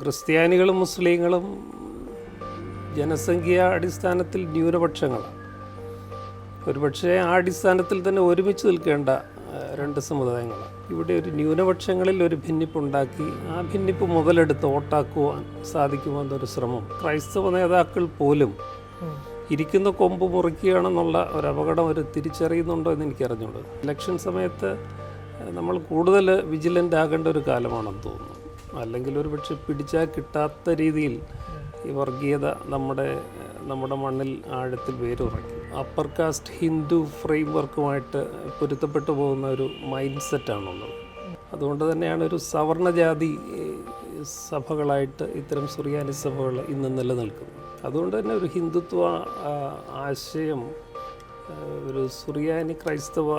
ക്രിസ്ത്യാനികളും മുസ്ലിങ്ങളും ജനസംഖ്യാ അടിസ്ഥാനത്തിൽ ന്യൂനപക്ഷങ്ങളാണ്. ഒരുപക്ഷെ ആ അടിസ്ഥാനത്തിൽ തന്നെ ഒരുമിച്ച് നിൽക്കേണ്ട രണ്ട് സമുദായങ്ങളാണ്. ഇവിടെ ഒരു ന്യൂനപക്ഷങ്ങളിൽ ഒരു ഭിന്നിപ്പുണ്ടാക്കി ആ ഭിന്നിപ്പ് മുതലെടുത്ത് വോട്ടാക്കുവാൻ സാധിക്കുമോ എന്നൊരു ശ്രമം ക്രൈസ്തവ നേതാക്കൾ പോലും ഇരിക്കുന്ന കൊമ്പ് മുറിക്കുകയാണെന്നുള്ള ഒരു അപകടം അവർ തിരിച്ചറിയുന്നുണ്ടോ എന്ന് എനിക്കറിഞ്ഞുള്ളൂ. ഇലക്ഷൻ സമയത്ത് നമ്മൾ കൂടുതൽ വിജിലൻ്റ് ആകേണ്ട ഒരു കാലമാണെന്ന് തോന്നുന്നു. അല്ലെങ്കിൽ ഒരു പക്ഷെ പിടിച്ചാൽ കിട്ടാത്ത രീതിയിൽ ഈ വർഗീയത നമ്മുടെ മണ്ണിൽ ആഴത്തിൽ വേരുറക്കി. അപ്പർ കാസ്റ്റ് ഹിന്ദു ഫ്രെയിം വർക്കുമായിട്ട് പൊരുത്തപ്പെട്ടു പോകുന്ന ഒരു മൈൻഡ് സെറ്റാണുള്ളത്. അതുകൊണ്ട് തന്നെയാണ് ഒരു സവർണജാതി സഭകളായിട്ട് ഇത്തരം സുറിയാനി സഭകൾ ഇന്ന് നിലനിൽക്കുന്നത്. അതുകൊണ്ട് തന്നെ ഒരു ഹിന്ദുത്വ ആശയം ഒരു സുറിയാനി ക്രൈസ്തവ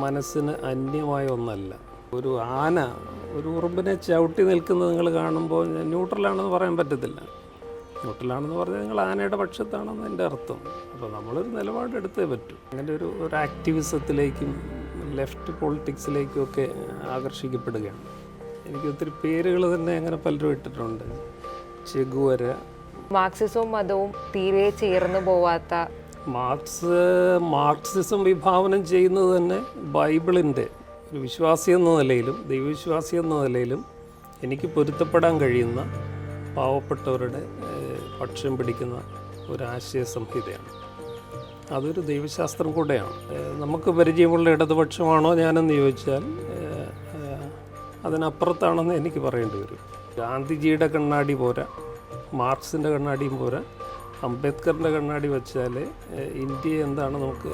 മനസ്സിന് അന്യമായ ഒന്നല്ല. ഒരു ആന ഒരു ഉറുമ്പിനെ ചവിട്ടി നിൽക്കുന്നത് നിങ്ങൾ കാണുമ്പോൾ ന്യൂട്രലാണെന്ന് പറയാൻ പറ്റത്തില്ല. ന്യൂട്രലാണെന്ന് പറഞ്ഞാൽ നിങ്ങൾ ആനയുടെ പക്ഷത്താണെന്ന് എൻ്റെ അർത്ഥം. അപ്പോൾ നമ്മളൊരു നിലപാടെടുത്തേ പറ്റൂ. അങ്ങനെ ഒരു ആക്ടിവിസത്തിലേക്കും ലെഫ്റ്റ് പൊളിറ്റിക്സിലേക്കും ഒക്കെ ആകർഷിക്കപ്പെടുകയാണ്. എനിക്ക് ഒത്തിരി പേരുകൾ തന്നെ അങ്ങനെ പലരും ഇട്ടിട്ടുണ്ട്. ചെഗുവര. മാർക്സിസവും മതവും തീരെ ചേർന്ന് പോവാത്ത മാർക്സിസം വിഭാവനം ചെയ്യുന്നത് തന്നെ ബൈബിളിൻ്റെ ഒരു വിശ്വാസി എന്ന നിലയിലും ദൈവവിശ്വാസി എന്ന നിലയിലും എനിക്ക് പൊരുത്തപ്പെടാൻ കഴിയുന്ന പാവപ്പെട്ടവരുടെ പക്ഷം പിടിക്കുന്ന ഒരാശയ സംഹിതയാണ്. അതൊരു ദൈവശാസ്ത്രം കൂടെയാണ്. നമുക്ക് പരിചയമുള്ള ഇടതുപക്ഷമാണോ ഞാനെന്ന് ചോദിച്ചാൽ അതിനപ്പുറത്താണെന്ന് എനിക്ക് പറയേണ്ടി വരും. ഗാന്ധിജിയുടെ കണ്ണാടി പോരാ, മാർക്സിൻ്റെ കണ്ണാടിയും പോരാ, അംബേദ്കറിൻ്റെ കണ്ണാടി വെച്ചാൽ ഇന്ത്യ എന്താണ് നമുക്ക്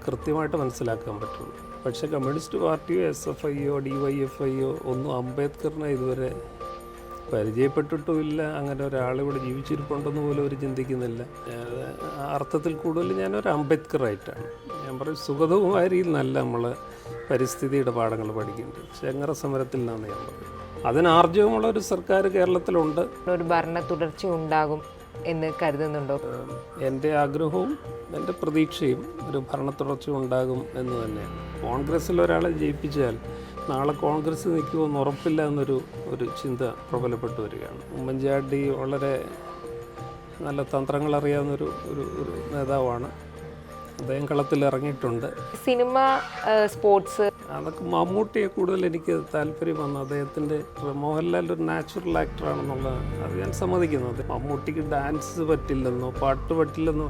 കൃത്യമായിട്ട് മനസ്സിലാക്കാൻ പറ്റുള്ളൂ. പക്ഷേ കമ്മ്യൂണിസ്റ്റ് പാർട്ടിയോ SFIയോ DYFIയോ ഒന്നും അംബേദ്കറിനെ ഇതുവരെ പരിചയപ്പെട്ടിട്ടുമില്ല. അങ്ങനെ ഒരാളിവിടെ ജീവിച്ചിരിപ്പുണ്ടെന്ന് പോലും അവർ ചിന്തിക്കുന്നില്ല. അർത്ഥത്തിൽ കൂടുതൽ ഞാനൊരു അംബേദ്കറായിട്ടാണ്. ഞാൻ പറയും സുഗതകുമാരിയിൽ നല്ല നമ്മൾ പരിസ്ഥിതിയുടെ പാഠങ്ങൾ പഠിക്കുന്നുണ്ട്. ചെങ്ങറ സമരത്തിൽ നിന്നാണ് ഞാൻ പറയും. അതിനാർജവമുള്ള ഒരു സർക്കാർ കേരളത്തിലുണ്ട്. ഒരു ഭരണ തുടർച്ച ഉണ്ടാകും എന്ന് കരുതുന്നുണ്ടോ? എൻ്റെ ആഗ്രഹവും എൻ്റെ പ്രതീക്ഷയും ഒരു ഭരണ തുടർച്ച ഉണ്ടാകും എന്ന് തന്നെയാണ്. കോൺഗ്രസ്സിൽ ഒരാളെ ജയിപ്പിച്ചാൽ നാളെ കോൺഗ്രസ് നിൽക്കുമെന്ന് ഉറപ്പില്ല എന്നൊരു ചിന്ത പ്രബലപ്പെട്ടു വരികയാണ്. ഉമ്മൻചാണ്ടി വളരെ നല്ല തന്ത്രങ്ങൾ അറിയാവുന്നൊരു നേതാവാണ്. അദ്ദേഹം കളത്തിൽ ഇറങ്ങിയിട്ടുണ്ട്. സിനിമ, സ്പോർട്സ്, അതൊക്കെ മമ്മൂട്ടിയെ കൂടുതൽ എനിക്ക് താല്പര്യം വന്നു. അദ്ദേഹത്തിൻ്റെ മോഹൻലാൽ ഒരു നാച്ചുറൽ ആക്ടറാണെന്നുള്ളത് അത് ഞാൻ സമ്മതിക്കുന്നത്. മമ്മൂട്ടിക്ക് ഡാൻസ് പറ്റില്ലെന്നോ പാട്ട് പറ്റില്ലെന്നോ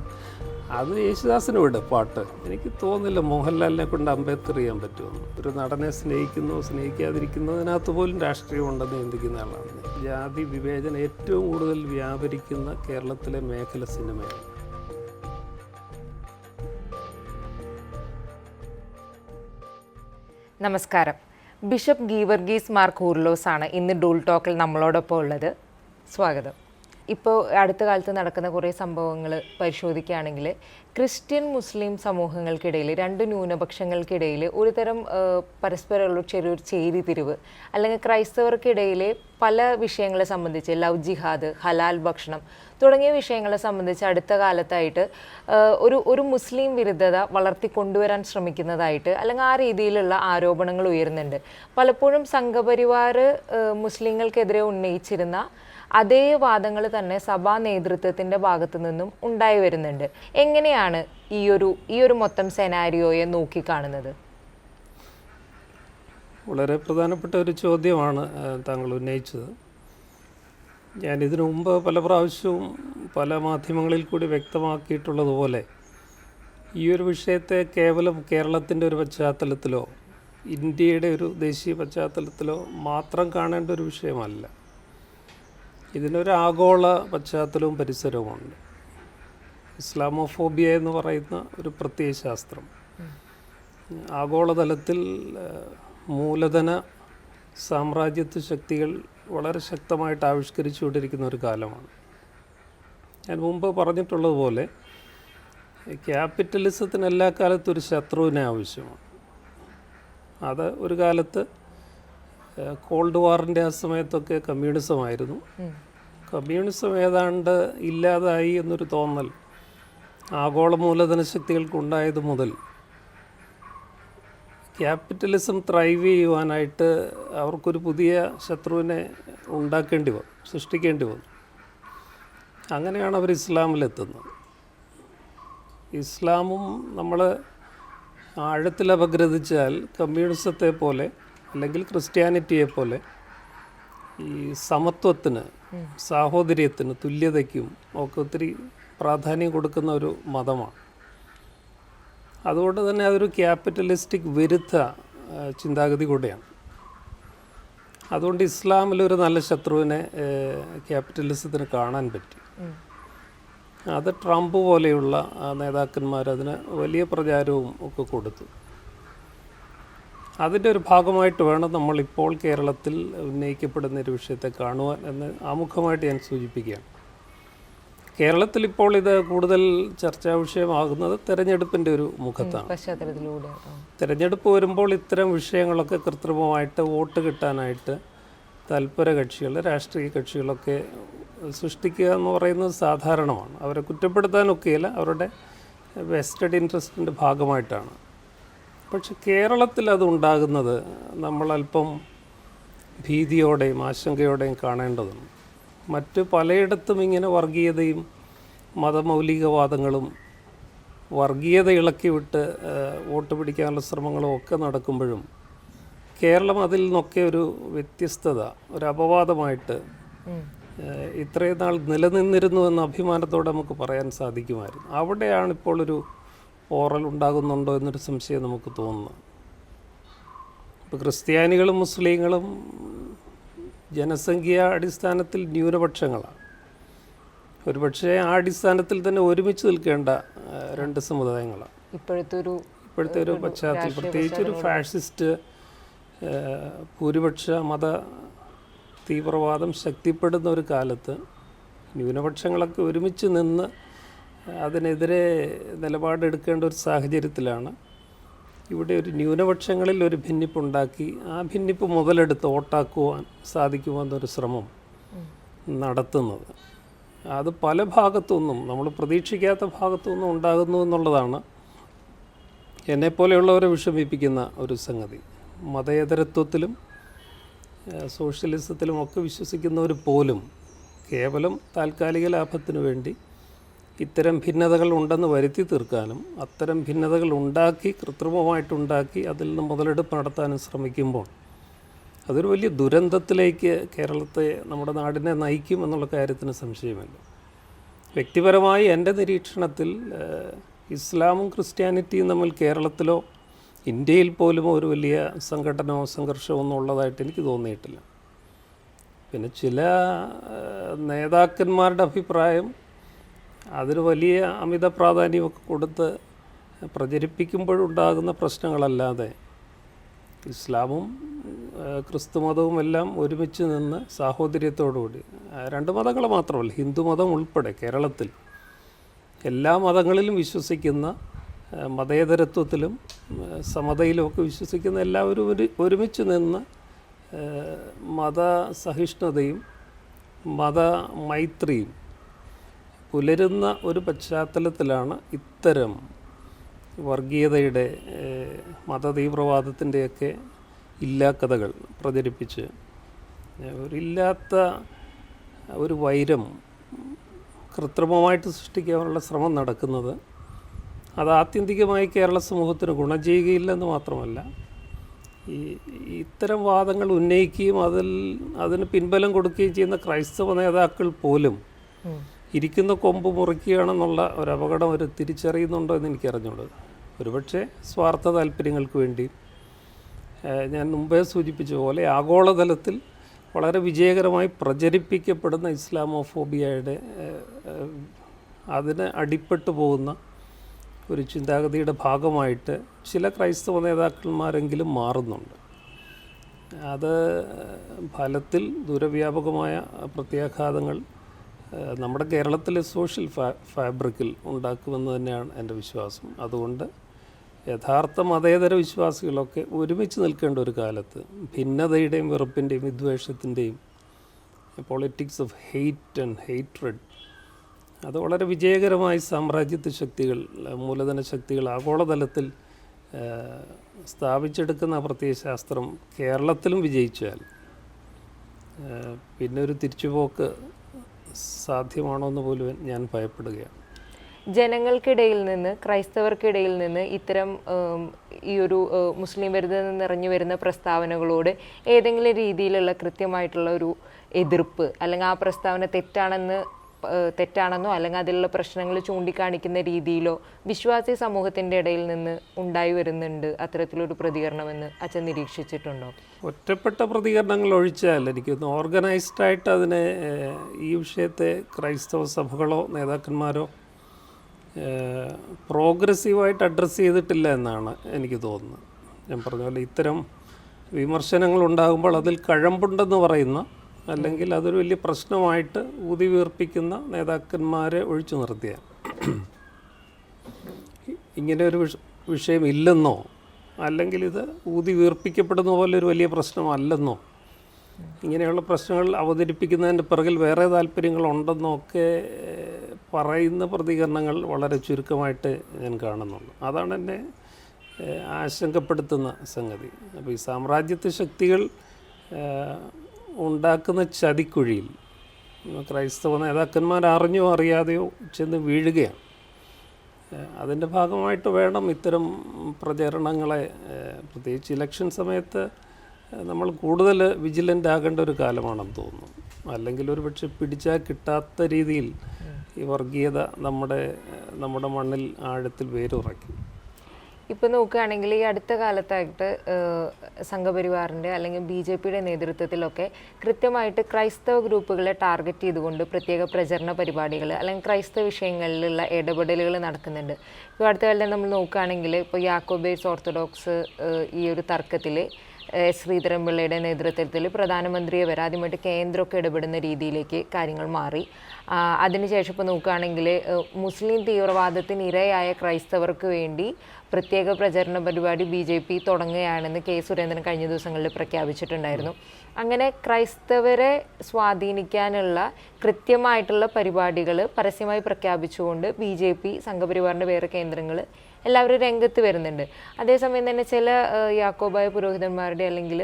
അത് യേശുദാസിന് വിട് പാട്ട്. എനിക്ക് തോന്നുന്നില്ല മോഹൻലാലിനെ കൊണ്ട് അംബേദ്കർ ചെയ്യാൻ പറ്റുമെന്ന്. ഒരു നടനെ സ്നേഹിക്കാതിരിക്കുന്നതിനകത്ത് പോലും രാഷ്ട്രീയമുണ്ടെന്ന് ചിന്തിക്കുന്ന ആളാണ്. ജാതി വിവേചനം ഏറ്റവും കൂടുതൽ വ്യാപരിക്കുന്ന കേരളത്തിലെ മേഖല സിനിമയാണ്. നമസ്കാരം. ബിഷപ്പ് ഗീവർഗീസ് മാർ കൂർലോസ് ആണ് ഇന്ന് ഡൂൾ ടോക്കിൽ നമ്മളോടൊപ്പം ഉള്ളത്. സ്വാഗതം. ഇപ്പോൾ അടുത്ത കാലത്ത് നടക്കുന്ന കുറേ സംഭവങ്ങൾ പരിശോധിക്കുകയാണെങ്കിൽ ക്രിസ്ത്യൻ മുസ്ലിം സമൂഹങ്ങൾക്കിടയിൽ, രണ്ട് ന്യൂനപക്ഷങ്ങൾക്കിടയിൽ ഒരു തരം പരസ്പരമുള്ള ചെറിയൊരു ചേരിതിരിവ്, അല്ലെങ്കിൽ ക്രൈസ്തവർക്കിടയിൽ പല വിഷയങ്ങളെ സംബന്ധിച്ച് ലവ് ജിഹാദ്, ഹലാൽ ഭക്ഷണം തുടങ്ങിയ വിഷയങ്ങളെ സംബന്ധിച്ച് അടുത്ത കാലത്തായിട്ട് ഒരു മുസ്ലിം വിരുദ്ധത വളർത്തിക്കൊണ്ടുവരാൻ ശ്രമിക്കുന്നതായിട്ട്, അല്ലെങ്കിൽ ആ രീതിയിലുള്ള ആരോപണങ്ങൾ ഉയരുന്നുണ്ട്. പലപ്പോഴും സംഘപരിവാർ മുസ്ലിങ്ങൾക്കെതിരെ ഉന്നയിച്ചിരുന്ന അതേ വാദങ്ങൾ തന്നെ സഭാ നേതൃത്വത്തിൻ്റെ ഭാഗത്തു നിന്നും ഉണ്ടായി വരുന്നുണ്ട്. എങ്ങനെയാണ് ഈ ഒരു മൊത്തം സെനാരിയോയെ നോക്കിക്കാണുന്നത്? വളരെ പ്രധാനപ്പെട്ട ഒരു ചോദ്യമാണ് താങ്കൾ ഉന്നയിച്ചത്. ഞാനിതിനു മുമ്പ് പല പ്രാവശ്യവും പല മാധ്യമങ്ങളിൽ കൂടി വ്യക്തമാക്കിയിട്ടുള്ളതുപോലെ ഈ ഒരു വിഷയത്തെ കേവലം കേരളത്തിൻ്റെ ഒരു പശ്ചാത്തലത്തിലോ ഇന്ത്യയുടെ ഒരു ദേശീയ പശ്ചാത്തലത്തിലോ മാത്രം കാണേണ്ട ഒരു വിഷയമല്ല. ഇതിനൊരു ആഗോള പശ്ചാത്തലവും പരിസരവുമുണ്ട്. ഇസ്ലാമോഫോബിയ എന്ന് പറയുന്ന ഒരു പ്രത്യയശാസ്ത്രം ആഗോളതലത്തിൽ മൂലധന സാമ്രാജ്യത്വ ശക്തികൾ വളരെ ശക്തമായിട്ട് ആവിഷ്കരിച്ചുകൊണ്ടിരിക്കുന്ന ഒരു കാലമാണ്. ഞാൻ മുമ്പ് പറഞ്ഞിട്ടുള്ളതുപോലെ ക്യാപിറ്റലിസത്തിന് എല്ലാ കാലത്തും ഒരു ശത്രുവിനെ ആവശ്യമാണ്. അത് ഒരു കാലത്ത് കോൾഡ് വാറിൻ്റെ ആ സമയത്തൊക്കെ കമ്മ്യൂണിസമായിരുന്നു. കമ്മ്യൂണിസം ഏതാണ്ട് ഇല്ലാതായി എന്നൊരു തോന്നൽ ആഗോള മൂലധന ശക്തികൾക്കുണ്ടായത് മുതൽ ക്യാപിറ്റലിസം ത്രൈവ് ചെയ്യുവാനായിട്ട് അവർക്കൊരു പുതിയ ശത്രുവിനെ സൃഷ്ടിക്കേണ്ടി വന്നു. അങ്ങനെയാണ് അവർ ഇസ്ലാമിലെത്തുന്നത്. ഇസ്ലാമും നമ്മൾ ആഴത്തിൽ അപഗ്രഥിച്ചാൽ കമ്മ്യൂണിസത്തെ പോലെ അല്ലെങ്കിൽ ക്രിസ്ത്യാനിറ്റിയെ പോലെ ഈ സമത്വത്തിന്, സാഹോദര്യത്തിന്, തുല്യതയ്ക്കും ഒക്കെ ഒത്തിരി പ്രാധാന്യം കൊടുക്കുന്ന ഒരു മതമാണ്. അതുകൊണ്ട് തന്നെ അതൊരു ക്യാപിറ്റലിസ്റ്റിക് വിരുദ്ധ ചിന്താഗതി കൂടെയാണ്. അതുകൊണ്ട് ഇസ്ലാമിലൊരു നല്ല ശത്രുവിനെ ക്യാപിറ്റലിസത്തിന് കാണാൻ പറ്റി. അത് ട്രംപ് പോലെയുള്ള നേതാക്കന്മാർ അതിന് വലിയ പ്രചാരവും ഒക്കെ കൊടുത്തു. അതിൻ്റെ ഒരു ഭാഗമായിട്ട് വേണം നമ്മളിപ്പോൾ കേരളത്തിൽ ഉന്നയിക്കപ്പെടുന്ന ഒരു വിഷയത്തെ കാണുവാൻ എന്ന് ആമുഖമായിട്ട് ഞാൻ സൂചിപ്പിക്കുകയാണ്. കേരളത്തിൽ ഇപ്പോൾ ഇത് കൂടുതൽ ചർച്ചാ വിഷയമാകുന്നത് തെരഞ്ഞെടുപ്പിൻ്റെ ഒരു മുഖത്താണ്. തെരഞ്ഞെടുപ്പ് വരുമ്പോൾ ഇത്തരം വിഷയങ്ങളൊക്കെ കൃത്രിമമായിട്ട് വോട്ട് കിട്ടാനായിട്ട് തൽപര കക്ഷികൾ, രാഷ്ട്രീയ കക്ഷികളൊക്കെ സൃഷ്ടിക്കുക എന്ന് പറയുന്നത് സാധാരണമാണ്. അവരെ കുറ്റപ്പെടുത്താനൊക്കെയില്ല, അവരുടെ വെസ്റ്റഡ് ഇൻട്രസ്റ്റിൻ്റെ ഭാഗമായിട്ടാണ്. പക്ഷെ കേരളത്തിൽ അത് ഉണ്ടാകുന്നത് നമ്മളല്പം ഭീതിയോടെയും ആശങ്കയോടെയും കാണേണ്ടതുണ്ട്. മറ്റ് പലയിടത്തും ഇങ്ങനെ വർഗീയതയും മതമൗലികവാദങ്ങളും വർഗീയത ഇളക്കി വിട്ട് വോട്ട് പിടിക്കാനുള്ള ശ്രമങ്ങളും ഒക്കെ നടക്കുമ്പോഴും കേരളം അതിൽ നിന്നൊക്കെ ഒരു വ്യത്യസ്തത, ഒരു അപവാദമായിട്ട് ഇത്രയും നാൾ നിലനിന്നിരുന്നു എന്ന അഭിമാനത്തോടെ നമുക്ക് പറയാൻ സാധിക്കുമായിരുന്നു. അവിടെയാണ് ഇപ്പോൾ ഒരു പോറൽ ഉണ്ടാകുന്നുണ്ടോ എന്നൊരു സംശയം നമുക്ക് തോന്നുന്നു. ഇപ്പോൾ ക്രിസ്ത്യാനികളും മുസ്ലിങ്ങളും ജനസംഖ്യാ അടിസ്ഥാനത്തിൽ ന്യൂനപക്ഷങ്ങളാണ്. ഒരുപക്ഷെ ആ അടിസ്ഥാനത്തിൽ തന്നെ ഒരുമിച്ച് നിൽക്കേണ്ട രണ്ട് സമുദായങ്ങളാണ് ഇപ്പോഴത്തെ ഒരു പശ്ചാത്തലത്തിൽ. പ്രത്യേകിച്ച് ഒരു ഫാഷിസ്റ്റ് ഭൂരിപക്ഷ മത തീവ്രവാദം ശക്തിപ്പെടുന്ന ഒരു കാലത്ത് ന്യൂനപക്ഷങ്ങളൊക്കെ ഒരുമിച്ച് നിന്ന് അതിനെതിരെ നിലപാടെടുക്കേണ്ട ഒരു സാഹചര്യത്തിലാണ് ഇവിടെ ഒരു ന്യൂനപക്ഷങ്ങളിൽ ഒരു ഭിന്നിപ്പുണ്ടാക്കി ആ ഭിന്നിപ്പ് മുതലെടുത്ത് വോട്ടാക്കുവാൻ സാധിക്കുമെന്നൊരു ശ്രമം നടത്തുന്നത്. അത് പല ഭാഗത്തുനിന്നും, നമ്മൾ പ്രതീക്ഷിക്കാത്ത ഭാഗത്തുനിന്നും ഉണ്ടാകുന്നു എന്നുള്ളതാണ് എന്നെപ്പോലെയുള്ളവരെ വിഷമിപ്പിക്കുന്ന ഒരു സംഗതി. മതേതരത്വത്തിലും സോഷ്യലിസത്തിലും ഒക്കെ വിശ്വസിക്കുന്നവർ പോലും കേവലം താൽക്കാലിക ലാഭത്തിനു വേണ്ടി ഇത്തരം ഭിന്നതകൾ ഉണ്ടെന്ന് വരുത്തി തീർക്കാനും അത്തരം ഭിന്നതകൾ കൃത്രിമമായിട്ടുണ്ടാക്കി അതിൽ നിന്ന് മുതലെടുപ്പ് നടത്താനും ശ്രമിക്കുമ്പോൾ അതൊരു വലിയ ദുരന്തത്തിലേക്ക് കേരളത്തെ, നമ്മുടെ നാടിനെ നയിക്കും എന്നുള്ള കാര്യത്തിന് സംശയമില്ല. വ്യക്തിപരമായി എൻ്റെ നിരീക്ഷണത്തിൽ ഇസ്ലാമും ക്രിസ്ത്യാനിറ്റിയും തമ്മിൽ കേരളത്തിലോ ഇന്ത്യയിൽ പോലും ഒരു വലിയ സംഘടനയോ സംഘർഷമോ ഒന്നും ഉള്ളതായിട്ട് എനിക്ക് തോന്നിയിട്ടില്ല. പിന്നെ ചില നേതാക്കന്മാരുടെ അഭിപ്രായം അതിന് വലിയ അമിത പ്രാധാന്യമൊക്കെ കൊടുത്ത് പ്രചരിപ്പിക്കുമ്പോഴുണ്ടാകുന്ന പ്രശ്നങ്ങളല്ലാതെ ഇസ്ലാമും ക്രിസ്തുമതവും എല്ലാം ഒരുമിച്ച് നിന്ന് സാഹോദര്യത്തോടുകൂടി, രണ്ട് മതങ്ങൾ മാത്രമല്ല, ഹിന്ദുമതം ഉൾപ്പെടെ കേരളത്തിൽ എല്ലാ മതങ്ങളിലും വിശ്വസിക്കുന്ന, മതേതരത്വത്തിലും സമതയിലുമൊക്കെ വിശ്വസിക്കുന്ന എല്ലാവരും ഒരുമിച്ച് നിന്ന് മതസഹിഷ്ണുതയും മതമൈത്രിയും പുലരുന്ന ഒരു പശ്ചാത്തലത്തിലാണ് ഇത്തരം വർഗീയതയുടെ, മതതീവ്രവാദത്തിൻ്റെയൊക്കെ ഇല്ലാക്കഥകൾ പ്രചരിപ്പിച്ച് ഇല്ലാത്ത ഒരു വൈരം കൃത്രിമമായിട്ട് സൃഷ്ടിക്കാനുള്ള ശ്രമം നടക്കുന്നത്. അത് ആത്യന്തികമായി കേരള സമൂഹത്തിന് ഗുണം ചെയ്യുകയില്ലെന്ന് മാത്രമല്ല, ഇത്തരം വാദങ്ങൾ ഉന്നയിക്കുകയും അതിന് പിൻബലം കൊടുക്കുകയും ചെയ്യുന്ന ക്രൈസ്തവ നേതാക്കൾ പോലും ഇരിക്കുന്ന കൊമ്പ് മുറിക്കുകയാണെന്നുള്ള ഒരു അപകടം അവർ തിരിച്ചറിയുന്നുണ്ടോ എന്ന് എനിക്കറിഞ്ഞുള്ളൂ. ഒരുപക്ഷെ സ്വാർത്ഥ താല്പര്യങ്ങൾക്ക് വേണ്ടി, ഞാൻ മുമ്പേ സൂചിപ്പിച്ച പോലെ ആഗോളതലത്തിൽ വളരെ വിജയകരമായി പ്രചരിപ്പിക്കപ്പെടുന്ന ഇസ്ലാമോഫോബിയയുടെ അതിന് അടിപ്പെട്ടു പോകുന്ന ഒരു ചിന്താഗതിയുടെ ഭാഗമായിട്ട് ചില ക്രൈസ്തവ നേതാക്കന്മാരെങ്കിലും മാറുന്നുണ്ട്. അത് ഫലത്തിൽ ദൂരവ്യാപകമായ പ്രത്യാഘാതങ്ങൾ നമ്മുടെ കേരളത്തിലെ സോഷ്യൽ ഫാബ്രിക്കിൽ ഉണ്ടാക്കുമെന്ന് തന്നെയാണ് എൻ്റെ വിശ്വാസം. അതുകൊണ്ട് യഥാർത്ഥ മതേതര വിശ്വാസികളൊക്കെ ഒരുമിച്ച് നിൽക്കേണ്ട ഒരു കാലത്ത് ഭിന്നതയുടെയും വെറുപ്പിൻ്റെയും വിദ്വേഷത്തിൻ്റെയും politics of hate and hatred അത് വളരെ വിജയകരമായി സാമ്രാജ്യത്വ ശക്തികൾ, മൂലധന ശക്തികൾ ആഗോളതലത്തിൽ സ്ഥാപിച്ചെടുക്കുന്ന പ്രത്യയശാസ്ത്രം കേരളത്തിലും വിജയിച്ചാൽ പിന്നെ ഒരു തിരിച്ചുപോക്ക് സാധ്യമാണോ എന്ന് പോലും ഞാൻ ഭയപ്പെടുകയാണ്. ജനങ്ങൾക്കിടയിൽ നിന്ന്, ക്രൈസ്തവർക്കിടയിൽ നിന്ന് ഇത്തരം ഈ ഒരു മുസ്ലിം വിരുദ്ധത നിറഞ്ഞു വരുന്ന പ്രസ്താവനകളോട് ഏതെങ്കിലും രീതിയിലുള്ള കൃത്യമായിട്ടുള്ള ഒരു എതിർപ്പ്, അല്ലെങ്കിൽ ആ പ്രസ്താവന തെറ്റാണെന്നോ അല്ലെങ്കിൽ അതിലുള്ള പ്രശ്നങ്ങൾ ചൂണ്ടിക്കാണിക്കുന്ന രീതിയിലോ വിശ്വാസി സമൂഹത്തിൻ്റെ ഇടയിൽ നിന്ന് ഉണ്ടായി വരുന്നുണ്ട് അത്തരത്തിലൊരു പ്രതികരണമെന്ന് അച്ഛൻ നിരീക്ഷിച്ചിട്ടുണ്ടോ? ഒറ്റപ്പെട്ട പ്രതികരണങ്ങൾ ഒഴിച്ചാൽ എനിക്കൊന്ന് ഓർഗനൈസ്ഡായിട്ട് അതിനെ, ഈ വിഷയത്തെ ക്രൈസ്തവ സഭകളോ നേതാക്കന്മാരോ പ്രോഗ്രസീവായിട്ട് അഡ്രസ്സ് ചെയ്തിട്ടില്ല എന്നാണ് എനിക്ക് തോന്നുന്നത്. ഞാൻ പറഞ്ഞ പോലെ ഇത്തരം വിമർശനങ്ങൾ ഉണ്ടാകുമ്പോൾ അതിൽ കഴമ്പുണ്ടെന്ന് പറയുന്ന, അല്ലെങ്കിൽ അതൊരു വലിയ പ്രശ്നമായിട്ട് ഊതി വീർപ്പിക്കുന്ന നേതാക്കന്മാരെ ഒഴിച്ചു നിർത്തിയ, ഇങ്ങനെ ഒരു വിഷയം ഇല്ലെന്നോ അല്ലെങ്കിൽ ഇത് ഊതി വീർപ്പിക്കപ്പെടുന്ന പോലെ ഒരു വലിയ പ്രശ്നമല്ലെന്നോ, ഇങ്ങനെയുള്ള പ്രശ്നങ്ങൾ അവതരിപ്പിക്കുന്നതിൻ്റെ പിറകിൽ വേറെ താല്പര്യങ്ങളുണ്ടെന്നോ ഒക്കെ പറയുന്ന പ്രതികരണങ്ങൾ വളരെ ചുരുക്കമായിട്ട് ഞാൻ കാണുന്നുള്ളൂ. അതാണ് എന്നെ ആശങ്കപ്പെടുത്തുന്ന സംഗതി. അപ്പോൾ ഈ സാമ്രാജ്യത്വ ശക്തികൾ ഉണ്ടാക്കുന്ന ചതിക്കുഴിയിൽ ക്രൈസ്തവ നേതാക്കന്മാർ അറിഞ്ഞോ അറിയാതെയോ ചെന്ന് വീഴുകയാണ്. അതിൻ്റെ ഭാഗമായിട്ട് വേണം ഇത്തരം പ്രചരണങ്ങളെ, പ്രത്യേകിച്ച് ഇലക്ഷൻ സമയത്ത് നമ്മൾ കൂടുതൽ വിജിലൻ്റ് ആകേണ്ട ഒരു കാലമാണെന്ന് തോന്നുന്നു. അല്ലെങ്കിൽ ഒരു പക്ഷേ പിടിച്ചാൽ കിട്ടാത്ത രീതിയിൽ ഈ വർഗീയത നമ്മുടെ മണ്ണിൽ ആഴത്തിൽ വേരുറയ്ക്കും. ഇപ്പോൾ നോക്കുകയാണെങ്കിൽ ഈ അടുത്ത കാലത്തായിട്ട് സംഘപരിവാറിൻ്റെ അല്ലെങ്കിൽ BJPയുടെ നേതൃത്വത്തിലൊക്കെ കൃത്യമായിട്ട് ക്രൈസ്തവ ഗ്രൂപ്പുകളെ ടാർഗറ്റ് ചെയ്തുകൊണ്ട് പ്രത്യേക പ്രചരണ പരിപാടികൾ അല്ലെങ്കിൽ ക്രൈസ്തവ വിഷയങ്ങളിലുള്ള ഇടപെടലുകൾ നടക്കുന്നുണ്ട്. ഇപ്പോൾ അടുത്ത കാലത്ത് നമ്മൾ നോക്കുകയാണെങ്കിൽ ഇപ്പോൾ യാക്കോബേസ് ഓർത്തഡോക്സ് ഈ ഒരു തർക്കത്തിൽ ശ്രീധരൻപിള്ളയുടെ നേതൃത്വത്തിൽ പ്രധാനമന്ത്രിയെ വരെ ആദ്യമായിട്ട് കേന്ദ്രമൊക്കെ ഇടപെടുന്ന രീതിയിലേക്ക് കാര്യങ്ങൾ മാറി. അതിനുശേഷം ഇപ്പോൾ നോക്കുകയാണെങ്കിൽ മുസ്ലിം തീവ്രവാദത്തിന് ഇരയായ ക്രൈസ്തവർക്ക് വേണ്ടി പ്രത്യേക പ്രചരണ പരിപാടി BJP തുടങ്ങുകയാണെന്ന് K. സുരേന്ദ്രൻ കഴിഞ്ഞ ദിവസങ്ങളിൽ പ്രഖ്യാപിച്ചിട്ടുണ്ടായിരുന്നു. അങ്ങനെ ക്രൈസ്തവരെ സ്വാധീനിക്കാനുള്ള കൃത്യമായിട്ടുള്ള പരിപാടികൾ പരസ്യമായി പ്രഖ്യാപിച്ചുകൊണ്ട് BJP, സംഘപരിവാറിൻ്റെ വേറെ കേന്ദ്രങ്ങൾ എല്ലാവരും രംഗത്ത് വരുന്നുണ്ട്. അതേസമയം തന്നെ ചില യാക്കോബായ പുരോഹിതന്മാരുടെ അല്ലെങ്കിൽ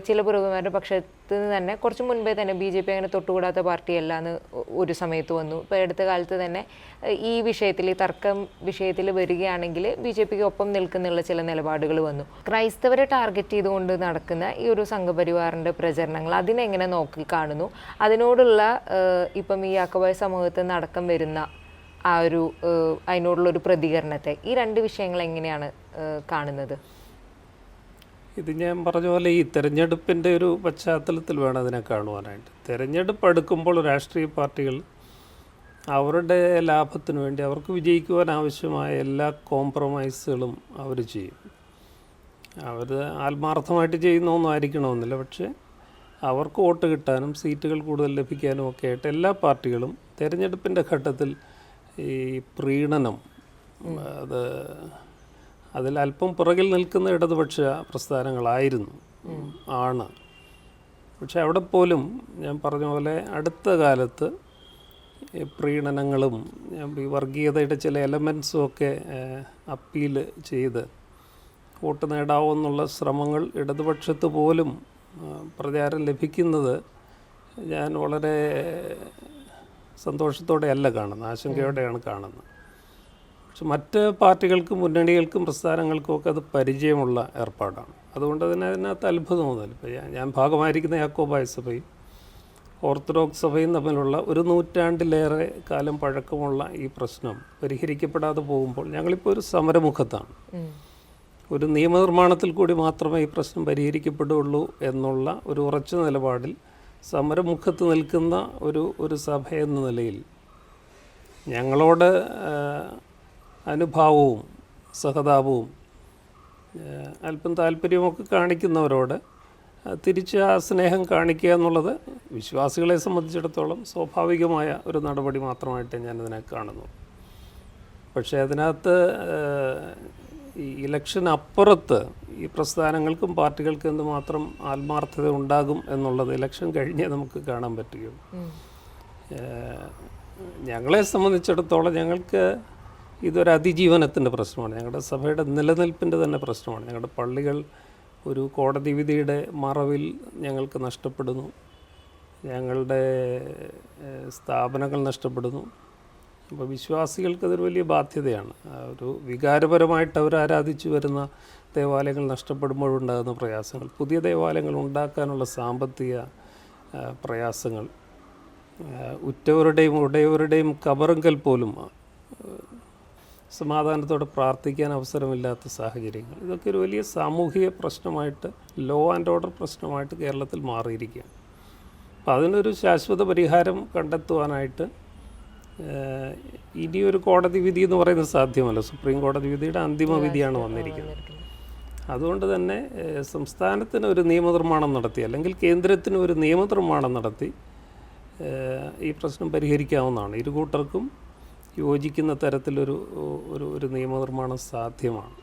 ചില പുരോഹിതന്മാരുടെ പക്ഷത്ത് നിന്ന് തന്നെ കുറച്ച് മുൻപേ തന്നെ BJP അങ്ങനെ തൊട്ടുകൂടാത്ത പാർട്ടിയല്ല എന്ന് ഒരു സമയത്ത് വന്നു. ഇപ്പോൾ അടുത്ത കാലത്ത് തന്നെ ഈ വിഷയത്തിൽ, ഈ തർക്കം വിഷയത്തിൽ വരികയാണെങ്കിൽ BJPക്ക് ഒപ്പം നിൽക്കുന്നുള്ള ചില നിലപാടുകൾ വന്നു. ക്രൈസ്തവരെ ടാർഗറ്റ് ചെയ്തുകൊണ്ട് നടക്കുന്ന ഈ ഒരു സംഘപരിവാറിൻ്റെ പ്രചരണങ്ങൾ അതിനെങ്ങനെ നോക്കി കാണുന്നു? അതിനോടുള്ള ഇപ്പം ഈ യാക്കോബായ സമൂഹത്തിൽ നിന്ന് അടക്കം വരുന്ന ആ ഒരു അതിനോടുള്ളൊരു പ്രതികരണത്തെ, ഈ രണ്ട് വിഷയങ്ങൾ എങ്ങനെയാണ് കാണുന്നത്? ഇത് ഞാൻ പറഞ്ഞ പോലെ ഈ തെരഞ്ഞെടുപ്പിൻ്റെ ഒരു പശ്ചാത്തലത്തിൽ വേണം അതിനെ കാണുവാനായിട്ട്. തെരഞ്ഞെടുപ്പ് അടുക്കുമ്പോൾ രാഷ്ട്രീയ പാർട്ടികൾ അവരുടെ ലാഭത്തിന് വേണ്ടി, അവർക്ക് വിജയിക്കുവാൻ ആവശ്യമായ എല്ലാ കോംപ്രമൈസുകളും അവർ ചെയ്യും. അവർ ആത്മാർത്ഥമായിട്ട് ചെയ്യുന്നൊന്നും ആയിരിക്കണമെന്നില്ല, പക്ഷേ അവർക്ക് വോട്ട് കിട്ടാനും സീറ്റുകൾ കൂടുതൽ ലഭിക്കാനും ഒക്കെ ആയിട്ട് എല്ലാ പാർട്ടികളും തെരഞ്ഞെടുപ്പിൻ്റെ ഘട്ടത്തിൽ ഈ പ്രീണനം, അതിൽ അല്പം പുറകിൽ നിൽക്കുന്ന ഇടതുപക്ഷ പ്രസ്ഥാനങ്ങളായിരുന്നു, ആണ്. പക്ഷെ അവിടെ പോലും ഞാൻ പറഞ്ഞ പോലെ അടുത്ത കാലത്ത് ഈ പ്രീണനങ്ങളും ഈ വർഗീയതയുടെ ചില എലമെൻസും ഒക്കെ അപ്പീൽ ചെയ്ത് വോട്ട് നേടാവുന്നുള്ള ശ്രമങ്ങൾ ഇടതുപക്ഷത്ത് പോലും പ്രചാരം ലഭിക്കുന്നത് ഞാൻ വളരെ സന്തോഷത്തോടെയല്ല കാണുന്നത്, ആശങ്കയോടെയാണ് കാണുന്നത്. പക്ഷെ മറ്റ് പാർട്ടികൾക്കും മുന്നണികൾക്കും പ്രസ്ഥാനങ്ങൾക്കും ഒക്കെ അത് പരിചയമുള്ള ഏർപ്പാടാണ്. അതുകൊണ്ട് തന്നെ അതിനകത്ത് അത്ഭുതമൊന്നുമില്ല. ഇപ്പോൾ ഞാൻ ഭാഗമായിരിക്കുന്ന യാക്കോബായ സഭയും ഓർത്തഡോക്സ് സഭയും തമ്മിലുള്ള ഒരു നൂറ്റാണ്ടിലേറെ കാലം പഴക്കമുള്ള ഈ പ്രശ്നം പരിഹരിക്കപ്പെടാതെ പോകുമ്പോൾ ഞങ്ങളിപ്പോൾ ഒരു സമരമുഖത്താണ്. ഒരു നിയമനിർമ്മാണത്തിൽ കൂടി മാത്രമേ ഈ പ്രശ്നം പരിഹരിക്കപ്പെടുകയുള്ളൂ എന്നുള്ള ഒരു ഉറച്ച നിലപാടിൽ സമരമുഖത്ത് നിൽക്കുന്ന ഒരു സഭ എന്ന നിലയിൽ ഞങ്ങളോട് അനുഭാവവും സഹതാപവും അല്പം താല്പര്യമൊക്കെ കാണിക്കുന്നവരോട് തിരിച്ച് ആ സ്നേഹം കാണിക്കുക എന്നുള്ളത് വിശ്വാസികളെ സംബന്ധിച്ചിടത്തോളം സ്വാഭാവികമായ ഒരു നടപടി മാത്രമായിട്ട് ഞാനതിനെ കാണുന്നു. പക്ഷേ അതിനകത്ത് ഈ ഇലക്ഷൻ അപ്പുറത്ത് ഈ പ്രസ്ഥാനങ്ങൾക്കും പാർട്ടികൾക്കും എന്തുമാത്രം ആത്മാർത്ഥത ഉണ്ടാകും എന്നുള്ളത് ഇലക്ഷൻ കഴിഞ്ഞേ നമുക്ക് കാണാൻ പറ്റുകയുള്ളൂ. ഞങ്ങളെ സംബന്ധിച്ചിടത്തോളം ഞങ്ങൾക്ക് ഇതൊരു അതിജീവനത്തിൻ്റെ പ്രശ്നമാണ്. ഞങ്ങളുടെ സഭയുടെ നിലനിൽപ്പിൻ്റെ തന്നെ പ്രശ്നമാണ്. ഞങ്ങളുടെ പള്ളികൾ ഒരു കോടതി വിധിയുടെ മറവിൽ ഞങ്ങൾക്ക് നഷ്ടപ്പെടുന്നു. ഞങ്ങളുടെ സ്ഥാപനങ്ങൾ നഷ്ടപ്പെടുന്നു. അപ്പോൾ വിശ്വാസികൾക്ക് അതൊരു വലിയ ബാധ്യതയാണ്. ഒരു വികാരപരമായിട്ട് അവർ ആരാധിച്ചു വരുന്ന ദേവാലയങ്ങൾ നഷ്ടപ്പെടുമ്പോഴുണ്ടാകുന്ന പ്രയാസങ്ങൾ, പുതിയ ദേവാലയങ്ങൾ ഉണ്ടാക്കാനുള്ള സാമ്പത്തിക പ്രയാസങ്ങൾ, ഉറ്റവരുടെയും ഉടയവരുടെയും കബറങ്കൽ പോലും സമാധാനത്തോടെ പ്രാർത്ഥിക്കാൻ അവസരമില്ലാത്ത സാഹചര്യങ്ങൾ, ഇതൊക്കെ ഒരു വലിയ സാമൂഹിക പ്രശ്നമായിട്ട്, ലോ ആൻഡ് ഓർഡർ പ്രശ്നമായിട്ട് കേരളത്തിൽ മാറിയിരിക്കുകയാണ്. അപ്പോൾ അതിനൊരു ശാശ്വത പരിഹാരം കണ്ടെത്തുവാനായിട്ട് ഇനിയൊരു കോടതി വിധി എന്ന് പറയുന്നത് സാധ്യമല്ല. സുപ്രീം കോടതി വിധിയുടെ അന്തിമ വിധിയാണ് വന്നിരിക്കുന്നത്. അതുകൊണ്ട് തന്നെ സംസ്ഥാനത്തിന് ഒരു നിയമനിർമ്മാണം നടത്തി, അല്ലെങ്കിൽ കേന്ദ്രത്തിന് ഒരു നിയമനിർമ്മാണം നടത്തി ഈ പ്രശ്നം പരിഹരിക്കാവുന്നതാണ്. ഇരു കൂട്ടർക്കും യോജിക്കുന്ന തരത്തിലൊരു ഒരു നിയമനിർമ്മാണം സാധ്യമാണ്.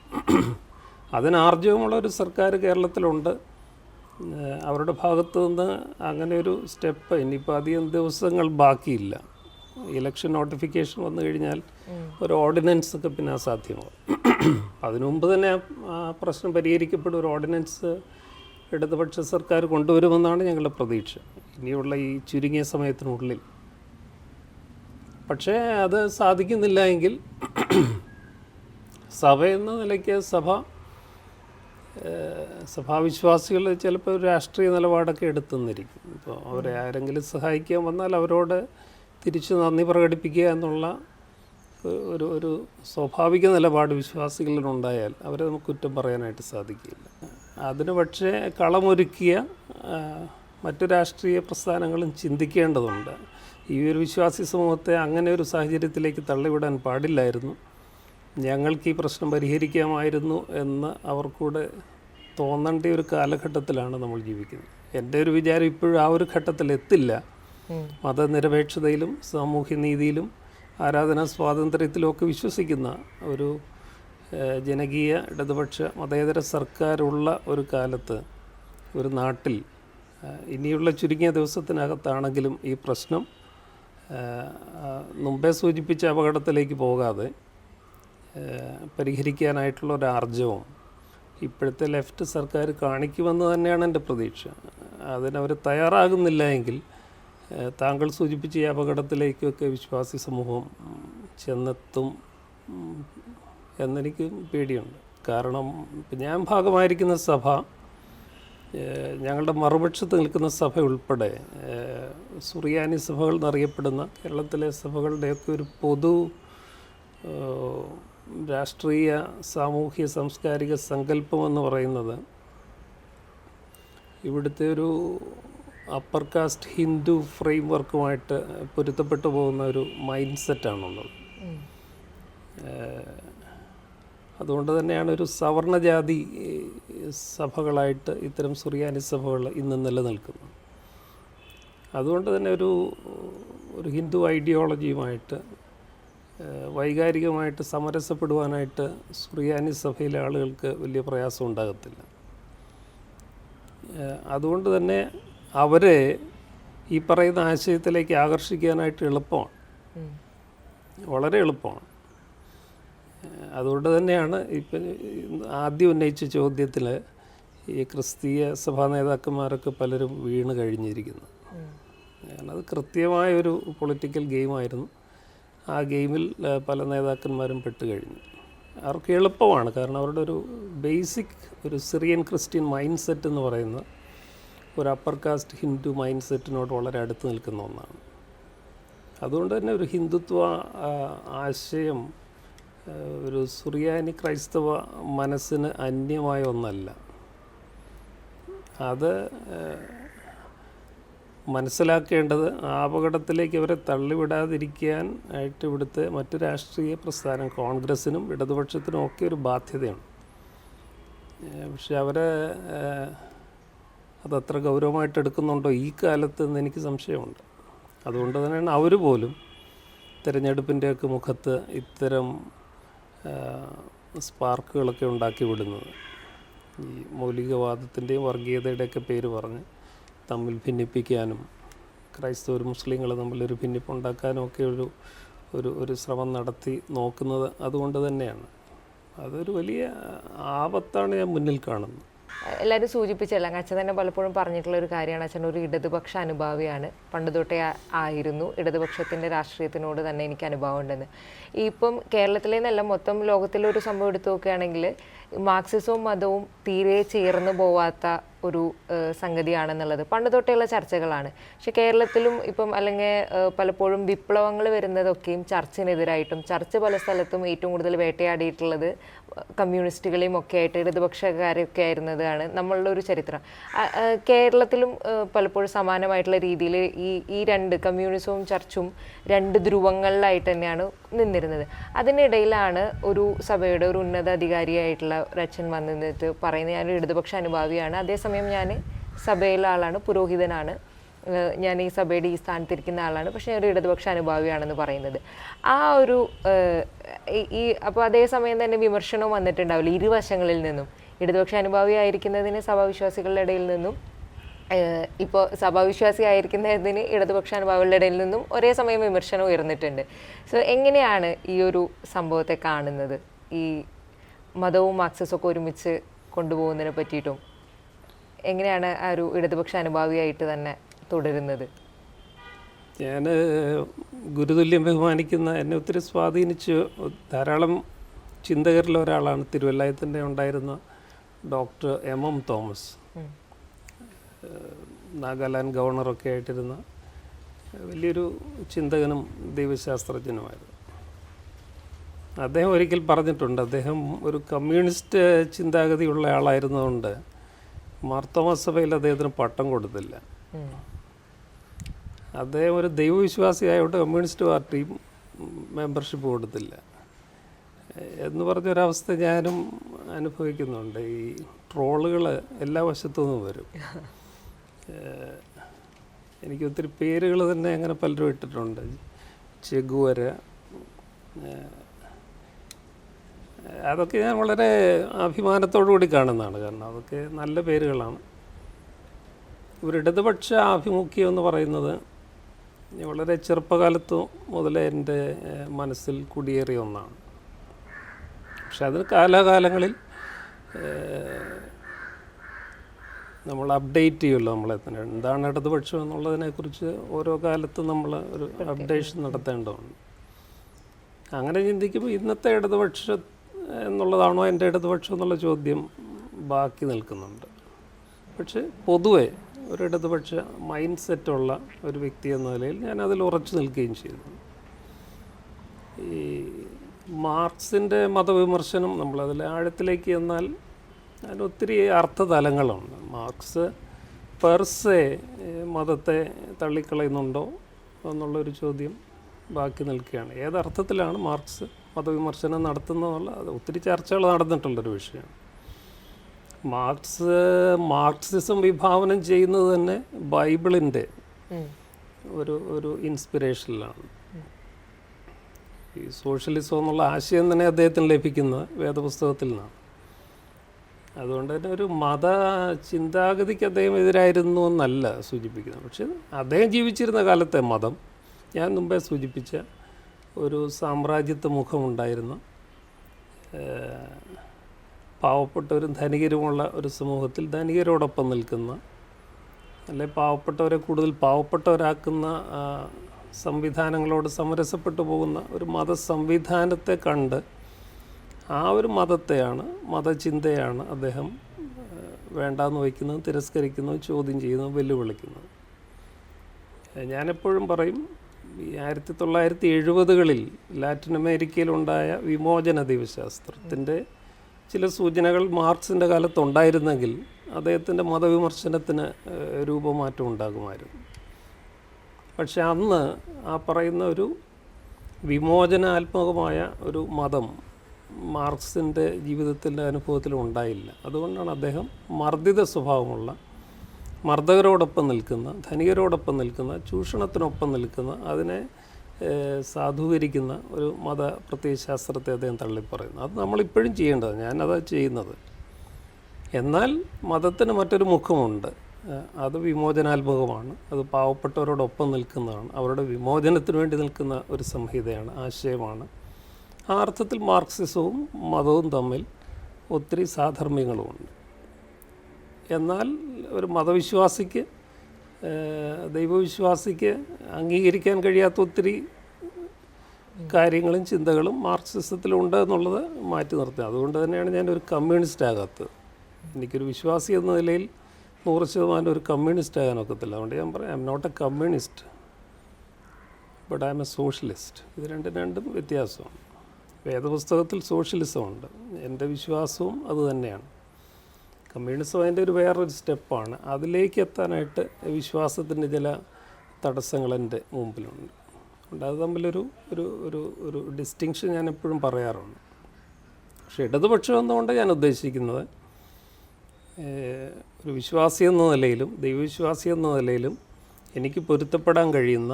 അതിന് ആർജവമുള്ള ഒരു സർക്കാർ കേരളത്തിലുണ്ട്. അവരുടെ ഭാഗത്തു നിന്ന് അങ്ങനെ ഒരു സ്റ്റെപ്പ് ഇനിയിപ്പോൾ അധികം ദിവസങ്ങൾ ബാക്കിയില്ല. ഇലക്ഷൻ നോട്ടിഫിക്കേഷൻ വന്നു കഴിഞ്ഞാൽ ഒരു ഓർഡിനൻസ് ഒക്കെ പിന്നെ അസാധ്യമാകും. അതിനു മുമ്പ് തന്നെ ആ പ്രശ്നം പരിഹരിക്കപ്പെടും. ഒരു ഓർഡിനൻസ് ഇടതുപക്ഷ സർക്കാർ കൊണ്ടുവരുമെന്നാണ് ഞങ്ങളുടെ പ്രതീക്ഷ ഇനിയുള്ള ഈ ചുരുങ്ങിയ സമയത്തിനുള്ളിൽ. പക്ഷേ അത് സാധിക്കുന്നില്ല എങ്കിൽ സഭ എന്ന നിലയ്ക്ക് സഭാവിശ്വാസികൾ ചിലപ്പോൾ ഒരു രാഷ്ട്രീയ നിലപാടൊക്കെ എടുത്തുന്നിരിക്കും. ഇപ്പോൾ അവരെ ആരെങ്കിലും സഹായിക്കാൻ വന്നാൽ അവരോട് തിരിച്ച് നന്ദി പ്രകടിപ്പിക്കുക എന്നുള്ള ഒരു സ്വാഭാവിക നിലപാട് വിശ്വാസികളിലുണ്ടായാൽ അവരെ നമുക്ക് കുറ്റം പറയാനായിട്ട് സാധിക്കില്ല. അതിന് പക്ഷേ കളമൊരുക്കിയ മറ്റു രാഷ്ട്രീയ പ്രസ്ഥാനങ്ങളും ചിന്തിക്കേണ്ടതുണ്ട്. ഈ ഒരു വിശ്വാസി സമൂഹത്തെ അങ്ങനെ ഒരു സാഹചര്യത്തിലേക്ക് തള്ളിവിടാൻ പാടില്ലായിരുന്നു, ഞങ്ങൾക്ക് ഈ പ്രശ്നം പരിഹരിക്കാമായിരുന്നു എന്ന് അവർക്കൂടെ തോന്നേണ്ട ഒരു കാലഘട്ടത്തിലാണ് നമ്മൾ ജീവിക്കുന്നത്. എൻ്റെ ഒരു വിചാരം ഇപ്പോഴും ആ ഒരു ഘട്ടത്തിൽ എത്തില്ല. മതനിരപേക്ഷതയിലും സാമൂഹ്യനീതിയിലും ആരാധനാ സ്വാതന്ത്ര്യത്തിലും ഒക്കെ വിശ്വസിക്കുന്ന ഒരു ജനകീയ ഇടതുപക്ഷ മതേതര സർക്കാരുള്ള ഒരു കാലത്ത് ഒരു നാട്ടിൽ ഇനിയുള്ള ചുരുങ്ങിയ ദിവസത്തിനകത്താണെങ്കിലും ഈ പ്രശ്നം മുമ്പേ സൂചിപ്പിച്ച അപകടത്തിലേക്ക് പോകാതെ പരിഹരിക്കാനായിട്ടുള്ള ഒരു ആർജവം ഇപ്പോഴത്തെ ലെഫ്റ്റ് സർക്കാർ കാണിക്കുമെന്ന് തന്നെയാണ് എൻ്റെ പ്രതീക്ഷ. അതിനവർ തയ്യാറാകുന്നില്ല എങ്കിൽ താങ്കൾ സൂചിപ്പിച്ച ഈ അപകടത്തിലേക്കൊക്കെ വിശ്വാസി സമൂഹം ചെന്നെത്തും എന്നെനിക്ക് പേടിയുണ്ട്. കാരണം ഞാൻ ഭാഗമായിരിക്കുന്ന സഭ, ഞങ്ങളുടെ മറുപക്ഷത്ത് നിൽക്കുന്ന സഭ ഉൾപ്പെടെ സുറിയാനി സഭകൾ എന്നറിയപ്പെടുന്ന കേരളത്തിലെ സഭകളുടെയൊക്കെ ഒരു പൊതു രാഷ്ട്രീയ സാമൂഹ്യ സാംസ്കാരിക സങ്കല്പമെന്ന് പറയുന്നത് ഇവിടുത്തെ ഒരു അപ്പർ കാസ്റ്റ് ഹിന്ദു ഫ്രെയിം വർക്കുമായിട്ട് പൊരുത്തപ്പെട്ടു പോകുന്ന ഒരു മൈൻഡ് സെറ്റാണുള്ളത്. അതുകൊണ്ട് തന്നെയാണ് ഒരു സവർണജാതി സഭകളായിട്ട് ഇത്തരം സുറിയാനി സഭകൾ ഇന്ന് നിലനിൽക്കുന്നത്. അതുകൊണ്ട് തന്നെ ഒരു ഹിന്ദു ഐഡിയോളജിയുമായിട്ട് വൈകാരികമായിട്ട് സമരസപ്പെടുവാനായിട്ട് സുറിയാനി സഭയിലെ ആളുകൾക്ക് വലിയ പ്രയാസം ഉണ്ടാകത്തില്ല. അതുകൊണ്ട് തന്നെ അവരെ ഈ പറയുന്ന ആശയത്തിലേക്ക് ആകർഷിക്കാനായിട്ട് എളുപ്പമാണ്, വളരെ എളുപ്പമാണ്. അതുകൊണ്ട് തന്നെയാണ് ഇപ്പം ആദ്യം ഉന്നയിച്ച ചോദ്യത്തിൽ ഈ ക്രിസ്തീയ സഭാ നേതാക്കന്മാരൊക്കെ പലരും വീണ് കഴിഞ്ഞിരിക്കുന്നത്. കാരണം അത് കൃത്യമായൊരു പൊളിറ്റിക്കൽ ഗെയിമായിരുന്നു. ആ ഗെയിമിൽ പല നേതാക്കന്മാരും പെട്ടുകഴിഞ്ഞു. അവർക്ക് എളുപ്പമാണ്, കാരണം അവരുടെ ഒരു ബേസിക് ഒരു സിറിയൻ ക്രിസ്ത്യൻ മൈൻഡ് സെറ്റ് എന്ന് പറയുന്ന ഒരു അപ്പർ കാസ്റ്റ് ഹിന്ദു മൈൻഡ് സെറ്റിനോട് വളരെ അടുത്ത് നിൽക്കുന്ന ഒന്നാണ്. അതുകൊണ്ട് തന്നെ ഒരു ഹിന്ദുത്വ ആശയം ഒരു സുറിയാനി ക്രൈസ്തവ മനസ്സിന് അന്യമായ ഒന്നല്ല. അത് മനസ്സിലാക്കേണ്ടത് ആ അപകടത്തിലേക്ക് അവരെ തള്ളിവിടാതിരിക്കാൻ ആയിട്ട് ഇവിടുത്തെ മറ്റു രാഷ്ട്രീയ പ്രസ്ഥാനം കോൺഗ്രസ്സിനും ഇടതുപക്ഷത്തിനും ഒക്കെ ഒരു ബാധ്യതയാണ്. പക്ഷെ അവരെ അതത്ര ഗൗരവമായിട്ട് എടുക്കുന്നുണ്ടോ ഈ കാലത്ത് എന്ന് എനിക്ക് സംശയമുണ്ട്. അതുകൊണ്ട് തന്നെയാണ് അവർ പോലും തിരഞ്ഞെടുപ്പിൻ്റെയൊക്കെ മുഖത്ത് ഇത്തരം സ്പാർക്കുകളൊക്കെ ഉണ്ടാക്കി വിടുന്നത്. ഈ മൗലികവാദത്തിൻ്റെയും വർഗീയതയുടെയൊക്കെ പേര് പറഞ്ഞ് തമ്മിൽ ഭിന്നിപ്പിക്കാനും ക്രൈസ്തവരും മുസ്ലിങ്ങളും തമ്മിലൊരു ഭിന്നിപ്പുണ്ടാക്കാനും ഒക്കെ ഒരു ശ്രമം നടത്തി നോക്കുന്നത് അതുകൊണ്ട് തന്നെയാണ്. അതൊരു വലിയ ആപത്താണ് ഞാൻ മുന്നിൽ കാണുന്നത്. എല്ലാവരും സൂചിപ്പിച്ചല്ല, അച്ഛൻ തന്നെ പലപ്പോഴും പറഞ്ഞിട്ടുള്ള ഒരു കാര്യമാണ്, അച്ഛൻ ഒരു ഇടതുപക്ഷ അനുഭാവിയാണ്, പണ്ട് തൊട്ടേ ആയിരുന്നു, ഇടതുപക്ഷത്തിൻ്റെ രാഷ്ട്രീയത്തിനോട് തന്നെ എനിക്ക് അനുഭവം ഉണ്ടെന്ന്. ഇപ്പം കേരളത്തിലേന്നല്ല മൊത്തം ലോകത്തിലൊരു സംഭവം എടുത്തു നോക്കുകയാണെങ്കിൽ മാർക്സിസവും മതവും തീരെ ചേർന്ന് പോവാത്ത ഒരു സംഗതിയാണെന്നുള്ളത് പണ്ട് തൊട്ടേയുള്ള ചർച്ചകളാണ്. പക്ഷെ കേരളത്തിലും ഇപ്പം അല്ലെങ്കിൽ പലപ്പോഴും വിപ്ലവങ്ങൾ വരുന്നതൊക്കെയും ചർച്ചിനെതിരായിട്ടും ചർച്ച് പല സ്ഥലത്തും ഏറ്റവും കൂടുതൽ വേട്ടയാടിയിട്ടുള്ളത് കമ്മ്യൂണിസ്റ്റുകളെയും ഒക്കെ ആയിട്ട് ഇടതുപക്ഷക്കാരൊക്കെ ആയിരുന്നതാണ് നമ്മളുടെ ഒരു ചരിത്രം. കേരളത്തിലും പലപ്പോഴും സമാനമായിട്ടുള്ള രീതിയിൽ ഈ രണ്ട് കമ്മ്യൂണിസവും ചർച്ചും രണ്ട് ധ്രുവങ്ങളിലായിട്ട് തന്നെയാണ് നിന്നിരുന്നത്. അതിനിടയിലാണ് ഒരു സഭയുടെ ഒരു ഉന്നത അധികാരിയായിട്ടുള്ള ഒരച്ഛൻ വന്ന് നിന്നിട്ട് പറയുന്നത് ഞാനൊരു ഇടതുപക്ഷ അനുഭാവിയാണ്, അതേസമയം ഞാൻ സഭയിലെ ആളാണ്, പുരോഹിതനാണ്, ഞാൻ ഈ സഭയുടെ ഈ സ്ഥാനത്തിരിക്കുന്ന ആളാണ്, പക്ഷേ ഞാൻ ഒരു ഇടതുപക്ഷ അനുഭാവിയാണെന്ന് പറയുന്നത്. ആ ഒരു അപ്പോൾ അതേസമയം തന്നെ വിമർശനവും വന്നിട്ടുണ്ടാവില്ല ഇരുവശങ്ങളിൽ നിന്നും. ഇടതുപക്ഷ അനുഭാവിയായിരിക്കുന്നതിന് സഭാവിശ്വാസികളുടെ ഇടയിൽ നിന്നും, ഇപ്പോൾ സഭാവിശ്വാസി ആയിരിക്കുന്നതിന് ഇടതുപക്ഷ അനുഭാവികളുടെ ഇടയിൽ നിന്നും ഒരേ സമയം വിമർശനം ഉയർന്നിട്ടുണ്ട്. സോ എങ്ങനെയാണ് ഈ ഒരു സംഭവത്തെ കാണുന്നത്, ഈ മതവും മാർക്സിസമൊക്കെ ഒരുമിച്ച് കൊണ്ടുപോകുന്നതിനെ പറ്റിയിട്ടും എങ്ങനെയാണ് ആ ഒരു ഇടതുപക്ഷ അനുഭാവിയായിട്ട് തന്നെ തുടരുന്നത്? ഞാൻ ഗുരുതുല്യം ബഹുമാനിക്കുന്ന, എന്നെ ഒത്തിരി സ്വാധീനിച്ച് ധാരാളം ചിന്തകരിൽ ഒരാളാണ് തിരുവല്ലായത്തിൻ്റെ ഉണ്ടായിരുന്ന ഡോക്ടർ എം തോമസ്. നാഗാലാൻഡ് ഗവർണറൊക്കെ ആയിട്ടിരുന്ന വലിയൊരു ചിന്തകനും ദൈവശാസ്ത്രജ്ഞനുമായിരുന്നു. അദ്ദേഹം ഒരിക്കൽ പറഞ്ഞിട്ടുണ്ട്, അദ്ദേഹം ഒരു കമ്മ്യൂണിസ്റ്റ് ചിന്താഗതിയുള്ള ആളായിരുന്നതുകൊണ്ട് മാർത്തോമാ സഭയിൽ അദ്ദേഹത്തിന് പട്ടം കൊടുത്തില്ല. അദ്ദേഹം ഒരു ദൈവവിശ്വാസിയായോണ്ട് കമ്മ്യൂണിസ്റ്റ് പാർട്ടിയും മെമ്പർഷിപ്പ് കൊടുത്തില്ല എന്ന് പറഞ്ഞൊരവസ്ഥ ഞാനും അനുഭവിക്കുന്നുണ്ട്. ഈ ട്രോളുകൾ എല്ലാ വശത്തു നിന്നും വരും. എനിക്ക് ഒത്തിരി പേരുകൾ തന്നെ അങ്ങനെ പലരും ഇട്ടിട്ടുണ്ട്. ചെഗുവര, അതൊക്കെ ഞാൻ വളരെ അഭിമാനത്തോടു കൂടി കാണുന്നതാണ്. കാരണം അതൊക്കെ നല്ല പേരുകളാണ്. ഒരു ഇടതുപക്ഷ ആഭിമുഖ്യം എന്ന് പറയുന്നത് വളരെ ചെറുപ്പകാലത്ത് മുതലേ എൻ്റെ മനസ്സിൽ കുടിയേറിയ ഒന്നാണ്. പക്ഷെ അതിന് കാലാകാലങ്ങളിൽ നമ്മൾ അപ്ഡേറ്റ് ചെയ്യുമല്ലോ, നമ്മളെത്തന്നെ എന്താണ് ഇടതുപക്ഷം എന്നുള്ളതിനെക്കുറിച്ച് ഓരോ കാലത്തും നമ്മൾ ഒരു അപ്ഡേഷൻ നടത്തേണ്ടതുണ്ട്. അങ്ങനെ ചിന്തിക്കുമ്പോൾ ഇന്നത്തെ ഇടതുപക്ഷം എന്നുള്ളതാണോ എൻ്റെ ഇടതുപക്ഷം എന്നുള്ള ചോദ്യം ബാക്കി നിൽക്കുന്നുണ്ട്. പക്ഷേ പൊതുവെ ഒരു ഇടതുപക്ഷ മൈൻഡ് സെറ്റുള്ള ഒരു വ്യക്തി എന്ന നിലയിൽ ഞാൻ അതിൽ ഉറച്ചു നിൽക്കുകയും ചെയ്തു. ഈ മാർക്സിൻ്റെ മതവിമർശനം നമ്മളതിൽ ആഴത്തിലേക്ക് ചെന്നാൽ അതിനൊത്തിരി അർത്ഥതലങ്ങളുണ്ട്. മാർക്സ് പെർസെ മതത്തെ തള്ളിക്കളയുന്നുണ്ടോ എന്നുള്ളൊരു ചോദ്യം ബാക്കി നിൽക്കുകയാണ്. ഏതർത്ഥത്തിലാണ് മാർക്സ് മതവിമർശനം നടത്തുന്നതെന്നുള്ള അത് ഒത്തിരി ചർച്ചകൾ നടന്നിട്ടുള്ളൊരു വിഷയമാണ്. മാർക്സിസം വിഭാവനം ചെയ്യുന്നത് തന്നെ ബൈബിളിൻ്റെ ഒരു ഇൻസ്പിറേഷനിലാണ്. ഈ സോഷ്യലിസം എന്നുള്ള ആശയം തന്നെ അദ്ദേഹത്തിന് ലഭിക്കുന്നത് വേദപുസ്തകത്തിൽ നിന്നാണ്. അതുകൊണ്ട് തന്നെ ഒരു മത ചിന്താഗതിക്ക് അദ്ദേഹം എതിരായിരുന്നു എന്നല്ല സൂചിപ്പിക്കുന്നത്. പക്ഷെ അദ്ദേഹം ജീവിച്ചിരുന്ന കാലത്തെ മതം, ഞാൻ മുമ്പേ സൂചിപ്പിച്ച ഒരു സാമ്രാജ്യത്വ മുഖമുണ്ടായിരുന്ന, പാവപ്പെട്ടവരും ധനികരുമുള്ള ഒരു സമൂഹത്തിൽ ധനികരോടൊപ്പം നിൽക്കുന്ന, അല്ലെ പാവപ്പെട്ടവരെ കൂടുതൽ പാവപ്പെട്ടവരാക്കുന്ന സംവിധാനങ്ങളോട് സമരസപ്പെട്ടു പോകുന്ന ഒരു മതസംവിധാനത്തെ കണ്ട് ആ ഒരു മതത്തെയാണ്, മതചിന്തയാണ് അദ്ദേഹം വേണ്ടാന്ന് വയ്ക്കുന്നത്, തിരസ്കരിക്കുന്നത്, ചോദ്യം ചെയ്യുന്നത്, വെല്ലുവിളിക്കുന്നത്. ഞാനെപ്പോഴും പറയും, ഈ 1970കളിൽ ലാറ്റിൻ അമേരിക്കയിലുണ്ടായ വിമോചന ദൈവശാസ്ത്രത്തിൻ്റെ ചില സൂചനകൾ മാർക്സിൻ്റെ കാലത്തുണ്ടായിരുന്നെങ്കിൽ അദ്ദേഹത്തിൻ്റെ മതവിമർശനത്തിന് രൂപമാറ്റം ഉണ്ടാകുമായിരുന്നു. പക്ഷെ അന്ന് ആ പറയുന്ന ഒരു വിമോചനാത്മകമായ ഒരു മതം മാർക്സിൻ്റെ ജീവിതത്തിൻ്റെ അനുഭവത്തിലും ഉണ്ടായില്ല. അതുകൊണ്ടാണ് അദ്ദേഹം മർദ്ദിത സ്വഭാവമുള്ള, മർദ്ദകരോടൊപ്പം നിൽക്കുന്ന, ധനികരോടൊപ്പം നിൽക്കുന്ന, ചൂഷണത്തിനൊപ്പം നിൽക്കുന്ന, അതിനെ സാധൂകരിക്കുന്ന ഒരു മത പ്രത്യയശാസ്ത്രത്തെ അദ്ദേഹം തള്ളിപ്പറയുന്നു. അത് നമ്മളിപ്പോഴും ചെയ്യേണ്ടത്, ഞാനതാണ് ചെയ്യുന്നത്. എന്നാൽ മതത്തിന് മറ്റൊരു മുഖമുണ്ട്. അത് വിമോചനാത്മകമാണ്, അത് പാവപ്പെട്ടവരോടൊപ്പം നിൽക്കുന്നതാണ്, അവരുടെ വിമോചനത്തിന് വേണ്ടി നിൽക്കുന്ന ഒരു സംഹിതയാണ്, ആശയമാണ്. ആ അർത്ഥത്തിൽ മാർക്സിസവും മതവും തമ്മിൽ ഒത്തിരി സാധർമ്മ്യങ്ങളുമുണ്ട്. എന്നാൽ ഒരു മതവിശ്വാസിക്ക്, ദൈവവിശ്വാസിക്ക് അംഗീകരിക്കാൻ കഴിയാത്ത ഒത്തിരി കാര്യങ്ങളും ചിന്തകളും മാർക്സിസത്തിലുണ്ട് എന്നുള്ളത് മാറ്റി നിർത്തുക. അതുകൊണ്ട് തന്നെയാണ് ഞാനൊരു കമ്മ്യൂണിസ്റ്റ് ആകാത്തത്. എനിക്കൊരു വിശ്വാസി എന്ന നിലയിൽ 100% ഒരു കമ്മ്യൂണിസ്റ്റ് ആകാൻ ഒക്കത്തില്ല. അതുകൊണ്ട് ഞാൻ പറയാം, I am not a communist but I am a socialist. ഇത് രണ്ടും വ്യത്യാസമാണ്. വേദപുസ്തകത്തിൽ സോഷ്യലിസം ഉണ്ട്, എൻ്റെ വിശ്വാസവും അത് തന്നെയാണ്. കമ്മ്യൂണിസം അതിൻ്റെ ഒരു വേറൊരു സ്റ്റെപ്പാണ്. അതിലേക്ക് എത്താനായിട്ട് വിശ്വാസത്തിൻ്റെ ചില തടസ്സങ്ങൾ എൻ്റെ മുമ്പിലുണ്ട്. അതുകൊണ്ട് അത് തമ്മിലൊരു ഒരു ഒരു ഒരു ഡിസ്റ്റിങ്ഷൻ ഞാൻ എപ്പോഴും പറയാറുണ്ട്. പക്ഷേ ഇടതുപക്ഷം എന്നുകൊണ്ട് ഞാൻ ഉദ്ദേശിക്കുന്നത് ഒരു വിശ്വാസി എന്ന നിലയിലും ദൈവവിശ്വാസി എന്ന നിലയിലും എനിക്ക് പൊരുത്തപ്പെടാൻ കഴിയുന്ന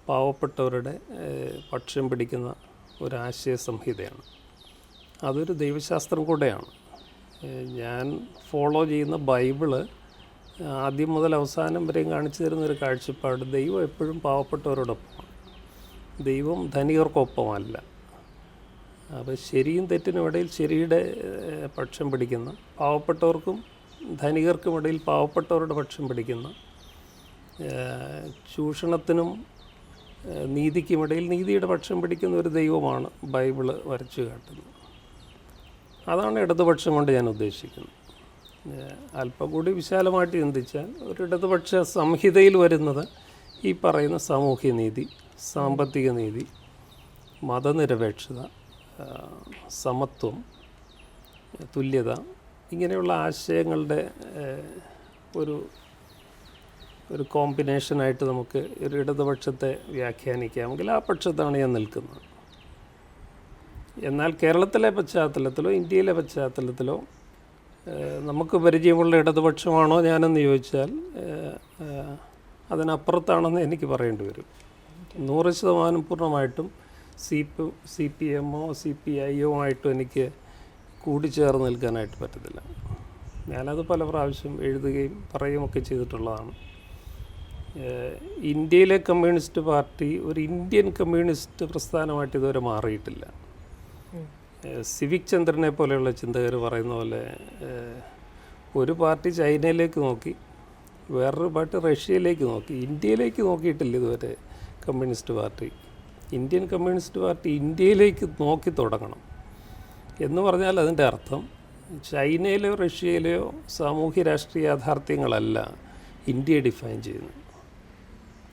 പാവപ്പെട്ടവരുടെ പക്ഷം പിടിക്കുന്ന ഒരാശയ സംഹിതയാണ്. അതൊരു ദൈവശാസ്ത്രം കൂടെയാണ്. ഞാൻ ഫോളോ ചെയ്യുന്ന ബൈബിള് ആദ്യം മുതൽ അവസാനം വരെയും കാണിച്ചു തരുന്നൊരു കാഴ്ചപ്പാട് ദൈവം എപ്പോഴും പാവപ്പെട്ടവരോടൊപ്പമാണ്, ദൈവം ധനികർക്കൊപ്പമല്ല. അപ്പോൾ ശരിയും തെറ്റിനും ഇടയിൽ ശരിയുടെ പക്ഷം പിടിക്കുന്ന, പാവപ്പെട്ടവർക്കും ധനികർക്കും ഇടയിൽ പാവപ്പെട്ടവരുടെ പക്ഷം പിടിക്കുന്ന, ചൂഷണത്തിനും നീതിക്കുമിടയിൽ നീതിയുടെ പക്ഷം പിടിക്കുന്ന ഒരു ദൈവമാണ് ബൈബിള് വരച്ചു കാട്ടുന്നത്. അതാണ് ഇടതുപക്ഷം കൊണ്ട് ഞാൻ ഉദ്ദേശിക്കുന്നത്. അല്പം കൂടി വിശാലമായിട്ട് ചിന്തിച്ചാൽ ഒരു ഇടതുപക്ഷ സംഹിതയിൽ വരുന്നത് ഈ പറയുന്ന സാമൂഹ്യ നീതി, സാമ്പത്തിക നീതി, മതനിരപേക്ഷത, സമത്വം, തുല്യത, ഇങ്ങനെയുള്ള ആശയങ്ങളുടെ ഒരു കോമ്പിനേഷനായിട്ട് നമുക്ക് ഒരു ഇടതുപക്ഷത്തെ വ്യാഖ്യാനിക്കാമെങ്കിൽ ആ പക്ഷത്താണ് ഞാൻ നിൽക്കുന്നത്. എന്നാൽ കേരളത്തിലെ പശ്ചാത്തലത്തിലോ ഇന്ത്യയിലെ പശ്ചാത്തലത്തിലോ നമുക്ക് പരിചയമുള്ള ഇടതുപക്ഷമാണോ ഞാനെന്ന് ചോദിച്ചാൽ അതിനപ്പുറത്താണെന്ന് എനിക്ക് പറയേണ്ടി വരും. 100% പൂർണ്ണമായിട്ടും CPM CPI ആയിട്ടും എനിക്ക് കൂടിച്ചേർന്ന് നിൽക്കാനായിട്ട് പറ്റത്തില്ല. ഞാനത് പല പ്രാവശ്യം എഴുതുകയും പറയുകയുമൊക്കെ ചെയ്തിട്ടുള്ളതാണ്. ഇന്ത്യയിലെ കമ്മ്യൂണിസ്റ്റ് പാർട്ടി ഒരു ഇന്ത്യൻ കമ്മ്യൂണിസ്റ്റ് പ്രസ്ഥാനമായിട്ട് ഇതുവരെ മാറിയിട്ടില്ല. സിവിക് ചന്ദ്രനെ പോലെയുള്ള ചിന്തകർ പറയുന്ന പോലെ ഒരു പാർട്ടി ചൈനയിലേക്ക് നോക്കി, വേറൊരു പാർട്ടി റഷ്യയിലേക്ക് നോക്കി, ഇന്ത്യയിലേക്ക് നോക്കിയിട്ടില്ല ഇതുവരെ communist party. Indian communist party ഇന്ത്യയിലേക്ക് നോക്കി തുടങ്ങണം എന്ന് പറഞ്ഞാൽ അതിൻ്റെ അർത്ഥം ചൈനയിലെയോ റഷ്യയിലെയോ സാമൂഹ്യ രാഷ്ട്രീയ യാഥാർത്ഥ്യങ്ങളല്ല ഇന്ത്യയെ ഡിഫൈൻ ചെയ്യുന്നത്.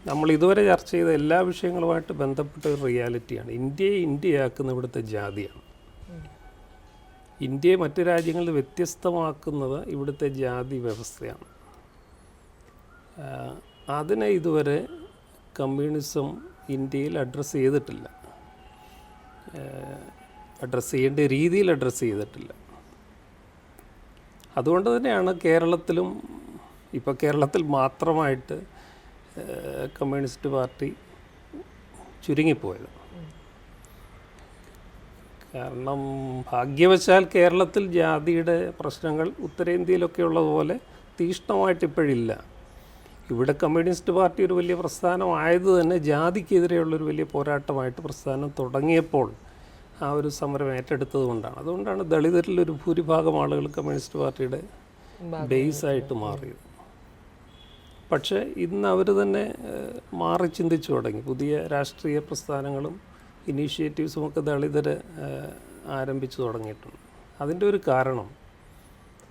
നമ്മൾ ഇതുവരെ ചർച്ച ചെയ്ത എല്ലാ വിഷയങ്ങളുമായിട്ട് ബന്ധപ്പെട്ട ഒരു റിയാലിറ്റിയാണ്. ഇന്ത്യയെ ഇന്ത്യയാക്കുന്ന ഇവിടുത്തെ ജാതിയാണ്. ഇന്ത്യയെ മറ്റ് രാജ്യങ്ങളിൽ വ്യത്യസ്തമാക്കുന്നത് ഇവിടുത്തെ ജാതി വ്യവസ്ഥയാണ്. അതിനെ ഇതുവരെ കമ്മ്യൂണിസം ഇന്ത്യയിൽ അഡ്രസ്സ് ചെയ്തിട്ടില്ല, അഡ്രസ്സ് ചെയ്യേണ്ട രീതിയിൽ അഡ്രസ്സ് ചെയ്തിട്ടില്ല. അതുകൊണ്ട് തന്നെയാണ് കേരളത്തിലും, ഇപ്പോൾ കേരളത്തിൽ മാത്രമായിട്ട് കമ്മ്യൂണിസ്റ്റ് പാർട്ടി ചുരുങ്ങിപ്പോയത്. കാരണം ഭാഗ്യവശാൽ കേരളത്തിൽ ജാതിയുടെ പ്രശ്നങ്ങൾ ഉത്തരേന്ത്യയിലൊക്കെ ഉള്ളതുപോലെ തീഷ്ണമായിട്ട് ഇപ്പോഴില്ല. ഇവിടെ കമ്മ്യൂണിസ്റ്റ് പാർട്ടി ഒരു വലിയ പ്രസ്ഥാനമായത് തന്നെ ജാതിക്കെതിരെയുള്ളൊരു വലിയ പോരാട്ടമായിട്ട് പ്രസ്ഥാനം തുടങ്ങിയപ്പോൾ ആ ഒരു സമരം ഏറ്റെടുത്തത് കൊണ്ടാണ്. അതുകൊണ്ടാണ് ദളിതരിലൊരു ഭൂരിഭാഗം ആളുകൾ കമ്മ്യൂണിസ്റ്റ് പാർട്ടിയുടെ ബേസായിട്ട് മാറിയത്. പക്ഷേ ഇന്ന് അവർ തന്നെ മാറി ചിന്തിച്ചു തുടങ്ങി. പുതിയ രാഷ്ട്രീയ പ്രസ്ഥാനങ്ങളും ഇനീഷ്യേറ്റീവ്സും ഒക്കെ ദളിതർ ആരംഭിച്ചു തുടങ്ങിയിട്ടുണ്ട്. അതിൻ്റെ ഒരു കാരണം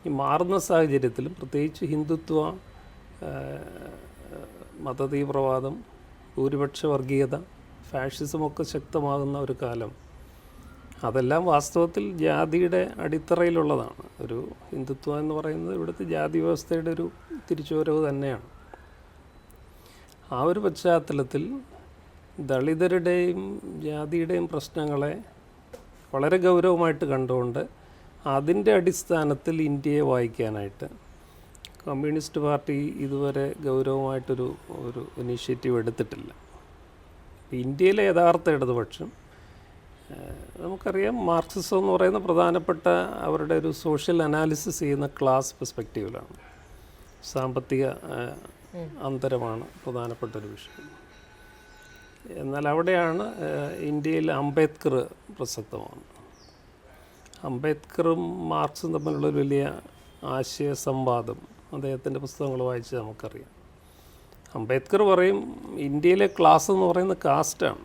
ഈ മാറുന്ന സാഹചര്യത്തിലും പ്രത്യേകിച്ച് ഹിന്ദുത്വ, മതതീവ്രവാദം, ഭൂരിപക്ഷ വർഗീയത, ഫാഷിസമൊക്കെ ശക്തമാകുന്ന ഒരു കാലം, അതെല്ലാം വാസ്തവത്തിൽ ജാതിയുടെ അടിത്തറയിലുള്ളതാണ്. ഒരു ഹിന്ദുത്വം എന്ന് പറയുന്നത് ഇവിടുത്തെ ജാതി വ്യവസ്ഥയുടെ ഒരു തിരിച്ചുവരവ് തന്നെയാണ്. ആ ഒരു പശ്ചാത്തലത്തിൽ ദളിതരുടെയും ജാതിയുടെയും പ്രശ്നങ്ങളെ വളരെ ഗൗരവമായിട്ട് കണ്ടുകൊണ്ട് അതിൻ്റെ അടിസ്ഥാനത്തിൽ ഇന്ത്യയെ വായിക്കാനായിട്ട് കമ്മ്യൂണിസ്റ്റ് പാർട്ടി ഇതുവരെ ഗൗരവമായിട്ടൊരു ഇനീഷ്യേറ്റീവ് എടുത്തിട്ടില്ല. ഇന്ത്യയിലെ യഥാർത്ഥ ഇടതുപക്ഷം നമുക്കറിയാം, മാർക്സിസം എന്ന് പറയുന്ന പ്രധാനപ്പെട്ട അവരുടെ ഒരു സോഷ്യൽ അനാലിസിസ് ചെയ്യുന്ന ക്ലാസ് പെർസ്പെക്റ്റീവിലാണ്. സാമ്പത്തിക അന്തരമാണ് പ്രധാനപ്പെട്ടൊരു വിഷയം. എന്നാൽ അവിടെയാണ് ഇന്ത്യയിൽ അംബേദ്കർ പ്രസക്തമാണ്. അംബേദ്കറും മാർക്സും തമ്മിലുള്ളൊരു വലിയ ആശയ സംവാദം അദ്ദേഹത്തിൻ്റെ പുസ്തകങ്ങൾ വായിച്ച് നമുക്കറിയാം. അംബേദ്കർ പറയും ഇന്ത്യയിലെ ക്ലാസ് എന്ന് പറയുന്നത് കാസ്റ്റാണ്.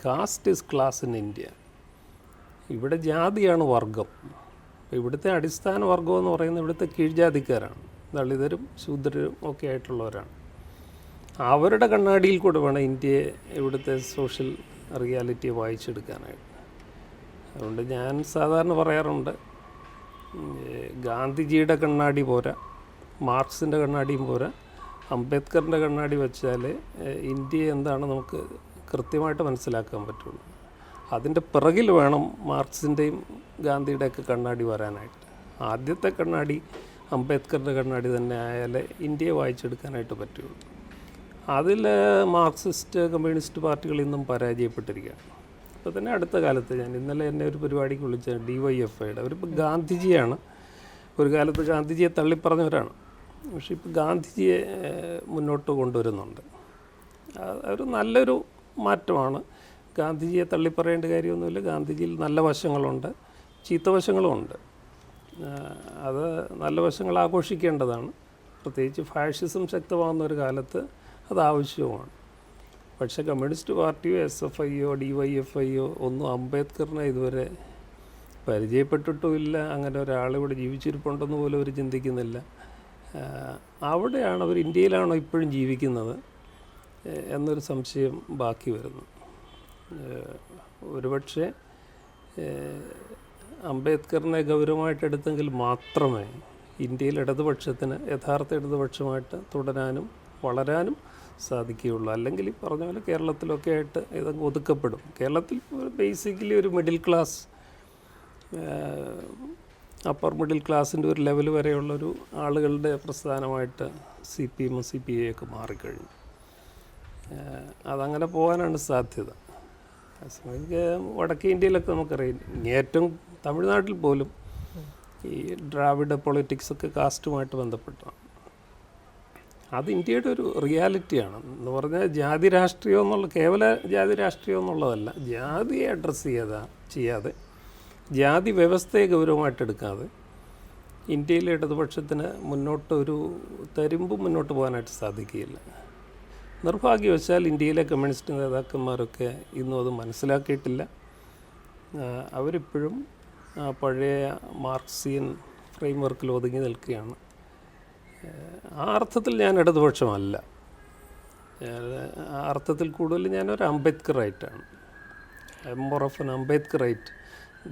Caste is class in India. ഇവിടെ ജാതിയാണ് വർഗം. ഇവിടുത്തെ അടിസ്ഥാന വർഗം എന്ന് പറയുന്നത് ഇവിടുത്തെ കീഴ്ജാതിക്കാരാണ്, ദളിതരും ശൂദ്രരും ഒക്കെ ആയിട്ടുള്ളവരാണ്. അവരുടെ കണ്ണാടിയിൽ കൂടെ വേണം ഇന്ത്യയെ ഇവിടുത്തെ സോഷ്യൽ റിയാലിറ്റിയെ വായിച്ചെടുക്കാനായിട്ട്. അതുകൊണ്ട് ഞാൻ സാധാരണ പറയാറുണ്ട്, ഗാന്ധിജിയുടെ കണ്ണാടി പോരാ, മാർക്സിൻ്റെ കണ്ണാടിയും പോരാ, അംബേദ്കറിൻ്റെ കണ്ണാടി വെച്ചാൽ ഇന്ത്യ എന്താണ് നമുക്ക് കൃത്യമായിട്ട് മനസ്സിലാക്കാൻ പറ്റുള്ളൂ. അതിൻ്റെ പിറകിൽ വേണം മാർക്സിൻ്റെയും ഗാന്ധിയുടെയൊക്കെ കണ്ണാടി വരാനായിട്ട്. ആദ്യത്തെ കണ്ണാടി അംബേദ്കറിൻ്റെ കണ്ണാടി തന്നെ ആയാലേ ഇന്ത്യയെ വായിച്ചെടുക്കാനായിട്ട് പറ്റുള്ളൂ. അതിൽ മാർക്സിസ്റ്റ് കമ്മ്യൂണിസ്റ്റ് പാർട്ടികൾ ഇന്നും പരാജയപ്പെട്ടിരിക്കുകയാണ്. ഇപ്പോൾ തന്നെ അടുത്ത കാലത്ത് ഞാൻ ഇന്നലെ എന്നെ ഒരു പരിപാടിക്ക് വിളിച്ച DYFIയുടെ അവരിപ്പോൾ ഗാന്ധിജിയാണ്. ഒരു കാലത്ത് ഗാന്ധിജിയെ തള്ളിപ്പറഞ്ഞവരാണ്, പക്ഷേ ഇപ്പോൾ ഗാന്ധിജിയെ മുന്നോട്ട് കൊണ്ടുവരുന്നുണ്ട്. ഒരു നല്ലൊരു മാറ്റമാണ്. ഗാന്ധിജിയെ തള്ളിപ്പറയേണ്ട കാര്യമൊന്നുമില്ല. ഗാന്ധിജിയിൽ നല്ല വശങ്ങളുണ്ട്, ചീത്ത വശങ്ങളുമുണ്ട്. അത് നല്ല വശങ്ങൾ ആഘോഷിക്കേണ്ടതാണ്. പ്രത്യേകിച്ച് ഫാഷിസം ശക്തമാകുന്ന ഒരു കാലത്ത് അത് ആവശ്യവുമാണ്. പക്ഷേ കമ്മ്യൂണിസ്റ്റ് പാർട്ടിയോ SFIയോ DYFIയോ ഒന്നും അംബേദ്കറിനെ ഇതുവരെ പരിചയപ്പെട്ടിട്ടുമില്ല. അങ്ങനെ ഒരാളിവിടെ ജീവിച്ചിരിപ്പുണ്ടെന്ന് പോലും അവർ ചിന്തിക്കുന്നില്ല. അവിടെയാണ് അവർ ഇന്ത്യയിലാണോ ഇപ്പോഴും ജീവിക്കുന്നത് എന്നൊരു സംശയം ബാക്കി വരുന്നു. ഒരുപക്ഷെ അംബേദ്കറിനെ ഗൗരവമായിട്ടെടുത്തെങ്കിൽ മാത്രമേ ഇന്ത്യയിൽ ഇടതുപക്ഷത്തിന് യഥാർത്ഥ ഇടതുപക്ഷമായിട്ട് തുടരാനും വളരാനും സാധിക്കുകയുള്ളൂ. അല്ലെങ്കിൽ ഈ പറഞ്ഞ പോലെ കേരളത്തിലൊക്കെ ആയിട്ട് ഇതങ്ങ് ഒതുക്കപ്പെടും. കേരളത്തിൽ ബേസിക്കലി ഒരു മിഡിൽ ക്ലാസ്, അപ്പർ മിഡിൽ ക്ലാസിൻ്റെ ഒരു ലെവൽ വരെയുള്ളൊരു ആളുകളുടെ പ്രസ്ഥാനമായിട്ട് CPM CPI ഒക്കെ മാറിക്കഴിഞ്ഞു. അതങ്ങനെ പോകാനാണ് സാധ്യത. വടക്കേ ഇന്ത്യയിലൊക്കെ നമുക്കറിയാം, ഏറ്റവും തമിഴ്നാട്ടിൽ പോലും ഈ ദ്രാവിഡ പൊളിറ്റിക്സൊക്കെ കാസ്റ്റുമായിട്ട് ബന്ധപ്പെട്ടാണ്. അത് ഇന്ത്യയുടെ ഒരു റിയാലിറ്റിയാണ്. എന്ന് പറഞ്ഞാൽ ജാതി രാഷ്ട്രീയം എന്നുള്ള കേവല ജാതി രാഷ്ട്രീയം എന്നുള്ളതല്ല, ജാതിയെ അഡ്രസ്സ് ചെയ്യാതെ ജാതി വ്യവസ്ഥയെ ഗൗരവമായിട്ടെടുക്കാതെ ഇന്ത്യയിലെ ഇടതുപക്ഷത്തിന് മുന്നോട്ടൊരു തരിമ്പും മുന്നോട്ട് പോകാനായിട്ട് സാധിക്കുകയില്ല. നിർഭാഗ്യവശാൽ ഇന്ത്യയിലെ കമ്മ്യൂണിസ്റ്റ് നേതാക്കന്മാരൊക്കെ ഇന്നും അത് മനസ്സിലാക്കിയിട്ടില്ല. അവരിപ്പോഴും പഴയ മാർക്സിയൻ ഫ്രെയിംവർക്കിൽ ഒതുങ്ങി നിൽക്കുകയാണ്. ആ അർത്ഥത്തിൽ ഞാൻ ഇടതുപക്ഷമല്ല. ആ അർത്ഥത്തിൽ കൂടുതൽ ഞാനൊരു അംബേദ്കറൈറ്റാണ്. I am more of an Ambedkarite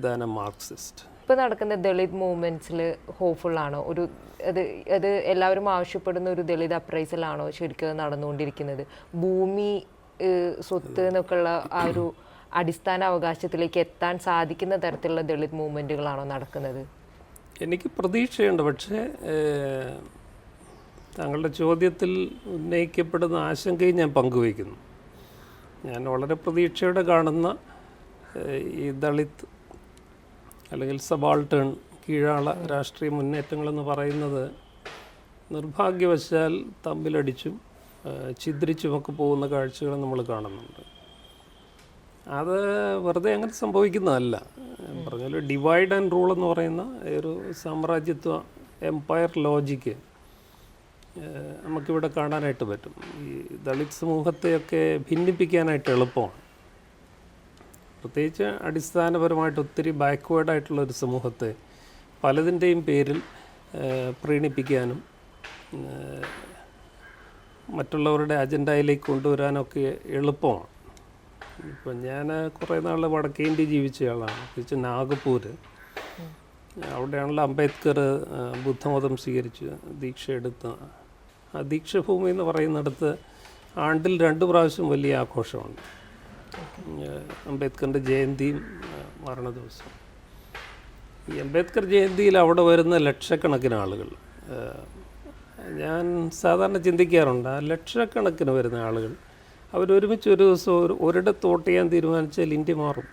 than a Marxist. ഇപ്പോൾ നടക്കുന്ന ദളിത് മൂവ്മെൻറ്റ്സിൽ ഹോപ്പ്ഫുള്ളാണോ? അത് എല്ലാവരും ആവശ്യപ്പെടുന്ന ഒരു ദളിത് അപ്രൈസലാണോ ശരിക്കും നടന്നുകൊണ്ടിരിക്കുന്നത്? ഭൂമി, സ്വത്ത് എന്നൊക്കെയുള്ള ആ ഒരു അടിസ്ഥാന അവകാശത്തിലേക്ക് എത്താൻ സാധിക്കുന്ന തരത്തിലുള്ള ദളിത് മൂവ്മെൻറ്റുകളാണോ നടക്കുന്നത്? എനിക്ക് പ്രതീക്ഷയുണ്ട്. പക്ഷേ താങ്കളുടെ ചോദ്യത്തിൽ ഉന്നയിക്കപ്പെടുന്ന ആശങ്കയും ഞാൻ പങ്കുവയ്ക്കുന്നു. ഞാൻ വളരെ പ്രതീക്ഷയോടെ കാണുന്ന ഈ ദളിത് അല്ലെങ്കിൽ സബാൾട്ടേൺ കീഴാള രാഷ്ട്രീയ മുന്നേറ്റങ്ങളെന്ന് പറയുന്നത് നിർഭാഗ്യവശാൽ തമ്മിലടിച്ചും ഛിദ്രിച്ചുമൊക്കെ പോകുന്ന കാഴ്ചകൾ നമ്മൾ കാണുന്നുണ്ട്. അത് വെറുതെ അങ്ങനെ സംഭവിക്കുന്നതല്ല. പറഞ്ഞാൽ ഡിവൈഡ് ആൻഡ് റൂൾ എന്ന് പറയുന്ന ഒരു സാമ്രാജ്യത്വ എംപയർ ലോജിക്ക് നമുക്കിവിടെ കാണാനായിട്ട് പറ്റും. ഈ ദളിത് സമൂഹത്തെയൊക്കെ ഭിന്നിപ്പിക്കാനായിട്ട് എളുപ്പമാണ്. പ്രത്യേകിച്ച് അടിസ്ഥാനപരമായിട്ട് ഒത്തിരി ബാക്ക്വേർഡായിട്ടുള്ളൊരു സമൂഹത്തെ പലതിൻ്റെയും പേരിൽ പ്രീണിപ്പിക്കാനും മറ്റുള്ളവരുടെ അജണ്ടയിലേക്ക് കൊണ്ടുവരാനൊക്കെ എളുപ്പമാണ്. ഇപ്പം ഞാൻ കുറേ നാൾ വടക്കേ ഇന്ത്യ ജീവിച്ചയാളാണ്, പ്രത്യേകിച്ച് നാഗ്പൂർ. അവിടെയാണല്ലോ അംബേദ്കർ ബുദ്ധമതം സ്വീകരിച്ച് ദീക്ഷയെടുത്ത ആ ദീക്ഷഭൂമി എന്ന് പറയുന്നിടത്ത് ആണ്ടിൽ 2 പ്രാവശ്യം വലിയ ആഘോഷമുണ്ട്. അംബേദ്കറിൻ്റെ ജയന്തിയും മരണ ദിവസവും. ഈ അംബേദ്കർ ജയന്തിയിൽ അവിടെ വരുന്ന ലക്ഷക്കണക്കിന് ആളുകൾ, ഞാൻ സാധാരണ ചിന്തിക്കാറുണ്ട്, ആ ലക്ഷക്കണക്കിന് വരുന്ന ആളുകൾ അവരൊരുമിച്ച് ഒരു ദിവസം ഒരിടത്ത് വോട്ട് ചെയ്യാൻ തീരുമാനിച്ചാൽ ഇന്ത്യ മാറും.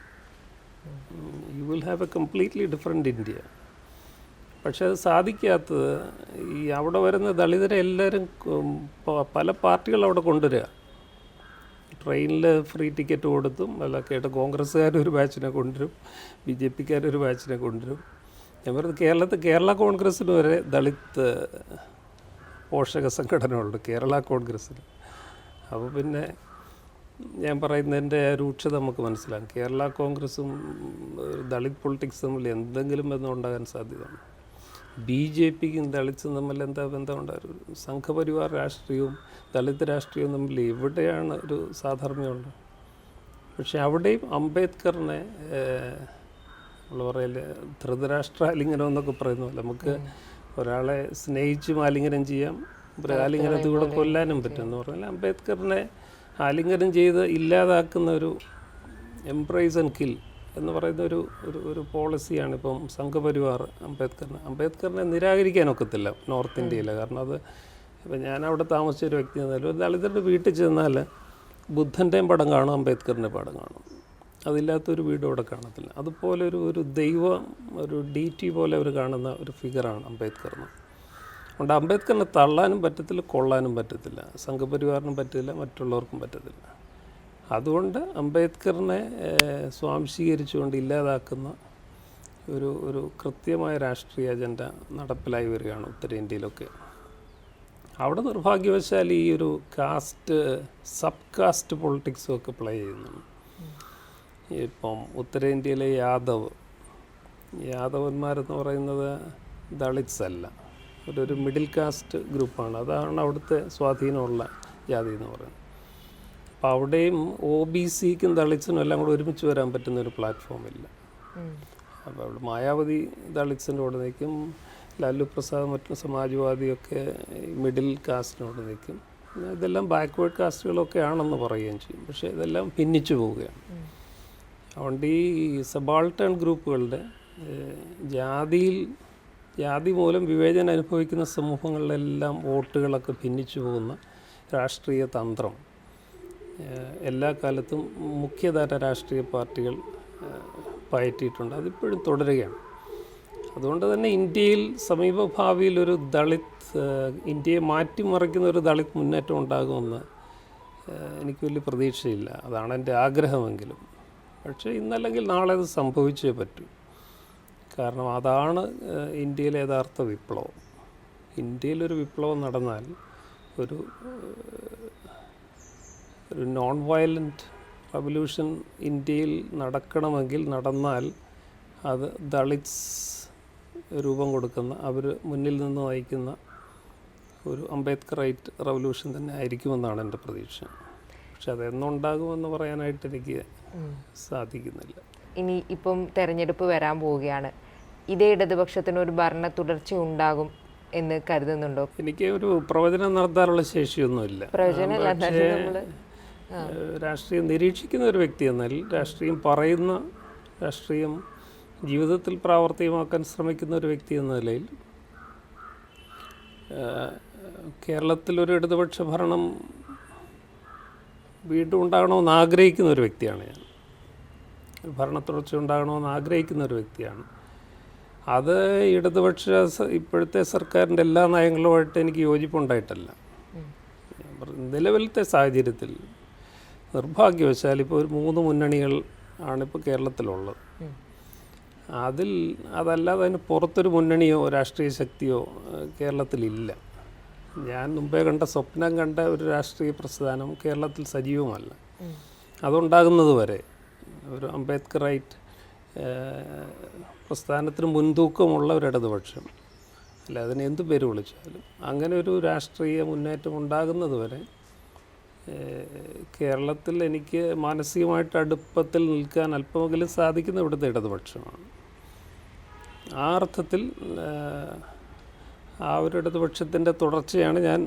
You will have A completely different India. പക്ഷെ അത് സാധിക്കാത്തത് ഈ അവിടെ വരുന്ന ദളിതരെ എല്ലാവരും പല പാർട്ടികൾ അവിടെ കൊണ്ടുവരിക. ട്രെയിനിൽ ഫ്രീ ടിക്കറ്റ് കൊടുത്തും അല്ലൊക്കെ ആയിട്ട് കോൺഗ്രസ്സുകാരൊരു ബാച്ചിനെ കൊണ്ടുവരും, BJPക്കാരൊരു ബാച്ചിനെ കൊണ്ടുവരും. ഞാൻ പറയുന്നത് കേരള കോൺഗ്രസ്സിന് വരെ ദളിത് പോഷക സംഘടനകളുണ്ട്, കേരള കോൺഗ്രസ്സിന്. അപ്പോൾ പിന്നെ ഞാൻ പറയുന്നതിൻ്റെ രൂക്ഷത നമുക്ക് മനസ്സിലാകും. കേരള കോൺഗ്രസും ദളിത് പൊളിറ്റിക്സും തമ്മിൽ എന്തെങ്കിലും ബന്ധം ഉണ്ടാകാൻ സാധ്യതയാണ്. BJPക്കും ദളിത്സും തമ്മിൽ എന്താ ബന്ധമുണ്ടാകും? സംഘപരിവാർ രാഷ്ട്രീയവും ദളിത് രാഷ്ട്രീയവും തമ്മിൽ എവിടെയാണ് ഒരു സാധർമ്യമുണ്ട്? പക്ഷെ അവിടെയും അംബേദ്കറിനെ നമ്മൾ പറയല് ധൃതരാഷ്ട്രാലിംഗനം എന്നൊക്കെ പറയുന്നു. നമുക്ക് ഒരാളെ സ്നേഹിച്ചും ആലിംഗനം ചെയ്യാം, ഒരു ആലിംഗനത്തിലൂടെ കൊല്ലാനും പറ്റുമെന്ന് പറഞ്ഞാൽ അംബേദ്കറിനെ ആലിംഗനം ചെയ്ത് ഇല്ലാതാക്കുന്ന ഒരു എംബ്രേസ് ആൻഡ് കിൽ എന്ന് പറയുന്ന ഒരു പോളിസിയാണ് ഇപ്പം സംഘപരിവാർ അംബേദ്കറിനെ നിരാകരിക്കാനൊക്കത്തില്ല നോർത്ത് ഇന്ത്യയിൽ. കാരണം അത് ഇപ്പം ഞാൻ അവിടെ താമസിച്ച ഒരു വ്യക്തി എന്നാലും ഒരു ദളിതരുടെ വീട്ടിൽ ചെന്നാൽ ബുദ്ധൻ്റെയും പടം കാണും, അംബേദ്കറിൻ്റെ പടം കാണും. അതില്ലാത്തൊരു വീടും അവിടെ കാണത്തില്ല. അതുപോലെ ഒരു ദൈവം, ഒരു ഡീറ്റി പോലെ അവർ കാണുന്ന ഒരു ഫിഗറാണ് അംബേദ്കറിന്. അതുകൊണ്ട് അംബേദ്കറിനെ തള്ളാനും പറ്റത്തില്ല, കൊള്ളാനും പറ്റത്തില്ല, സംഘപരിവാറിനും പറ്റില്ല, മറ്റുള്ളവർക്കും പറ്റത്തില്ല. അതുകൊണ്ട് അംബേദ്കറിനെ സ്വാംശീകരിച്ചുകൊണ്ട് ഇല്ലാതാക്കുന്ന ഒരു കൃത്യമായ രാഷ്ട്രീയ അജണ്ട നടപ്പിലായി വരികയാണ് ഉത്തരേന്ത്യയിലൊക്കെ. അവിടെ നിർഭാഗ്യവശാൽ ഈ ഒരു സബ് കാസ്റ്റ് പൊളിറ്റിക്സും ഒക്കെ പ്ലേ ചെയ്യുന്നു. ഇപ്പം ഉത്തരേന്ത്യയിലെ യാദവന്മാരെന്ന് പറയുന്നത് ദളിത്സ് അല്ല, ഒരു മിഡിൽ കാസ്റ്റ് ഗ്രൂപ്പാണ്. അതാണ് അവിടുത്തെ സ്വാധീനമുള്ള ജാതി എന്ന് പറയുന്നത്. അപ്പോൾ അവിടെയും OBCക്കും ദളിത്സിനും എല്ലാം കൂടെ ഒരുമിച്ച് വരാൻ പറ്റുന്ന ഒരു പ്ലാറ്റ്ഫോമില്ല. അപ്പോൾ അവിടെ മായാവതി ദളിത്സിൻ്റെ കൂടെ നിൽക്കും, ലാലു പ്രസാദ് മറ്റും സമാജ്വാദിയൊക്കെ മിഡിൽ കാസ്റ്റിനോട് നിൽക്കും. ഇതെല്ലാം ബാക്ക്വേർഡ് കാസ്റ്റുകളൊക്കെ ആണെന്ന് പറയുകയും ചെയ്യും. പക്ഷേ ഇതെല്ലാം ഭിന്നിച്ചു പോവുകയാണ്. അതുകൊണ്ട് ഈ സബാൾട്ടൺ ഗ്രൂപ്പുകളുടെ ജാതി മൂലം വിവേചനം അനുഭവിക്കുന്ന സമൂഹങ്ങളിലെല്ലാം വോട്ടുകളൊക്കെ ഭിന്നിച്ചു പോകുന്ന രാഷ്ട്രീയ തന്ത്രം എല്ലാ കാലത്തും മുഖ്യധാര രാഷ്ട്രീയ പാർട്ടികൾ പയറ്റിയിട്ടുണ്ട്. അതിപ്പോഴും തുടരുകയാണ്. അതുകൊണ്ട് തന്നെ ഇന്ത്യയിൽ സമീപഭാവിയിൽ ഒരു ഇന്ത്യയെ മാറ്റിമറിക്കുന്ന ഒരു ദളിത് മുന്നേറ്റം ഉണ്ടാകുമെന്ന് എനിക്ക് വലിയ പ്രതീക്ഷയില്ല. അതാണ് എൻ്റെ ആഗ്രഹമെങ്കിലും. പക്ഷേ ഇന്നല്ലെങ്കിൽ നാളെ അത് സംഭവിച്ചേ പറ്റൂ. കാരണം അതാണ് ഇന്ത്യയിലെ യഥാർത്ഥ വിപ്ലവം. ഇന്ത്യയിലൊരു വിപ്ലവം നടന്നാൽ ഒരു നോൺ വയലൻറ്റ് റവല്യൂഷൻ ഇന്ത്യയിൽ നടന്നാൽ അത് ദളിത്സ് രൂപം കൊടുക്കുന്ന, അവർ മുന്നിൽ നിന്ന് നയിക്കുന്ന ഒരു അംബേദ്കറൈറ്റ് റവല്യൂഷൻ തന്നെ ആയിരിക്കുമെന്നാണ് എൻ്റെ പ്രതീക്ഷ. പക്ഷെ അതെന്നുണ്ടാകുമെന്ന് പറയാനായിട്ട് എനിക്ക് സാധിക്കുന്നില്ല. ഇനി ഇപ്പം തെരഞ്ഞെടുപ്പ് വരാൻ പോവുകയാണ്. ഇതേ ഇടതുപക്ഷത്തിനൊരു ഭരണ തുടർച്ച ഉണ്ടാകും എന്ന് കരുതുന്നുണ്ടോ? എനിക്ക് ഒരു പ്രവചനം നടത്താനുള്ള ശേഷിയൊന്നുമില്ല. പക്ഷേ രാഷ്ട്രീയം നിരീക്ഷിക്കുന്ന ഒരു വ്യക്തി എന്നാൽ രാഷ്ട്രീയം ജീവിതത്തിൽ പ്രാവർത്തികമാക്കാൻ ശ്രമിക്കുന്ന ഒരു വ്യക്തി എന്ന നിലയിൽ കേരളത്തിലൊരു ഇടതുപക്ഷ ഭരണം വീണ്ടും ഉണ്ടാകണമെന്ന് ആഗ്രഹിക്കുന്ന ഒരു വ്യക്തിയാണ് ഞാൻ. ഭരണ തുടർച്ച ഉണ്ടാകണമെന്ന് ആഗ്രഹിക്കുന്ന ഒരു വ്യക്തിയാണ്. അത് ഇപ്പോഴത്തെ സർക്കാരിൻ്റെ എല്ലാ നയങ്ങളുമായിട്ട് എനിക്ക് യോജിപ്പുണ്ടായിട്ടല്ല. നിലവിലത്തെ സാഹചര്യത്തിൽ നിർഭാഗ്യവശാൽ ഇപ്പോൾ ഒരു 3 മുന്നണികൾ ആണിപ്പോൾ കേരളത്തിലുള്ളത്. അതല്ലാതെ അതിന് പുറത്തൊരു മുന്നണിയോ രാഷ്ട്രീയ ശക്തിയോ കേരളത്തിലില്ല. ഞാൻ മുമ്പേ സ്വപ്നം കണ്ട ഒരു രാഷ്ട്രീയ പ്രസ്ഥാനം കേരളത്തിൽ സജീവമല്ല. അതുണ്ടാകുന്നത് വരെ ഒരു അംബേദ്കറൈറ്റ് പ്രസ്ഥാനത്തിന് മുൻതൂക്കമുള്ള ഒരു ഇടതുപക്ഷം, അല്ല അതിന് എന്ത് പേര് വിളിച്ചാലും, അങ്ങനെ ഒരു രാഷ്ട്രീയ മുന്നേറ്റം ഉണ്ടാകുന്നത് വരെ കേരളത്തിൽ എനിക്ക് മാനസികമായിട്ട് അടുപ്പത്തിൽ നിൽക്കാൻ അല്പമെങ്കിലും സാധിക്കുന്ന ഇവിടുത്തെ ഇടതുപക്ഷമാണ്. ആ അർത്ഥത്തിൽ ആ ഒരു ഇടതുപക്ഷത്തിൻ്റെ തുടർച്ചയാണ് ഞാൻ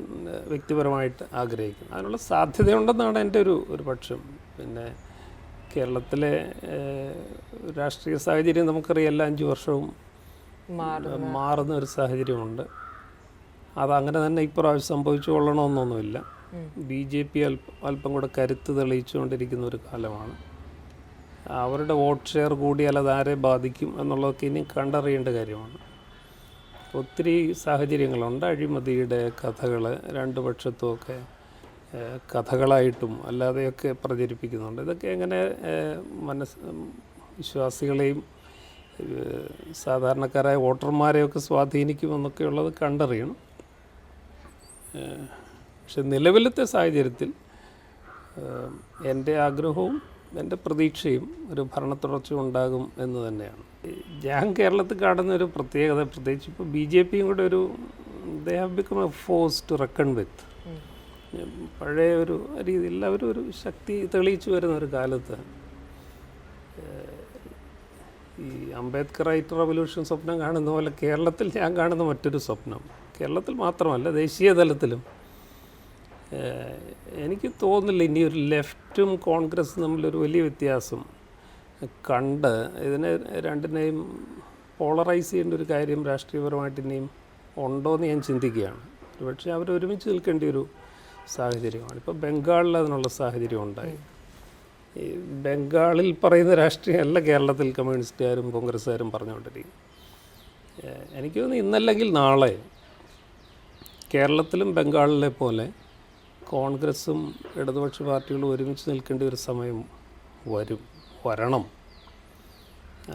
വ്യക്തിപരമായിട്ട് ആഗ്രഹിക്കുന്നത്. അതിനുള്ള സാധ്യതയുണ്ടെന്നാണ് എൻ്റെ ഒരു പക്ഷം. പിന്നെ കേരളത്തിലെ രാഷ്ട്രീയ സാഹചര്യം നമുക്കറിയാം, എല്ലാ 5 വർഷവും മാറുന്ന ഒരു സാഹചര്യമുണ്ട്. അതങ്ങനെ തന്നെ ഇപ്രാവശ്യം സംഭവിച്ചു കൊള്ളണമെന്നൊന്നുമില്ല. BJP അല്പം കൂടെ കരുത്ത് തെളിയിച്ചുകൊണ്ടിരിക്കുന്ന ഒരു കാലമാണ്. അവരുടെ വോട്ട് ഷെയർ കൂടിയാൽ അത് ആരെ ബാധിക്കും എന്നുള്ളതൊക്കെ ഇനി കണ്ടറിയേണ്ട കാര്യമാണ്. ഒത്തിരി സാഹചര്യങ്ങളുണ്ട്. അഴിമതിയുടെ കഥകൾ രണ്ട് പക്ഷത്തുമൊക്കെ കഥകളായിട്ടും അല്ലാതെയൊക്കെ പ്രചരിപ്പിക്കുന്നുണ്ട്. ഇതൊക്കെ എങ്ങനെ വിശ്വാസികളെയും സാധാരണക്കാരായ വോട്ടർമാരെയൊക്കെ സ്വാധീനിക്കുമെന്നൊക്കെയുള്ളത് കണ്ടറിയണം. പക്ഷെ നിലവിലത്തെ സാഹചര്യത്തിൽ എൻ്റെ ആഗ്രഹവും എൻ്റെ പ്രതീക്ഷയും ഒരു ഭരണത്തുടർച്ച ഉണ്ടാകും എന്ന് തന്നെയാണ്. ഞാൻ കേരളത്തിൽ കാണുന്ന ഒരു പ്രത്യേകത, പ്രത്യേകിച്ച് ഇപ്പോൾ BJPയും കൂടെ ഒരു they have become a force to reckon with. പഴയ ഒരു രീതിയിൽ അവരൊരു ശക്തി തെളിയിച്ചു വരുന്ന ഒരു കാലത്ത് ഈ അംബേദ്കറൈറ്റ് റവല്യൂഷൻ സ്വപ്നം കാണുന്ന പോലെ കേരളത്തിൽ ഞാൻ കാണുന്ന മറ്റൊരു സ്വപ്നം, കേരളത്തിൽ മാത്രമല്ല ദേശീയ തലത്തിലും എനിക്ക് തോന്നുന്നില്ല ഇനി ഒരു ലെഫ്റ്റും കോൺഗ്രസും തമ്മിലൊരു വലിയ വ്യത്യാസം കണ്ട് ഇതിനെ രണ്ടിനെയും പോളറൈസ് ചെയ്യേണ്ട ഒരു കാര്യം രാഷ്ട്രീയപരമായിട്ട് ഇനിയും ഉണ്ടോ എന്ന് ഞാൻ ചിന്തിക്കുകയാണ്. പക്ഷേ അവർ ഒരുമിച്ച് നിൽക്കേണ്ട ഒരു സാഹചര്യമാണ്. ഇപ്പോൾ ബംഗാളിൽ അതിനുള്ള സാഹചര്യം ഉണ്ടായി. ഈ ബംഗാളിൽ പറയുന്ന രാഷ്ട്രീയമല്ല കേരളത്തിൽ കമ്മ്യൂണിസ്റ്റുകാരും കോൺഗ്രസ്സുകാരും പറഞ്ഞുകൊണ്ടിരിക്കും. എനിക്ക് തോന്നുന്നു ഇന്നല്ലെങ്കിൽ നാളെ കേരളത്തിലും ബംഗാളിലെ പോലെ കോൺഗ്രസും ഇടതുപക്ഷ പാർട്ടികളും ഒരുമിച്ച് നിൽക്കേണ്ട ഒരു സമയം വരണം.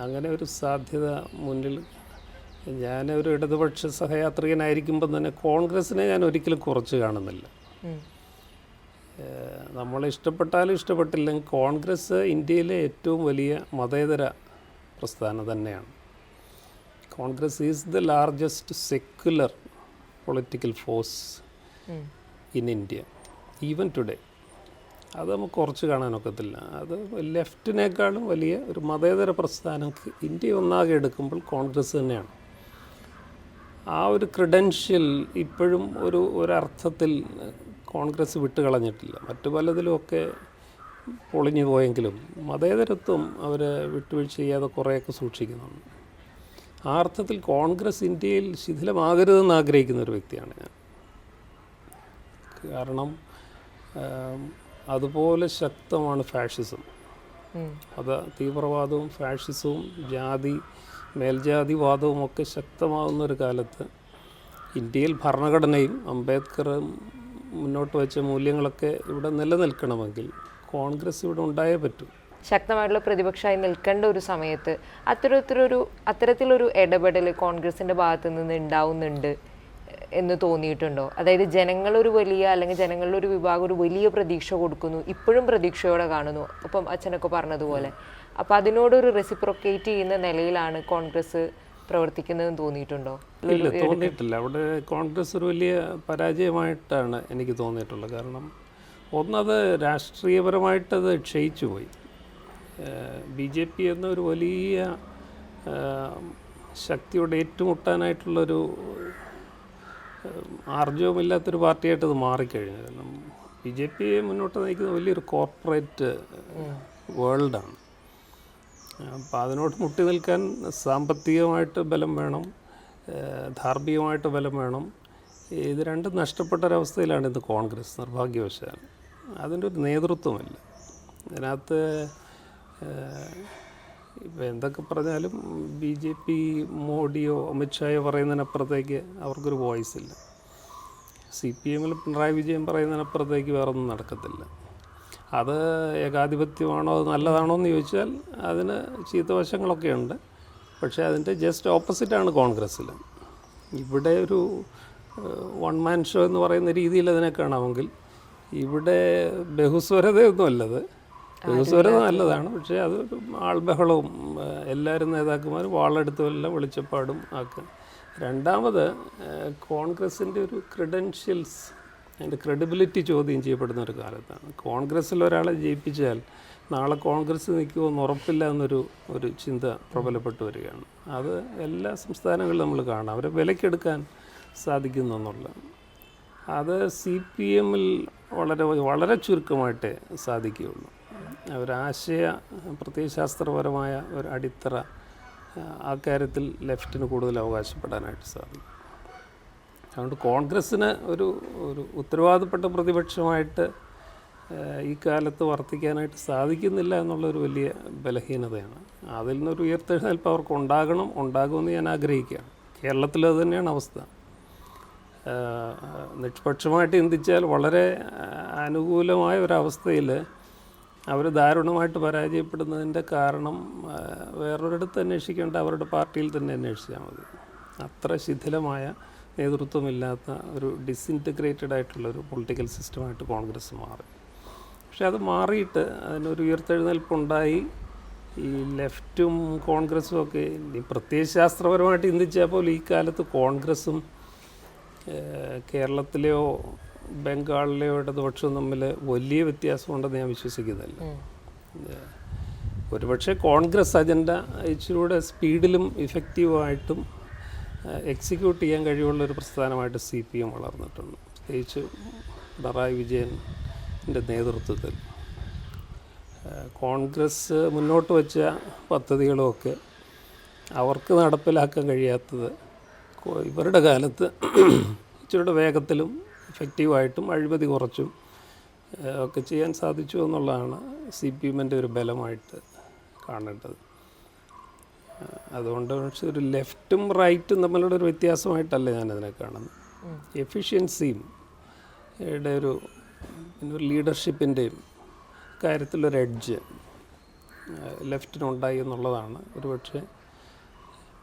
അങ്ങനെ ഒരു സാധ്യത മുന്നിൽ. ഞാനൊരു ഇടതുപക്ഷ സഹയാത്രികനായിരിക്കുമ്പോൾ തന്നെ കോൺഗ്രസിനെ ഞാൻ ഒരിക്കലും കുറച്ച് കാണുന്നില്ല. നമ്മളെ ഇഷ്ടപ്പെട്ടാലും ഇഷ്ടപ്പെട്ടില്ലെങ്കിൽ കോൺഗ്രസ് ഇന്ത്യയിലെ ഏറ്റവും വലിയ മതേതര പ്രസ്ഥാനം തന്നെയാണ്. Congress is the largest secular political force in India even today. അത് നമുക്ക് കുറച്ച് കാണാനൊക്കത്തില്ല. അത് ലെഫ്റ്റിനേക്കാളും വലിയ ഒരു മതേതര പ്രസ്ഥാനം ഇന്ത്യ ഒന്നാകെ എടുക്കുമ്പോൾ കോൺഗ്രസ് തന്നെയാണ്. ആ ഒരു ക്രെഡൻഷ്യൽ ഇപ്പോഴും ഒരർത്ഥത്തിൽ കോൺഗ്രസ് വിട്ടുകളഞ്ഞിട്ടില്ല. മറ്റു പലതിലുമൊക്കെ പൊളിഞ്ഞു പോയെങ്കിലും മതേതരത്വം അവർ വിട്ടുവീഴ്ച ചെയ്യാതെ കുറേയൊക്കെ സൂക്ഷിക്കുന്നുണ്ട്. ആ അർത്ഥത്തിൽ കോൺഗ്രസ് ഇന്ത്യയിൽ ശിഥിലമാകരുതെന്ന് ആഗ്രഹിക്കുന്ന ഒരു വ്യക്തിയാണ് ഞാൻ. കാരണം അതുപോലെ ശക്തമാണ് ഫാഷിസം. അത് തീവ്രവാദവും ഫാഷിസവും മേൽജാതിവാദവും ഒക്കെ ശക്തമാകുന്ന ഒരു കാലത്ത് ഇന്ത്യയിൽ ഭരണഘടനയും അംബേദ്കറും മുന്നോട്ട് വെച്ച മൂല്യങ്ങളൊക്കെ ഇവിടെ നിലനിൽക്കണമെങ്കിൽ കോൺഗ്രസ് ഇവിടെ ഉണ്ടായേ പറ്റൂ. ശക്തമായിട്ടുള്ള പ്രതിപക്ഷമായി നിൽക്കേണ്ട ഒരു സമയത്ത് അത്തരത്തിലൊരു ഇടപെടൽ കോൺഗ്രസിൻ്റെ ഭാഗത്തു നിന്ന് ഉണ്ടാവുന്നുണ്ട് എന്ന് തോന്നിയിട്ടുണ്ടോ? അതായത് ജനങ്ങളൊരു വലിയ അല്ലെങ്കിൽ ജനങ്ങളുടെ ഒരു വിഭാഗം ഒരു വലിയ പ്രതീക്ഷ കൊടുക്കുന്നു, ഇപ്പോഴും പ്രതീക്ഷയോടെ കാണുന്നു, അപ്പം അച്ഛനൊക്കെ പറഞ്ഞതുപോലെ. അപ്പോൾ അതിനോടൊരു റെസിപ്രോക്കേറ്റ് ചെയ്യുന്ന നിലയിലാണ് കോൺഗ്രസ് പ്രവർത്തിക്കുന്നതെന്ന് തോന്നിയിട്ടുണ്ടോ? ഇല്ല, തോന്നിയിട്ടില്ല. അവിടെ കോൺഗ്രസ് ഒരു വലിയ പരാജയമായിട്ടാണ് എനിക്ക് തോന്നിയിട്ടുള്ളത്. കാരണം ഒന്നത് രാഷ്ട്രീയപരമായിട്ടത് ക്ഷയിച്ചു പോയി. BJP എന്ന ഒരു വലിയ ശക്തിയോട് ഏറ്റുമുട്ടാനായിട്ടുള്ളൊരു ആർജവമില്ലാത്തൊരു പാർട്ടിയായിട്ട് അത് മാറിക്കഴിഞ്ഞു. കാരണം BJP മുന്നോട്ട് നയിക്കുന്ന വലിയൊരു കോർപ്പറേറ്റ് വേൾഡാണ്. അപ്പോൾ അതിനോട് മുട്ടി നിൽക്കാൻ സാമ്പത്തികമായിട്ട് ബലം വേണം, ധാർമ്മികമായിട്ട് ബലം വേണം. ഇത് രണ്ടും നഷ്ടപ്പെട്ട ഒരവസ്ഥയിലാണ് ഇന്ന് കോൺഗ്രസ്, നിർഭാഗ്യവശാൽ. അതിൻ്റെ ഒരു നേതൃത്വമില്ല. ഇതിനകത്ത് ഇപ്പോൾ എന്തൊക്കെ പറഞ്ഞാലും BJP മോഡിയോ അമിത്ഷായോ പറയുന്നതിനപ്പുറത്തേക്ക് അവർക്കൊരു വോയിസ് ഇല്ല. CPM പിണറായി വിജയൻ പറയുന്നതിനപ്പുറത്തേക്ക് വേറൊന്നും നടക്കത്തില്ല. അത് ഏകാധിപത്യമാണോ, അത് നല്ലതാണോ എന്ന് ചോദിച്ചാൽ അതിന് ചീത്തവശങ്ങളൊക്കെ ഉണ്ട്. പക്ഷേ അതിൻ്റെ ജസ്റ്റ് ഓപ്പോസിറ്റാണ് കോൺഗ്രസ്സിൽ. ഇവിടെ ഒരു വൺ മാൻ ഷോ എന്ന് പറയുന്ന രീതിയിൽ അതിനെ കാണാമെങ്കിൽ ഇവിടെ ബഹുസ്വരതയൊന്നുമല്ലത്. ബഹുസ്വരത നല്ലതാണ്, പക്ഷേ അതൊരു ആൾബഹളവും എല്ലാവരും നേതാക്കന്മാരും വാളെടുത്തുമെല്ലാം വെളിച്ചപ്പാടും ആക്കുക. രണ്ടാമത് കോൺഗ്രസിൻ്റെ ഒരു ക്രെഡൻഷ്യൽസ്, അതിൻ്റെ ക്രെഡിബിലിറ്റി ചോദ്യം ചെയ്യപ്പെടുന്ന ഒരു കാലത്താണ്. കോൺഗ്രസ്സിൽ ഒരാളെ ജയിപ്പിച്ചാൽ നാളെ കോൺഗ്രസ് നിൽക്കുമെന്ന് ഉറപ്പില്ല എന്നൊരു ചിന്ത പ്രബലപ്പെട്ടു വരികയാണ്. അത് എല്ലാ സംസ്ഥാനങ്ങളിലും നമ്മൾ കാണാം. അവരെ വിലക്കെടുക്കാൻ സാധിക്കുന്നു എന്നുള്ളത്. അത് CPM വളരെ ചുരുക്കമായിട്ടേ സാധിക്കുകയുള്ളൂ. പ്രത്യയശാസ്ത്രപരമായ ഒരു അടിത്തറ ആ കാര്യത്തിൽ ലെഫ്റ്റിന് കൂടുതൽ അവകാശപ്പെടാനായിട്ട് സാധിക്കും. അതുകൊണ്ട് കോൺഗ്രസ്സിന് ഒരു ഉത്തരവാദപ്പെട്ട പ്രതിപക്ഷമായിട്ട് ഈ കാലത്ത് വർത്തിക്കാനായിട്ട് സാധിക്കുന്നില്ല എന്നുള്ളൊരു വലിയ ബലഹീനതയാണ്. അതിൽ നിന്നൊരു ഉയർത്തെഴുന്നേൽപ്പ് അവർക്ക് ഉണ്ടാകുമെന്ന് ഞാൻ ആഗ്രഹിക്കുകയാണ്. കേരളത്തിൽ അത് തന്നെയാണ് അവസ്ഥ. നിഷ്പക്ഷമായിട്ട് ചിന്തിച്ചാൽ വളരെ അനുകൂലമായ ഒരവസ്ഥയിൽ അവർ ദാരുണമായിട്ട് പരാജയപ്പെടുന്നതിൻ്റെ കാരണം വേറൊരിടത്ത് അന്വേഷിക്കേണ്ട, അവരുടെ പാർട്ടിയിൽ തന്നെ അന്വേഷിച്ചാൽ മതി. അത്ര ശിഥിലമായ നേതൃത്വമില്ലാത്ത ഒരു ഡിസിൻറ്റഗ്രേറ്റഡ് ആയിട്ടുള്ളൊരു പൊളിറ്റിക്കൽ സിസ്റ്റമായിട്ട് കോൺഗ്രസ് മാറി. പക്ഷെ അത് മാറിയിട്ട് അതിനൊരു ഉയർത്തെഴുന്നേൽപ്പുണ്ടായി. ഈ ലെഫ്റ്റും കോൺഗ്രസും ഒക്കെ പ്രത്യയശാസ്ത്രപരമായിട്ട് ചിന്തിച്ചാൽ പോലും ഈ കാലത്ത് കോൺഗ്രസും കേരളത്തിലെയോ ബംഗാളിലെയോ ഇടതുപക്ഷവും തമ്മിൽ വലിയ വ്യത്യാസമുണ്ടെന്ന് ഞാൻ വിശ്വസിക്കുന്നില്ല. ഒരുപക്ഷെ കോൺഗ്രസ് അജണ്ട ഇച്ചിലൂടെ സ്പീഡിലും ഇഫക്റ്റീവായിട്ടും എക്സിക്യൂട്ട് ചെയ്യാൻ കഴിവുള്ളൊരു പ്രസ്ഥാനമായിട്ട് CPM വളർന്നിട്ടുണ്ട്. പ്രത്യേകിച്ച് പിണറായി വിജയൻ്റെ നേതൃത്വത്തിൽ കോൺഗ്രസ് മുന്നോട്ട് വെച്ച പദ്ധതികളുമൊക്കെ അവർക്ക് നടപ്പിലാക്കാൻ കഴിയാത്തത് ഇവരുടെ കാലത്ത് ഇച്ചിരിയുടെ വേഗത്തിലും ഇഫക്റ്റീവായിട്ടും അഴിമതി കുറച്ചും ഒക്കെ ചെയ്യാൻ സാധിച്ചു എന്നുള്ളതാണ് CPMൻ്റെ ഒരു ബലമായിട്ട് കാണേണ്ടത്. അതുകൊണ്ട് പക്ഷേ ഒരു ലെഫ്റ്റും റൈറ്റും തമ്മിലുള്ള ഒരു വ്യത്യാസമായിട്ടല്ല ഞാനതിനെ കാണുന്നത്. എഫിഷ്യൻസിയും ഒരു ലീഡർഷിപ്പിൻ്റെയും കാര്യത്തിലൊരു എഡ്ജ് ലെഫ്റ്റിനുണ്ടായി എന്നുള്ളതാണ്. ഒരുപക്ഷെ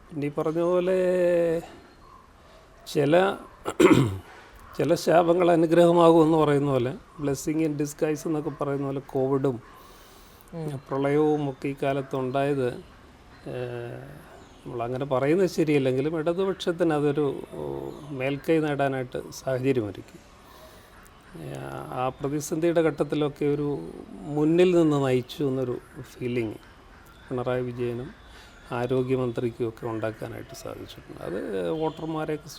പിന്നെ ഈ പറഞ്ഞ പോലെ ചില ശാപങ്ങൾ അനുഗ്രഹമാകുമെന്ന് പറയുന്ന പോലെ, ബ്ലെസ്സിങ് ഇൻ ഡിസ്ഗൈസ് എന്നൊക്കെ പറയുന്ന പോലെ, കോവിഡും പ്രളയവും ഒക്കെ ഈ കാലത്തുണ്ടായത് നമ്മളങ്ങനെ പറയുന്നത് ശരിയല്ലെങ്കിലും ഇടതുപക്ഷത്തിന് അതൊരു മേൽക്കൈ നേടാനായിട്ട് സാഹചര്യമൊരുക്കി. ആ പ്രതിസന്ധിയുടെ ഘട്ടത്തിലൊക്കെ ഒരു മുന്നിൽ നിന്ന് നയിച്ചു എന്നൊരു ഫീലിംഗ് പിണറായി വിജയനും ആരോഗ്യമന്ത്രിക്കും ഒക്കെ ഉണ്ടാക്കാനായിട്ട് സാധിച്ചിട്ടുണ്ട്. അത് വോട്ടർമാരെയൊക്കെ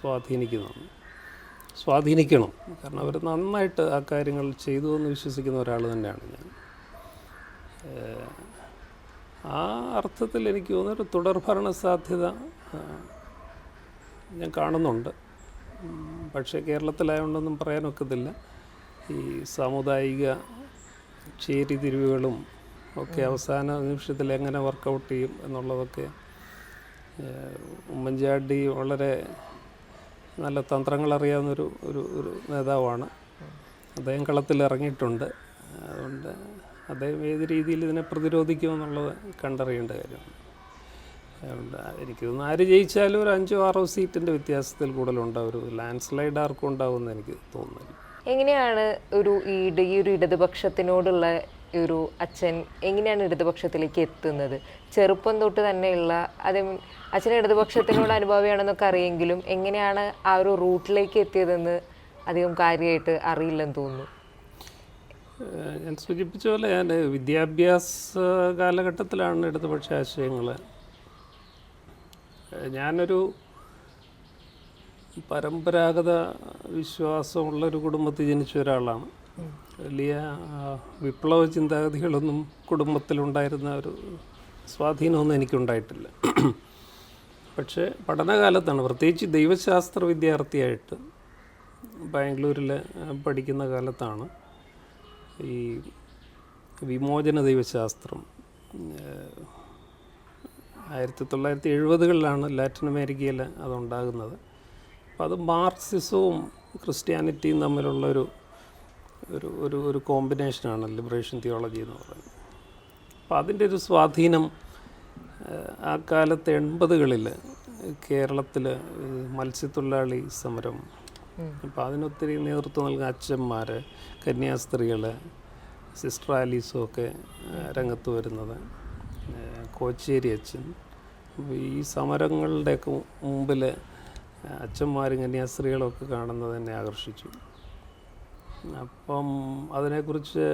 സ്വാധീനിക്കണം. കാരണം അവർ നന്നായിട്ട് ആ കാര്യങ്ങൾ ചെയ്തു എന്ന് വിശ്വസിക്കുന്ന ഒരാൾ തന്നെയാണ് ഞാൻ. ആ അർത്ഥത്തിൽ എനിക്ക് തോന്നുന്നൊരു തുടർഭരണ സാധ്യത ഞാൻ കാണുന്നുണ്ട്. പക്ഷേ കേരളത്തിലായതുകൊണ്ടൊന്നും പറയാനൊക്കത്തില്ല. ഈ സാമുദായിക ചേരിതിരിവുകളും ഒക്കെ അവസാന നിമിഷത്തിൽ എങ്ങനെ വർക്കൗട്ട് ചെയ്യും എന്നുള്ളതൊക്കെ ഉമ്മൻചാണ്ടി വളരെ നല്ല തന്ത്രങ്ങൾ അറിയാവുന്നൊരു ഒരു നേതാവാണ്. അദ്ദേഹം കളത്തിൽ ഇറങ്ങിയിട്ടുണ്ട്. അതുകൊണ്ട് അദ്ദേഹം ഏത് രീതിയിൽ ഇതിനെ പ്രതിരോധിക്കുമെന്നുള്ളത് കണ്ടറിയേണ്ട കാര്യമാണ്. അതുകൊണ്ട് എനിക്ക് തോന്നുന്നു ആര് ജയിച്ചാലും ഒരു 5-6 സീറ്റിൻ്റെ വ്യത്യാസത്തിൽ കൂടുതലുണ്ടാവും. ഒരു ലാൻഡ് സ്ലൈഡ് ആർക്കും ഉണ്ടാവുമെന്ന് എനിക്ക് തോന്നുന്നില്ല. എങ്ങനെയാണ് ഈ ഒരു ഇടതുപക്ഷത്തിനോടുള്ള ഒരു അച്ഛൻ എങ്ങനെയാണ് ഇടതുപക്ഷത്തിലേക്ക് എത്തുന്നത്? ചെറുപ്പം തൊട്ട് തന്നെയുള്ള അച്ഛൻ ഇടതുപക്ഷത്തിനോട് അനുഭവിയാണെന്നൊക്കെ അറിയെങ്കിലും എങ്ങനെയാണ് ആ ഒരു റൂട്ടിലേക്ക് എത്തിയതെന്ന് അധികം കാര്യമായിട്ട് അറിയില്ലെന്ന് തോന്നുന്നു. ഞാൻ സൂചിപ്പിച്ച പോലെ ഞാൻ വിദ്യാഭ്യാസ കാലഘട്ടത്തിലാണ് ഇടതുപക്ഷ ആശയങ്ങൾ. ഞാനൊരു പരമ്പരാഗത വിശ്വാസമുള്ളൊരു കുടുംബത്തിൽ ജനിച്ച ഒരാളാണ്. വലിയ വിപ്ലവ ചിന്താഗതികളൊന്നും കുടുംബത്തിലുണ്ടായിരുന്ന ഒരു സ്വാധീനമൊന്നും എനിക്കുണ്ടായിട്ടില്ല. പക്ഷേ പഠനകാലത്താണ്, പ്രത്യേകിച്ച് ദൈവശാസ്ത്ര വിദ്യാർത്ഥിയായിട്ട് ബാംഗ്ലൂരിൽ പഠിക്കുന്ന കാലത്താണ് ഈ വിമോചന ദൈവശാസ്ത്രം 1970-കളിലാണ് ലാറ്റിൻ അമേരിക്കയിൽ അതുണ്ടാകുന്നത്. അപ്പോൾ അത് മാർക്സിസവും ക്രിസ്ത്യാനിറ്റിയും തമ്മിലുള്ളൊരു ഒരു കോമ്പിനേഷനാണ് ലിബറേഷൻ തിയോളജി എന്ന് പറയുന്നത്. അപ്പോൾ അതിൻ്റെ ഒരു സ്വാധീനം ആ കാലത്ത് 80-കളിൽ കേരളത്തിൽ മത്സ്യത്തൊഴിലാളി സമരം, അപ്പോൾ അതിനൊത്തിരി നേതൃത്വം നൽകുന്ന അച്ഛന്മാർ, കന്യാസ്ത്രീകൾ, സിസ്റ്റർ ആലീസും ഒക്കെ രംഗത്ത് വരുന്നത്, കോച്ചേരി അച്ഛൻ, ഈ സമരങ്ങളുടെയൊക്കെ മുമ്പിൽ അച്ഛന്മാരും കന്യാസ്ത്രീകളൊക്കെ കാണുന്നത് എന്നെ ആകർഷിച്ചു. അപ്പം അതിനെക്കുറിച്ച്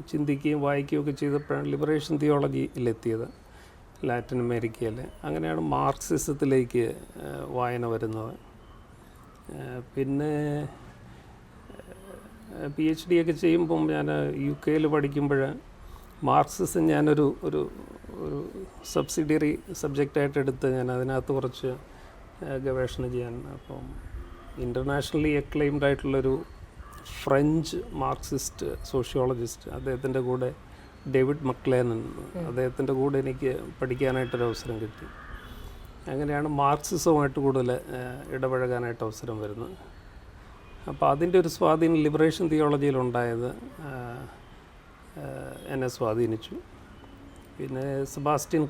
ചിന്തിക്കുകയും വായിക്കുകയൊക്കെ ചെയ്തപ്പോഴാണ് ലിബറേഷൻ തിയോളജിയിലെത്തിയത് ലാറ്റിൻ അമേരിക്കയിൽ. അങ്ങനെയാണ് മാർക്സിസത്തിലേക്ക് വായന വരുന്നത്. പിന്നെ PhD ഒക്കെ ചെയ്യുമ്പം ഞാൻ UK പഠിക്കുമ്പോൾ മാർക്സിസം ഞാനൊരു ഒരു സബ്സിഡിയറി സബ്ജക്റ്റായിട്ട് എടുത്ത് ഞാൻ അതിനകത്ത് കുറച്ച് ഗവേഷണം ചെയ്യാൻ, അപ്പം ഇൻ്റർനാഷണലി അക്ലെയിംഡ് ആയിട്ടുള്ളൊരു ഫ്രഞ്ച് മാർക്സിസ്റ്റ് സോഷ്യോളജിസ്റ്റ്, അദ്ദേഹത്തിൻ്റെ കൂടെ ഡേവിഡ് മക്ലേനൻ, അദ്ദേഹത്തിൻ്റെ കൂടെ എനിക്ക് പഠിക്കാനായിട്ടൊരവസരം കിട്ടി. അങ്ങനെയാണ് മാർക്സിസവുമായിട്ട് കൂടുതൽ ഇടപഴകാനായിട്ട് അവസരം വരുന്നത്. അപ്പോൾ അതിൻ്റെ ഒരു സ്വാധീനം ലിബറേഷൻ തിയോളജിയിലുണ്ടായത് എന്നെ സ്വാധീനിച്ചു. പിന്നെ സെബാസ്റ്റ്യൻ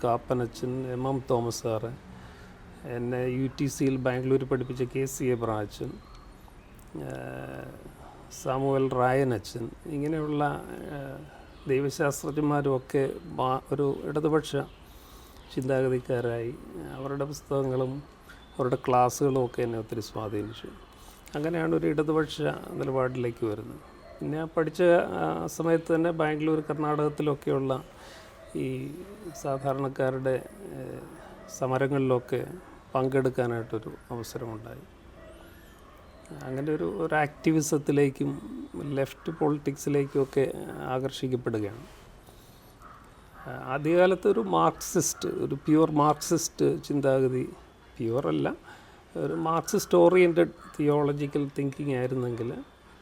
കാപ്പനച്ചൻ എം തോമസ് സാറ്, എന്നെ UTCയിൽ ബാംഗ്ലൂർ പഠിപ്പിച്ച KC എബ്രഹാച്ചൻ, സാമുവൽ റായനച്ചൻ, ഇങ്ങനെയുള്ള ദൈവശാസ്ത്രജ്ഞന്മാരുമൊക്കെ ഒരു ഇടതുപക്ഷ ചിന്താഗതിക്കാരായി. അവരുടെ പുസ്തകങ്ങളും അവരുടെ ക്ലാസ്സുകളും ഒക്കെ എന്നെ ഒത്തിരി സ്വാധീനിച്ചു. അങ്ങനെയാണ് ഒരു ഇടതുപക്ഷ നിലപാടിലേക്ക് വരുന്നത്. പിന്നെ പഠിച്ച സമയത്ത് തന്നെ ബാംഗ്ലൂർ, കർണാടകത്തിലൊക്കെയുള്ള ഈ സാധാരണക്കാരുടെ സമരങ്ങളിലൊക്കെ പങ്കെടുക്കാനായിട്ടൊരു അവസരമുണ്ടായി. അങ്ങനെ ഒരു ആക്ടിവിസത്തിലേക്കും ലെഫ്റ്റ് പൊളിറ്റിക്സിലേക്കും ഒക്കെ ആകർഷിക്കപ്പെടുകയാണ്. ആദ്യകാലത്ത് ഒരു പ്യുവർ മാർക്സിസ്റ്റ് ചിന്താഗതി, പ്യുവറല്ല, ഒരു മാർക്സിസ്റ്റ് ഓറിയൻറ്റഡ് തിയോളജിക്കൽ തിങ്കിങ് ആയിരുന്നെങ്കിൽ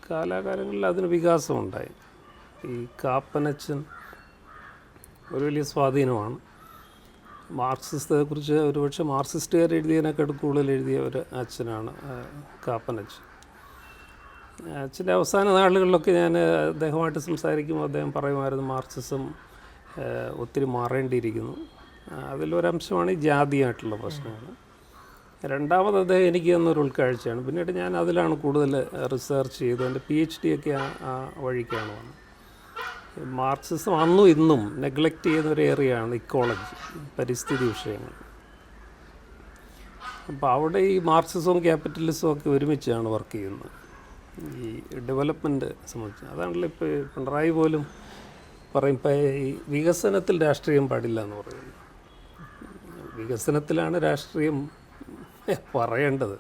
കാലാകാലങ്ങളിൽ അതിന് വികാസമുണ്ടായി. ഈ കാപ്പനച്ചൻ ഒരു വലിയ സ്വാധീനമാണ്. മാർക്സിസത്തെക്കുറിച്ച് ഒരുപക്ഷെ മാർക്സിസ്റ്റുകാർ എഴുതിയതിനേക്കാൾ കൂടുതൽ എഴുതിയ ഒരു അച്ഛനാണ് കാപ്പനച്ചൻ. അച്ഛൻ്റെ അവസാന നാളുകളിലൊക്കെ ഞാൻ അദ്ദേഹമായിട്ട് സംസാരിക്കുമ്പോൾ അദ്ദേഹം പറയുമായിരുന്നു മാർക്സിസം ഒത്തിരി മാറേണ്ടിയിരിക്കുന്നു. അതിലൊരംശമാണ് ഈ ജാതിയായിട്ടുള്ള പ്രശ്നങ്ങൾ. രണ്ടാമത് അദ്ദേഹം എനിക്ക് തന്നൊരു ഉൾക്കാഴ്ചയാണ്. പിന്നീട് ഞാൻ അതിലാണ് കൂടുതൽ റിസർച്ച് ചെയ്തു. എൻ്റെ PhD ഒക്കെ ആ വഴിക്കാണ് വന്നത്. മാർക്സിസം അന്നും ഇന്നും നെഗ്ലക്റ്റ് ചെയ്യുന്ന ഒരു ഏരിയയാണ് ഇക്കോളജി, പരിസ്ഥിതി വിഷയങ്ങൾ. അപ്പോൾ അവിടെ ഈ മാർക്സിസവും ക്യാപിറ്റലിസവും ഒക്കെ ഒരുമിച്ചാണ് വർക്ക് ചെയ്യുന്നത് ഈ ഡെവലപ്മെൻറ്റ് സംബന്ധിച്ച്. അതാണല്ലോ ഇപ്പോൾ പിണറായി പോലും പറയും, ഇപ്പം ഈ വികസനത്തിൽ രാഷ്ട്രീയം പാടില്ല എന്ന് പറയുന്നു. വികസനത്തിലാണ് രാഷ്ട്രീയം പറയേണ്ടത്.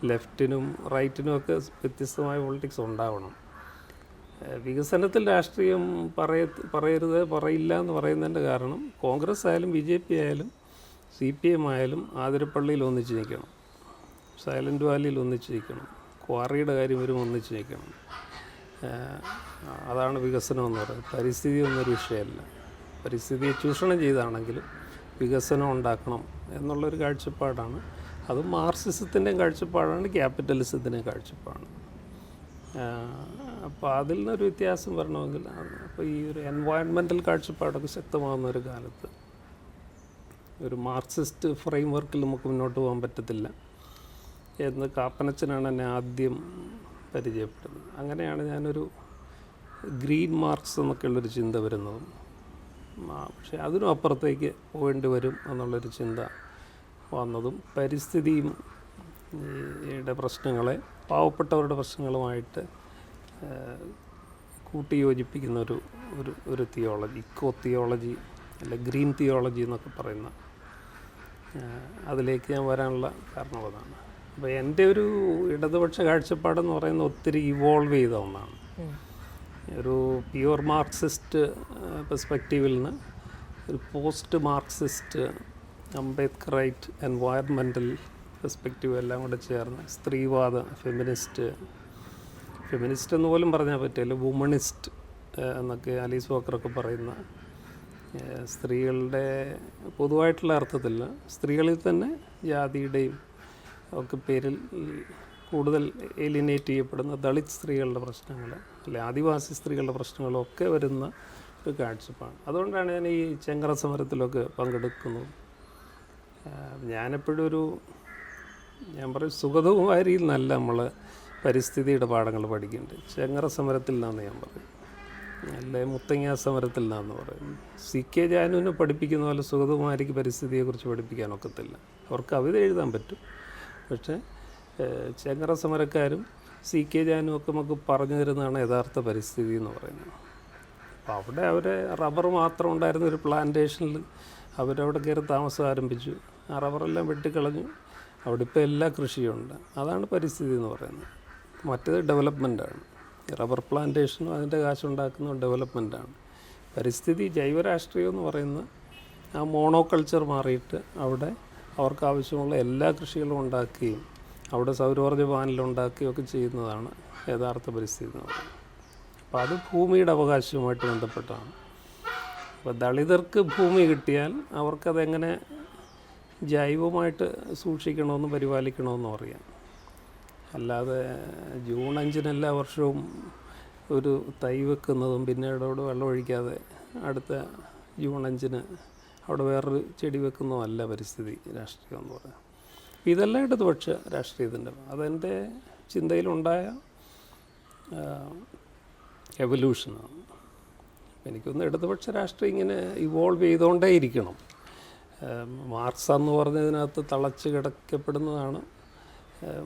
ലെഫ്റ്റിനും റൈറ്റിനും ഒക്കെ വ്യത്യസ്തമായ പൊളിറ്റിക്സ് ഉണ്ടാവണം. വികസനത്തിൽ രാഷ്ട്രീയം പറയില്ല എന്ന് പറയുന്നതിൻ്റെ കാരണം കോൺഗ്രസ് ആയാലും BJP ആയാലും CPM ആയാലും ആതിരപ്പള്ളിയിൽ ഒന്നിച്ച് നിൽക്കണം, സൈലൻറ്റ് വാലിയിൽ ഒന്നിച്ച് നിൽക്കണം, ക്വാറിയുടെ കാര്യം വരും ഒന്നിച്ച് നിൽക്കണം. അതാണ് വികസനം എന്ന് പറയുന്നത്. പരിസ്ഥിതി ഒന്നൊരു വിഷയമല്ല. പരിസ്ഥിതിയെ ചൂഷണം ചെയ്താണെങ്കിലും വികസനം ഉണ്ടാക്കണം എന്നുള്ളൊരു കാഴ്ചപ്പാടാണ്. അത് മാർക്സിസത്തിൻ്റെയും കാഴ്ചപ്പാടാണ്, ക്യാപിറ്റലിസത്തിൻ്റെയും കാഴ്ചപ്പാടാണ്. അപ്പോൾ അതിൽ നിന്നൊരു വ്യത്യാസം വരണമെങ്കിൽ അപ്പോൾ ഈ ഒരു എൻവയൺമെൻറ്റൽ കാഴ്ചപ്പാടൊക്കെ ശക്തമാകുന്ന ഒരു കാലത്ത് ഒരു മാർക്സിസ്റ്റ് ഫ്രെയിം വർക്കിൽ നമുക്ക് മുന്നോട്ട് പോകാൻ പറ്റത്തില്ല എന്ന് കാപ്പനച്ചനാണ് എന്നെ ആദ്യം പരിചയപ്പെടുന്നത്. അങ്ങനെയാണ് ഞാനൊരു ഗ്രീൻ മാർക്സ് എന്നൊക്കെയുള്ളൊരു ചിന്ത വരുന്നതും. പക്ഷേ അതിനും അപ്പുറത്തേക്ക് പോകേണ്ടി വരും എന്നുള്ളൊരു ചിന്ത വന്നതും പരിസ്ഥിതിയും പ്രശ്നങ്ങളെ പാവപ്പെട്ടവരുടെ പ്രശ്നങ്ങളുമായിട്ട് കൂട്ടിയോജിപ്പിക്കുന്ന ഒരു തിയോളജി, ഇക്കോ തിയോളജി അല്ലെ ഗ്രീൻ തിയോളജി എന്നൊക്കെ പറയുന്ന അതിലേക്ക് ഞാൻ വരാനുള്ള കാരണം അതാണ്. അപ്പോൾ എൻ്റെ ഒരു ഇടതുപക്ഷ കാഴ്ചപ്പാടെന്ന് പറയുന്നത് ഒത്തിരി ഇവോൾവ് ചെയ്ത ഒന്നാണ്. ഒരു പ്യുവർ മാർക്സിസ്റ്റ് പെർസ്പെക്റ്റീവിൽ നിന്ന് ഒരു പോസ്റ്റ് മാർക്സിസ്റ്റ് അംബേദ്കറൈറ്റ് എൻവയറമെൻ്റൽ പെർസ്പെക്റ്റീവ് എല്ലാം കൂടെ ചേർന്ന് സ്ത്രീവാദ ഫെമിനിസ്റ്റ് എന്ന് പോലും പറഞ്ഞാൽ പറ്റില്ല, വുമണിസ്റ്റ് എന്നൊക്കെ ആലീസ് വാക്കറൊക്കെ പറയുന്ന സ്ത്രീകളുടെ പൊതുവായിട്ടുള്ള അർത്ഥത്തിൽ സ്ത്രീകളിൽ തന്നെ ജാതിയുടെയും ഒക്കെ പേരിൽ കൂടുതൽ എലിനേറ്റ് ചെയ്യപ്പെടുന്ന ദളിത് സ്ത്രീകളുടെ പ്രശ്നങ്ങൾ അല്ലെ ആദിവാസി സ്ത്രീകളുടെ പ്രശ്നങ്ങളൊക്കെ വരുന്ന ഒരു കാഴ്ചപ്പാട്. അതുകൊണ്ടാണ് ഞാൻ ഈ ചെങ്കറ സമരത്തിലൊക്കെ പങ്കെടുക്കുന്നത്. ഞാനെപ്പോഴും ഞാൻ പറയും സുഗതകുമാരിയിൽ നിന്നല്ല നമ്മൾ പരിസ്ഥിതിയുടെ പാഠങ്ങൾ പഠിക്കേണ്ടത്, ചെങ്കറ സമരത്തിൽ നിന്നാണ് ഞാൻ പറയും, അല്ലെ മുത്തങ്ങ സമരത്തിൽ നിന്നാന്ന് പറയും. CK ജാനുവിനെ പഠിപ്പിക്കുന്ന പോലെ സുഗതകുമാരിക്ക് പരിസ്ഥിതിയെക്കുറിച്ച് പഠിപ്പിക്കാനൊക്കത്തില്ല. അവർക്ക് കവിത എഴുതാൻ പറ്റും, പക്ഷേ ചെങ്കറ സമരക്കാരും CK ജാനും ഒക്കെ നമുക്ക് പറഞ്ഞു തരുന്നതാണ് യഥാർത്ഥ പരിസ്ഥിതി എന്ന് പറയുന്നത്. അപ്പോൾ അവിടെ റബ്ബർ മാത്രം ഉണ്ടായിരുന്ന ഒരു പ്ലാന്റേഷനിൽ അവരവിടെ കയറി താമസം ആരംഭിച്ചു. ആ റബ്ബറെല്ലാം വെട്ടിക്കളഞ്ഞു. അവിടെ ഇപ്പോൾ എല്ലാ കൃഷിയുണ്ട്. അതാണ് പരിസ്ഥിതി എന്ന് പറയുന്നത്. മറ്റേത് ഡെവലപ്മെൻറ്റാണ്. റബ്ബർ പ്ലാന്റേഷനും അതിൻ്റെ കാശുണ്ടാക്കുന്ന ഡെവലപ്മെൻറ്റാണ്. പരിസ്ഥിതി ജൈവരാഷ്ട്രീയം എന്ന് പറയുന്ന ആ മോണോകൾച്ചർ മാറിയിട്ട് അവിടെ അവർക്ക് ആവശ്യമുള്ള എല്ലാ കൃഷികളും ഉണ്ടാക്കുകയും അവിടെ സൗരോർജ്ജ പാനലുണ്ടാക്കുകയൊക്കെ ചെയ്യുന്നതാണ് യഥാർത്ഥ പരിസ്ഥിതി എന്ന് പറയുന്നത്. അപ്പോൾ അത് ഭൂമിയുടെ അവകാശവുമായിട്ട് ബന്ധപ്പെട്ടാണ്. അപ്പോൾ ദളിതർക്ക് ഭൂമി കിട്ടിയാൽ അവർക്കതെങ്ങനെ ജൈവമായിട്ട് സൂക്ഷിക്കണമെന്നും പരിപാലിക്കണമെന്നും അറിയാം. അല്ലാതെ ജൂൺ 5 എല്ലാ വർഷവും ഒരു തൈ വെക്കുന്നതും പിന്നീട് അവിടെ വെള്ളം ഒഴിക്കാതെ അടുത്ത ജൂൺ 5 അവിടെ വേറൊരു ചെടി വെക്കുന്നതുമല്ല പരിസ്ഥിതി രാഷ്ട്രീയം എന്ന് പറയാം. ഇതെല്ലാം ഇടതുപക്ഷ രാഷ്ട്രീയത്തിൻ്റെ അതെൻ്റെ ചിന്തയിലുണ്ടായ എവല്യൂഷനാണ്. എനിക്കൊന്ന് ഇടതുപക്ഷ രാഷ്ട്രീയം ഇങ്ങനെ ഇവോൾവ് ചെയ്തുകൊണ്ടേ ഇരിക്കണം. മാർക്സ് എന്ന് പറഞ്ഞതിനകത്ത് തളച്ച് കിടക്കപ്പെടുന്നതാണ്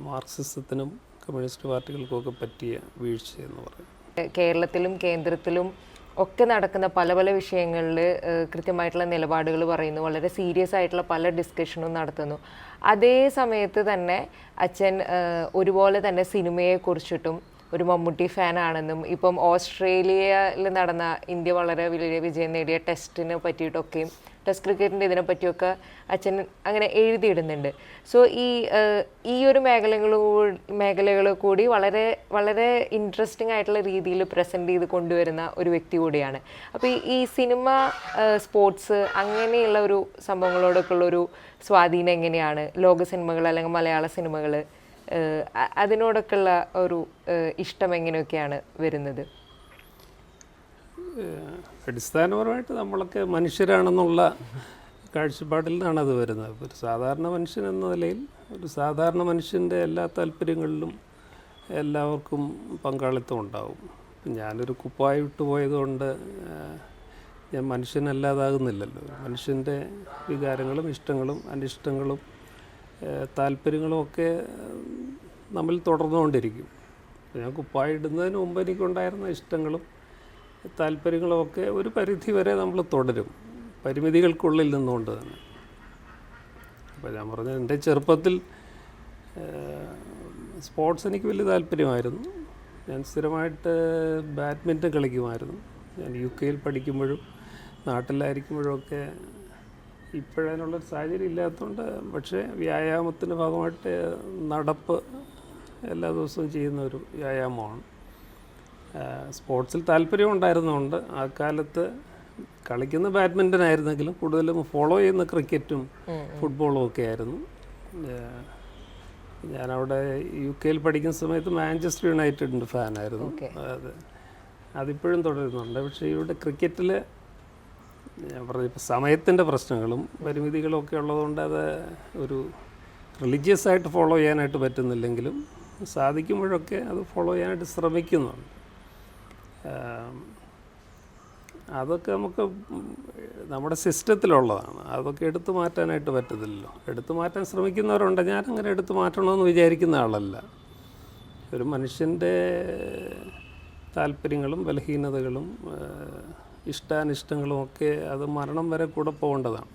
മാർക്സിസത്തിനും കമ്മ്യൂണിസ്റ്റ് പാർട്ടികൾക്കുമൊക്കെ പറ്റിയ വീഴ്ചയെന്ന് പറയും. കേരളത്തിലും കേന്ദ്രത്തിലും ഒക്കെ നടക്കുന്ന പല പല വിഷയങ്ങളിൽ കൃത്യമായിട്ടുള്ള നിലപാടുകൾ പറയുന്നു, വളരെ സീരിയസ് ആയിട്ടുള്ള പല ഡിസ്കഷനും നടത്തുന്നു. അതേ സമയത്ത് തന്നെ അച്ഛൻ ഒരുപോലെ തന്നെ സിനിമയെക്കുറിച്ചിട്ടും ഒരു മമ്മൂട്ടി ഫാനാണെന്നും ഇപ്പം ഓസ്ട്രേലിയയിൽ നടന്ന ഇന്ത്യ വളരെ വലിയ വിജയം നേടിയ ടെസ്റ്റിനെ പറ്റിയിട്ടൊക്കെയും ടെസ്റ്റ് ക്രിക്കറ്റിൻ്റെ ഇതിനെ പറ്റിയൊക്കെ അച്ഛൻ അങ്ങനെ എഴുതിയിടുന്നുണ്ട്. സോ ഈ ഒരു മേഖലകൾ കൂടി വളരെ വളരെ ഇൻട്രസ്റ്റിംഗ് ആയിട്ടുള്ള രീതിയിൽ പ്രസൻറ്റ് ചെയ്ത് കൊണ്ടുവരുന്ന ഒരു വ്യക്തി കൂടിയാണ്. അപ്പോൾ ഈ സിനിമ, സ്പോർട്സ് അങ്ങനെയുള്ള ഒരു സംഭവങ്ങളോടൊക്കെ ഉള്ളൊരു സ്വാധീനം എങ്ങനെയാണ്? ലോക സിനിമകൾ അല്ലെങ്കിൽ മലയാള സിനിമകൾ അതിനോടൊക്കെയുള്ള ഒരു ഇഷ്ടം എങ്ങനെയൊക്കെയാണ് വരുന്നത്? അടിസ്ഥാനപരമായിട്ട് നമ്മളൊക്കെ മനുഷ്യരാണെന്നുള്ള കാഴ്ചപ്പാടിൽ നിന്നാണ് അത് വരുന്നത്. ഒരു സാധാരണ മനുഷ്യൻ എന്ന നിലയിൽ ഒരു സാധാരണ മനുഷ്യൻ്റെ എല്ലാ താല്പര്യങ്ങളിലും എല്ലാവർക്കും പങ്കാളിത്തം ഉണ്ടാവും. ഞാനൊരു കുപ്പായി ഇട്ട് പോയതുകൊണ്ട് ഞാൻ മനുഷ്യനല്ലാതാകുന്നില്ലല്ലോ. മനുഷ്യൻ്റെ വികാരങ്ങളും ഇഷ്ടങ്ങളും അനിഷ്ടങ്ങളും താല്പര്യങ്ങളും ഒക്കെ നമ്മൾ തുടർന്നുകൊണ്ടിരിക്കും. ഞാൻ കുപ്പായി ഇടുന്നതിന് മുമ്പ് എനിക്കുണ്ടായിരുന്ന ഇഷ്ടങ്ങളും താല്പര്യങ്ങളും ഒക്കെ ഒരു പരിധി വരെ നമ്മൾ തുടരും, പരിമിതികൾക്കുള്ളിൽ നിന്നുകൊണ്ട് തന്നെ. അപ്പോൾ ഞാൻ പറഞ്ഞ എൻ്റെ ചെറുപ്പത്തിൽ സ്പോർട്സ് എനിക്ക് വലിയ താല്പര്യമായിരുന്നു. ഞാൻ സ്ഥിരമായിട്ട് ബാഡ്മിൻ്റൺ കളിക്കുമായിരുന്നു. ഞാൻ UK പഠിക്കുമ്പോഴും നാട്ടിലായിരിക്കുമ്പോഴും ഒക്കെ. ഇപ്പോഴതിനുള്ളൊരു സാഹചര്യം ഇല്ലാത്തതുകൊണ്ട്, പക്ഷേ വ്യായാമത്തിൻ്റെ ഭാഗമായിട്ട് നടപ്പ് എല്ലാ ദിവസവും ചെയ്യുന്ന ഒരു വ്യായാമമാണ്. സ്പോർട്സിൽ താല്പര്യം ഉണ്ടായിരുന്നതുകൊണ്ട് ആ കാലത്ത് കളിക്കുന്ന ബാഡ്മിൻ്റൺ ആയിരുന്നെങ്കിലും കൂടുതലും ഫോളോ ചെയ്യുന്ന ക്രിക്കറ്റും ഫുട്ബോളും ഒക്കെ ആയിരുന്നു. ഞാനവിടെ UK പഠിക്കുന്ന സമയത്ത് മാഞ്ചസ്റ്റർ യുണൈറ്റഡിൻ്റെ ഫാനായിരുന്നു. അതിപ്പോഴും തുടരുന്നുണ്ട്. പക്ഷേ ഇവിടെ ക്രിക്കറ്റിൽ ഞാൻ പറഞ്ഞു ഇപ്പോൾ സമയത്തിൻ്റെ പ്രശ്നങ്ങളും പരിമിതികളും ഒക്കെ ഉള്ളതുകൊണ്ട് അത് ഒരു റിലീജിയസ് ആയിട്ട് ഫോളോ ചെയ്യാനായിട്ട് പറ്റുന്നില്ലെങ്കിലും സാധിക്കുമ്പോഴൊക്കെ അത് ഫോളോ ചെയ്യാനായിട്ട് ശ്രമിക്കുന്നുണ്ട്. അതൊക്കെ നമുക്ക് നമ്മുടെ സിസ്റ്റത്തിലുള്ളതാണ്. അതൊക്കെ എടുത്തു മാറ്റാനായിട്ട് പറ്റത്തില്ലല്ലോ. എടുത്തു മാറ്റാൻ ശ്രമിക്കുന്നവരുണ്ട്. ഞാനങ്ങനെ എടുത്തു മാറ്റണമെന്ന് വിചാരിക്കുന്ന ആളല്ല. ഒരു മനുഷ്യൻ്റെ താല്പര്യങ്ങളും ബലഹീനതകളും ഇഷ്ടാനിഷ്ടങ്ങളും ഒക്കെ അത് മരണം വരെ കൂടെ പോകേണ്ടതാണ്.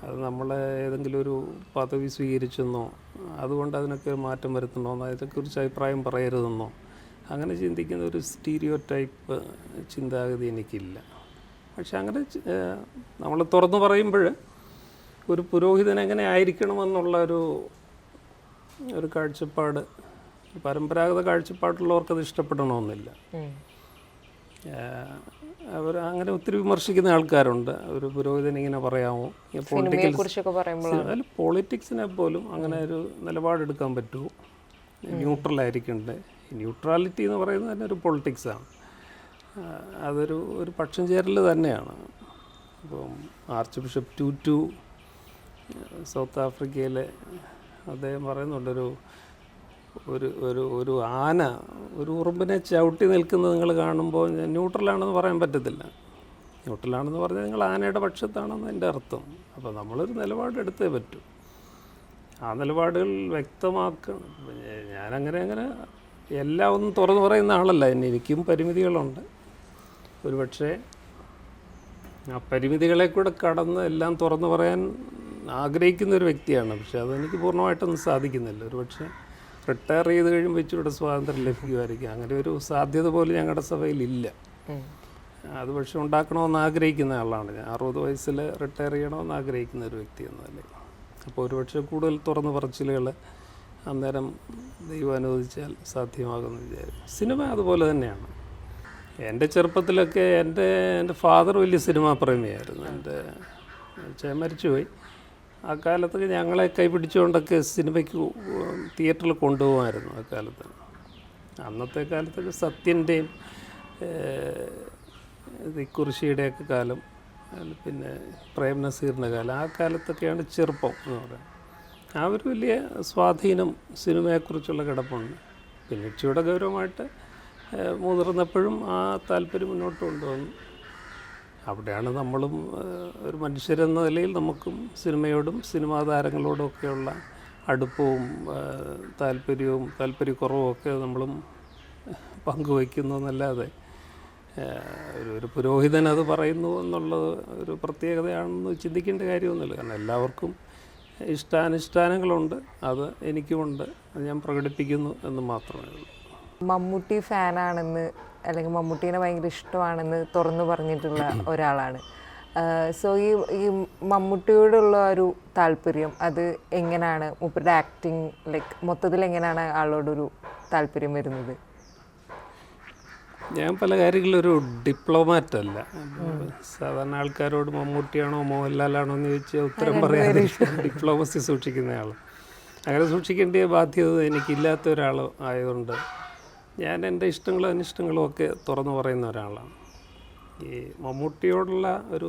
അത് നമ്മൾ ഏതെങ്കിലും ഒരു പദവി സ്വീകരിച്ചെന്നോ അതുകൊണ്ട് അതിനൊക്കെ മാറ്റം വരുത്തണമെന്നോ അതിനെക്കുറിച്ച് അഭിപ്രായം പറയരുതെന്നോ അങ്ങനെ ചിന്തിക്കുന്ന ഒരു സ്റ്റീരിയോ ടൈപ്പ് ചിന്താഗതി എനിക്കില്ല. പക്ഷെ അങ്ങനെ നമ്മൾ തുറന്നു പറയുമ്പോൾ ഒരു പുരോഹിതൻ എങ്ങനെ ആയിരിക്കണമെന്നുള്ള ഒരു കാഴ്ചപ്പാട്, പരമ്പരാഗത കാഴ്ചപ്പാടുള്ളവർക്കത് ഇഷ്ടപ്പെടണമെന്നില്ല. അവർ അങ്ങനെ ഒത്തിരി വിമർശിക്കുന്ന ആൾക്കാരുണ്ട്. ഒരു പുരോഹിതൻ ഇങ്ങനെ പറയാമോ, പൊളിറ്റിക്സിനെ പോലും അങ്ങനെ ഒരു നിലപാടെടുക്കാൻ പറ്റുമോ, ന്യൂട്രലായിരിക്കണ്ടേ. ന്യൂട്രാലിറ്റി എന്ന് പറയുന്നത് തന്നെ ഒരു പൊളിറ്റിക്സാണ്. ഒരു പക്ഷം ചേരൽ തന്നെയാണ്. ഇപ്പം ആർച്ച് ബിഷപ്പ് ടൂറ്റു സൗത്ത് ആഫ്രിക്കയിലെ അദ്ദേഹം പറയുന്നുണ്ട്, ഒരു ആന ഒരു ഉറുമ്പിനെ ചവിട്ടി നിൽക്കുന്നത് നിങ്ങൾ കാണുമ്പോൾ ന്യൂട്രലാണെന്ന് പറയാൻ പറ്റത്തില്ല. ന്യൂട്രലാണെന്ന് പറഞ്ഞാൽ നിങ്ങൾ ആനയുടെ പക്ഷത്താണെന്ന് എൻ്റെ അർത്ഥം. അപ്പോൾ നമ്മളൊരു നിലപാടെടുത്തേ പറ്റൂ. ആ നിലപാടുകൾ വ്യക്തമാക്കണം. ഞാനങ്ങനെ എല്ലാം ഒന്നും തുറന്നു പറയുന്ന ആളല്ല. എനിക്കും പരിമിതികളുണ്ട്. ഒരുപക്ഷെ ആ പരിമിതികളെ കൂടെ കടന്ന് എല്ലാം തുറന്നു പറയാൻ ആഗ്രഹിക്കുന്ന ഒരു വ്യക്തിയാണ്. പക്ഷെ അതെനിക്ക് പൂർണ്ണമായിട്ടൊന്നും സാധിക്കുന്നില്ല. ഒരുപക്ഷെ റിട്ടയർ ചെയ്ത് കഴിയുമ്പോൾ ഇച്ചിരി സ്വാതന്ത്ര്യം ലഭിക്കുമായിരിക്കും. അങ്ങനെ ഒരു സാധ്യത പോലും ഞങ്ങളുടെ സഭയിലില്ല. അത് പക്ഷെ ഉണ്ടാക്കണമെന്ന് ആഗ്രഹിക്കുന്ന ആളാണ് ഞാൻ. 60 വയസ്സിൽ റിട്ടയർ ചെയ്യണമെന്ന് ആഗ്രഹിക്കുന്ന ഒരു വ്യക്തി എന്നല്ലേ. അപ്പോൾ ഒരുപക്ഷെ കൂടുതൽ തുറന്ന് പറച്ചിലുകൾ അന്നേരം ദൈവം അനുവദിച്ചാൽ സാധ്യമാകുമെന്ന് വിചാരിക്കും. സിനിമ അതുപോലെ തന്നെയാണ്. എൻ്റെ ചെറുപ്പത്തിലൊക്കെ എൻ്റെ ഫാദർ വലിയ സിനിമാ പ്രേമിയായിരുന്നു. എൻ്റെ മരിച്ചുപോയി. ആ കാലത്തൊക്കെ ഞങ്ങളെ കൈപിടിച്ചുകൊണ്ടൊക്കെ സിനിമയ്ക്ക് തിയേറ്ററിൽ കൊണ്ടുപോകുമായിരുന്നു ആ കാലത്ത്. അന്നത്തെ കാലത്തൊക്കെ സത്യൻ്റെയും കുറിശിയുടെയൊക്കെ കാലം, പിന്നെ പ്രേം നസീറിൻ്റെ കാലം, ആ കാലത്തൊക്കെയാണ് ചെറുപ്പം എന്ന് പറയുന്നത്. ആ ഒരു വലിയ സ്വാധീനം സിനിമയെക്കുറിച്ചുള്ള കിടപ്പുണ്ട്. പിന്നെ ഇച്ചിയുടെ ഗൗരവമായിട്ട് മുതിർന്നപ്പോഴും ആ താല്പര്യം മുന്നോട്ട് കൊണ്ടുവന്നു. അവിടെയാണ് നമ്മളും ഒരു മനുഷ്യരെന്ന നിലയിൽ നമുക്കും സിനിമയോടും സിനിമാ താരങ്ങളോടും ഒക്കെയുള്ള അടുപ്പവും താല്പര്യക്കുറവും ഒക്കെ നമ്മളും പങ്കുവയ്ക്കുന്നു എന്നല്ലാതെ ഒരു പുരോഹിതൻ അത് പറയുന്നു എന്നുള്ളത് ഒരു പ്രത്യേകതയാണെന്ന് ചിന്തിക്കേണ്ട കാര്യമൊന്നുമില്ല. കാരണം എല്ലാവർക്കും ഇഷ്ടാനിഷ്ടാനങ്ങളുണ്ട്, അത് എനിക്കുമുണ്ട്, അത് ഞാൻ പ്രകടിപ്പിക്കുന്നു എന്ന് മാത്രമേ ഉള്ളൂ. മമ്മൂട്ടി ഫാനാണെന്ന് അല്ലെങ്കിൽ മമ്മൂട്ടീനെ ഭയങ്കര ഇഷ്ടമാണെന്ന് തുറന്നു പറഞ്ഞിട്ടുള്ള ഒരാളാണ്. സോ ഈ മമ്മൂട്ടിയോടുള്ള ഒരു താല്പര്യം അത് എങ്ങനെയാണ്, മൂപ്പരുടെ ആക്ടിങ് ലൈക്ക് മൊത്തത്തിൽ എങ്ങനെയാണ് ആളോടൊരു താല്പര്യം വരുന്നത്? ഞാൻ പല കാര്യങ്ങളിലൊരു ഡിപ്ലോമാറ്റ് അല്ല. സാധാരണ ആൾക്കാരോട് മമ്മൂട്ടിയാണോ മോഹൻലാലാണോ എന്ന് ചോദിച്ചാൽ ഉത്തരം പറയാതെ ഡിപ്ലോമസി സൂക്ഷിക്കുന്നയാൾ. അങ്ങനെ സൂക്ഷിക്കേണ്ട ബാധ്യത എനിക്കില്ലാത്ത ഒരാൾ ആയതുകൊണ്ട് ഞാൻ എൻ്റെ ഇഷ്ടങ്ങളും അനിഷ്ടങ്ങളും ഒക്കെ തുറന്നു പറയുന്ന ഒരാളാണ്. ഈ മമ്മൂട്ടിയോടുള്ള ഒരു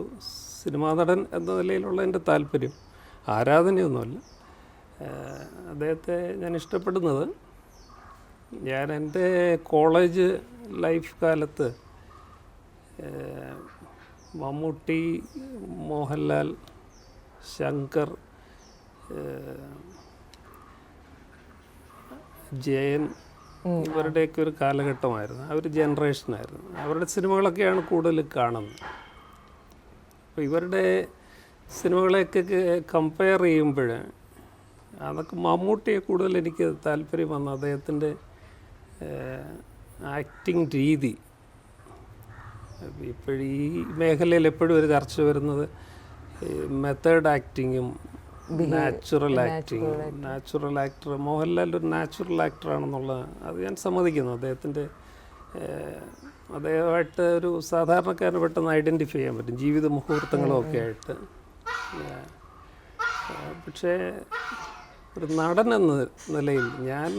സിനിമാ നടൻ എന്ന നിലയിലുള്ള എൻ്റെ താല്പര്യം ആരാധനയൊന്നുമല്ല. അദ്ദേഹത്തെ ഞാൻ ഇഷ്ടപ്പെടുന്നത്, ഞാൻ എൻ്റെ കോളേജ് ലൈഫ് കാലത്ത് മമ്മൂട്ടി, മോഹൻലാൽ, ശങ്കർ, ജയൻ ഇവരുടെയൊക്കെ ഒരു കാലഘട്ടമായിരുന്നു. ആ ഒരു ജനറേഷനായിരുന്നു. അവരുടെ സിനിമകളൊക്കെയാണ് കൂടുതൽ കാണുന്നത്. അപ്പോൾ ഇവരുടെ സിനിമകളെയൊക്കെ കമ്പയർ ചെയ്യുമ്പോൾ അതൊക്കെ മമ്മൂട്ടിയെ കൂടുതൽ എനിക്ക് താല്പര്യം വന്നു. അദ്ദേഹത്തിൻ്റെ ആക്ടിങ് രീതി. ഇപ്പോഴീ മേഖലയിൽ എപ്പോഴും ഒരു ചർച്ച വരുന്നത് മെത്തേഡ് ആക്ടിങ്ങും നാച്ചുറൽ ആക്ടർ. മോഹൻലാൽ ഒരു നാച്ചുറൽ ആക്ടറാണെന്നുള്ളത് അത് ഞാൻ സമ്മതിക്കുന്നു. അദ്ദേഹമായിട്ട് ഒരു സാധാരണക്കാരന് പെട്ടെന്ന് ഐഡൻറ്റിഫൈ ചെയ്യാൻ പറ്റും, ജീവിത മുഹൂർത്തങ്ങളും ഒക്കെ ആയിട്ട്. പക്ഷേ ഒരു നടൻ എന്ന നിലയിൽ ഞാൻ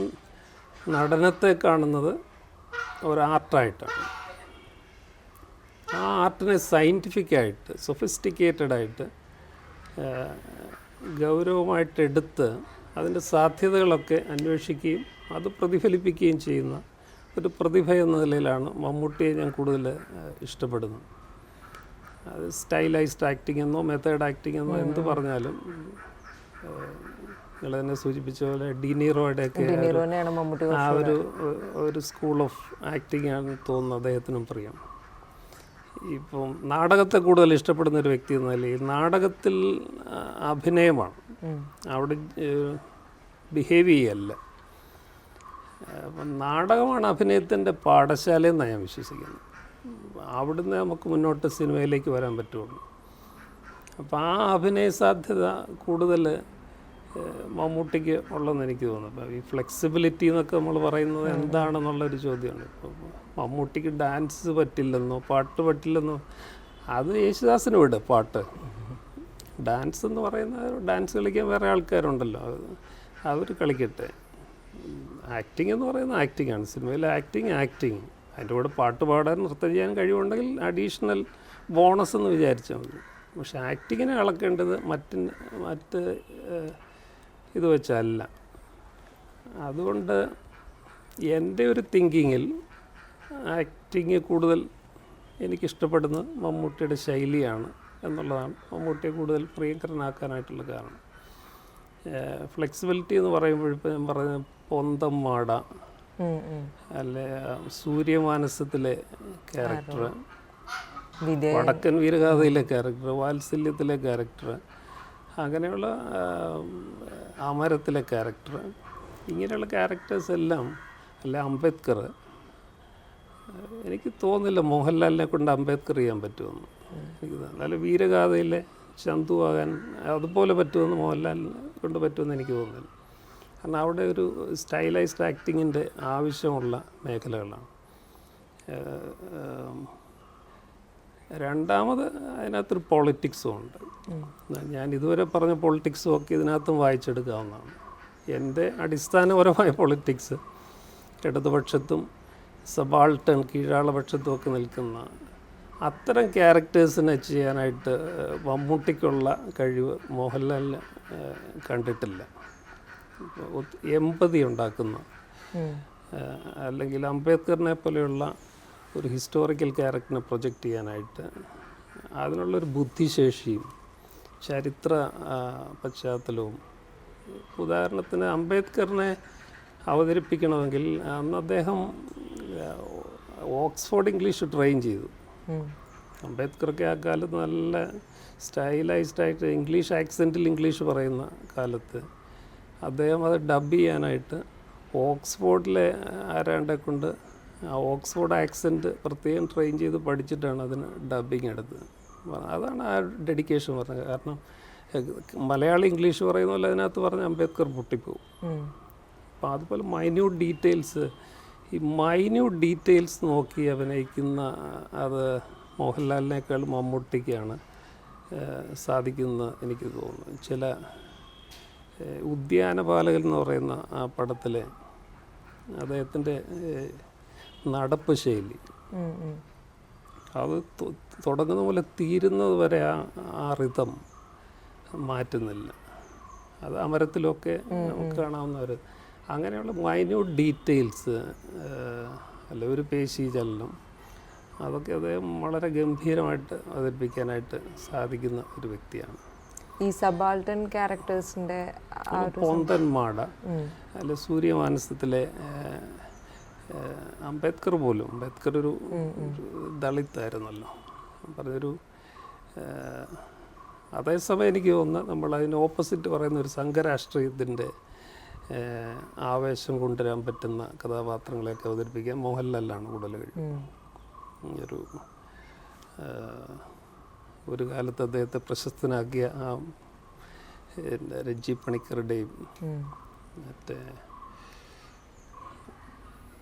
നടനത്തെ കാണുന്നത് ഒരു ആർട്ടായിട്ടാണ്. ആ ആർട്ടിനെ സയൻറ്റിഫിക്കായിട്ട്, സൊഫിസ്റ്റിക്കേറ്റഡായിട്ട്, ഗൗരവമായിട്ടെടുത്ത് അതിൻ്റെ സാധ്യതകളൊക്കെ അന്വേഷിക്കുകയും അത് പ്രതിഫലിപ്പിക്കുകയും ചെയ്യുന്ന ഒരു പ്രതിഭ എന്ന നിലയിലാണ് മമ്മൂട്ടിയെ ഞാൻ കൂടുതൽ ഇഷ്ടപ്പെടുന്നത്. അത് സ്റ്റൈലൈസ്ഡ് ആക്ടിങ് എന്നോ മെത്തേഡ് ആക്ടിങ് എന്നോ എന്ത് പറഞ്ഞാലും, നിങ്ങൾ തന്നെ സൂചിപ്പിച്ച പോലെ ഡിനീറോയുടെയൊക്കെ ആ ഒരു സ്കൂൾ ഓഫ് ആക്ടിങ് ആണെന്ന് തോന്നുന്നു അദ്ദേഹത്തിനും പ്രിയം. ഇപ്പം നാടകത്തെ കൂടുതൽ ഇഷ്ടപ്പെടുന്ന ഒരു വ്യക്തി എന്ന നിലയിൽ നാടകത്തിൽ അഭിനയമാണ്, അവിടെ ബിഹേവ് ചെയ്യല്ല. അപ്പം നാടകമാണ് അഭിനയത്തിൻ്റെ പാഠശാലയെന്നാണ് ഞാൻ വിശ്വസിക്കുന്നത്. അവിടുന്ന് നമുക്ക് മുന്നോട്ട് സിനിമയിലേക്ക് വരാൻ പറ്റുള്ളൂ. അപ്പോൾ ആ അഭിനയ സാധ്യത കൂടുതൽ മമ്മൂട്ടിക്ക് ഉള്ളതെന്ന് എനിക്ക് തോന്നുന്നു. അപ്പോൾ ഈ ഫ്ലെക്സിബിലിറ്റി എന്നൊക്കെ നമ്മൾ പറയുന്നത് എന്താണെന്നുള്ളൊരു ചോദ്യമാണ്. ഇപ്പോൾ മമ്മൂട്ടിക്ക് ഡാൻസ് പറ്റില്ലെന്നോ പാട്ട് പറ്റില്ലെന്നോ, അത് യേശുദാസിന് വിട് പാട്ട്. ഡാൻസ് എന്ന് പറയുന്നത് ഡാൻസ് കളിക്കാൻ വേറെ ആൾക്കാരുണ്ടല്ലോ, അവർ കളിക്കട്ടെ. ആക്ടിങ് എന്ന് പറയുന്നത് ആക്ടിങ്ങാണ്. സിനിമയിലെ ആക്ടിങ് അതിൻ്റെ കൂടെ പാട്ട് പാടാൻ, നൃത്തം ചെയ്യാൻ കഴിവുണ്ടെങ്കിൽ അഡീഷണൽ ബോണസ് എന്ന് വിചാരിച്ചാൽ മതി. പക്ഷെ ആക്ടിങ്ങിനെ അളക്കേണ്ടത് മറ്റ് ഇത് വെച്ചല്ല. അതുകൊണ്ട് എൻ്റെ ഒരു തിങ്കിങ്ങിൽ ആക്ടിങ് കൂടുതൽ എനിക്കിഷ്ടപ്പെടുന്നത് മമ്മൂട്ടിയുടെ ശൈലിയാണ് എന്നുള്ളതാണ് മമ്മൂട്ടിയെ കൂടുതൽ പ്രിയങ്കരനാക്കാനായിട്ടുള്ള കാരണം. ഫ്ലെക്സിബിലിറ്റി എന്ന് പറയുമ്പോൾ ഇപ്പോൾ ഞാൻ പറഞ്ഞ പൊന്തം മാട, അല്ലെ സൂര്യമാനസത്തിലെ ക്യാരക്ടർ, വടക്കൻ വീരഗാഥയിലെ ക്യാരക്ടർ, വാത്സല്യത്തിലെ ക്യാരക്ടർ, അങ്ങനെയുള്ള അമരത്തിലെ ക്യാരക്ടർ, ഇങ്ങനെയുള്ള ക്യാരക്ടേഴ്സ് എല്ലാം, അല്ലെ അംബേദ്കർ, എനിക്ക് തോന്നുന്നില്ല മോഹൻലാലിനെ കൊണ്ട് അംബേദ്കർ ചെയ്യാൻ പറ്റുമെന്ന്. എനിക്ക് നല്ല വീരഗാഥയിലെ ചന്തു ആകാൻ അതുപോലെ പറ്റുമെന്ന് മോഹൻലാലിനെ കൊണ്ട് പറ്റുമെന്ന് എനിക്ക് തോന്നുന്നില്ല. കാരണം അവിടെ ഒരു സ്റ്റൈലൈസ്ഡ് ആക്ടിങ്ങിൻ്റെ ആവശ്യമുള്ള മേഖലകളാണ്. രണ്ടാമത് അതിനകത്തൊരു പൊളിറ്റിക്സും ഉണ്ട്. ഞാൻ ഇതുവരെ പറഞ്ഞ പൊളിറ്റിക്സും ഒക്കെ ഇതിനകത്തും വായിച്ചെടുക്കാവുന്നതാണ്. എൻ്റെ അടിസ്ഥാനപരമായ പൊളിറ്റിക്സ് ഇടതുപക്ഷത്തും സബാൾട്ടൺ കീഴാളപക്ഷത്തും ഒക്കെ നിൽക്കുന്ന അത്തരം ക്യാരക്ടേഴ്സിനെ ചെയ്യാനായിട്ട് മമ്മൂട്ടിക്കുള്ള കഴിവ് മോഹൻലാലിന് കണ്ടിട്ടില്ല. എമ്പതി ഉണ്ടാക്കുന്ന അല്ലെങ്കിൽ അംബേദ്കറിനെ പോലെയുള്ള ഒരു ഹിസ്റ്റോറിക്കൽ ക്യാരക്ടറിനെ പ്രൊജക്റ്റ് ചെയ്യാനായിട്ട് അതിനുള്ളൊരു ബുദ്ധിശേഷിയും ചരിത്ര പശ്ചാത്തലവും. ഉദാഹരണത്തിന് അംബേദ്കറിനെ അവതരിപ്പിക്കണമെങ്കിൽ അന്ന് അദ്ദേഹം ഓക്സ്ഫോർഡ് ഇംഗ്ലീഷ് ട്രെയിൻ ചെയ്തു. അംബേദ്കർക്ക് ആ കാലത്ത് നല്ല സ്റ്റൈലൈസ്ഡായിട്ട് ഇംഗ്ലീഷ് ആക്സെൻറ്റിൽ ഇംഗ്ലീഷ് പറയുന്ന കാലത്ത് അദ്ദേഹം അത് ഡബ് ചെയ്യാനായിട്ട് ഓക്സ്ഫോർഡിലെ ആരാണ്ടെ കൊണ്ട് ആ ഓക്സ്ഫോർഡ് ആക്സെൻറ്റ് പ്രത്യേകം ട്രെയിൻ ചെയ്ത് പഠിച്ചിട്ടാണ് അതിന് ഡബ്ബിങ് എടുത്തത്. അതാണ് ആ ഡെഡിക്കേഷൻ പറഞ്ഞത്. കാരണം മലയാളി ഇംഗ്ലീഷ് പറയുന്ന പോലെ അതിനകത്ത് പറഞ്ഞ അംബേദ്കർ പൊട്ടിപ്പോവും. അപ്പോൾ അതുപോലെ മൈന്യൂട്ട് ഡീറ്റെയിൽസ് നോക്കി അഭിനയിക്കുന്ന അത് മോഹൻലാലിനേക്കാൾ മമ്മൂട്ടിക്കാണ് സാധിക്കുന്നത് എനിക്ക് തോന്നുന്നു. ചില ഉദ്യാനപാലകൻ എന്ന് പറയുന്ന ആ പടത്തിലെ അദ്ദേഹത്തിൻ്റെ നടപ്പ് ശൈലി, അത് തുടങ്ങുന്ന പോലെ തീരുന്നത് വരെ ആ റിതം മാറ്റുന്നില്ല. അത് അമരത്തിലൊക്കെ നമുക്ക് കാണാവുന്ന ഒരു അങ്ങനെയുള്ള മൈന്യൂട്ട് ഡീറ്റെയിൽസ് അല്ല ഒരു പേശി ചലനം, അതൊക്കെ അദ്ദേഹം വളരെ ഗംഭീരമായിട്ട് അവതരിപ്പിക്കാനായിട്ട് സാധിക്കുന്ന ഒരു വ്യക്തിയാണ്. ഈ സബാൾട്ടൺ ക്യാരക്ടേഴ്സിൻ്റെ പൊന്തന്മാട അല്ല സൂര്യമാനസത്തിലെ അംബേദ്കർ ഒരു ദളിതായിരുന്നല്ലോ പറഞ്ഞൊരു. അതേസമയം എനിക്ക് തോന്നുന്നത് നമ്മൾ അതിന് ഓപ്പോസിറ്റ് പറയുന്ന ഒരു സംഘരാഷ്ട്രീയത്തിൻ്റെ ആവേശം കൊണ്ടുവരാൻ പറ്റുന്ന കഥാപാത്രങ്ങളെയൊക്കെ അവതരിപ്പിക്കാൻ മോഹൻലാലാണ് കൂടുതൽ കഴിയും. ഒരു കാലത്ത് അദ്ദേഹത്തെ പ്രശസ്തനാക്കിയ ആ രഞ്ജി പണിക്കരുടെയും മറ്റേ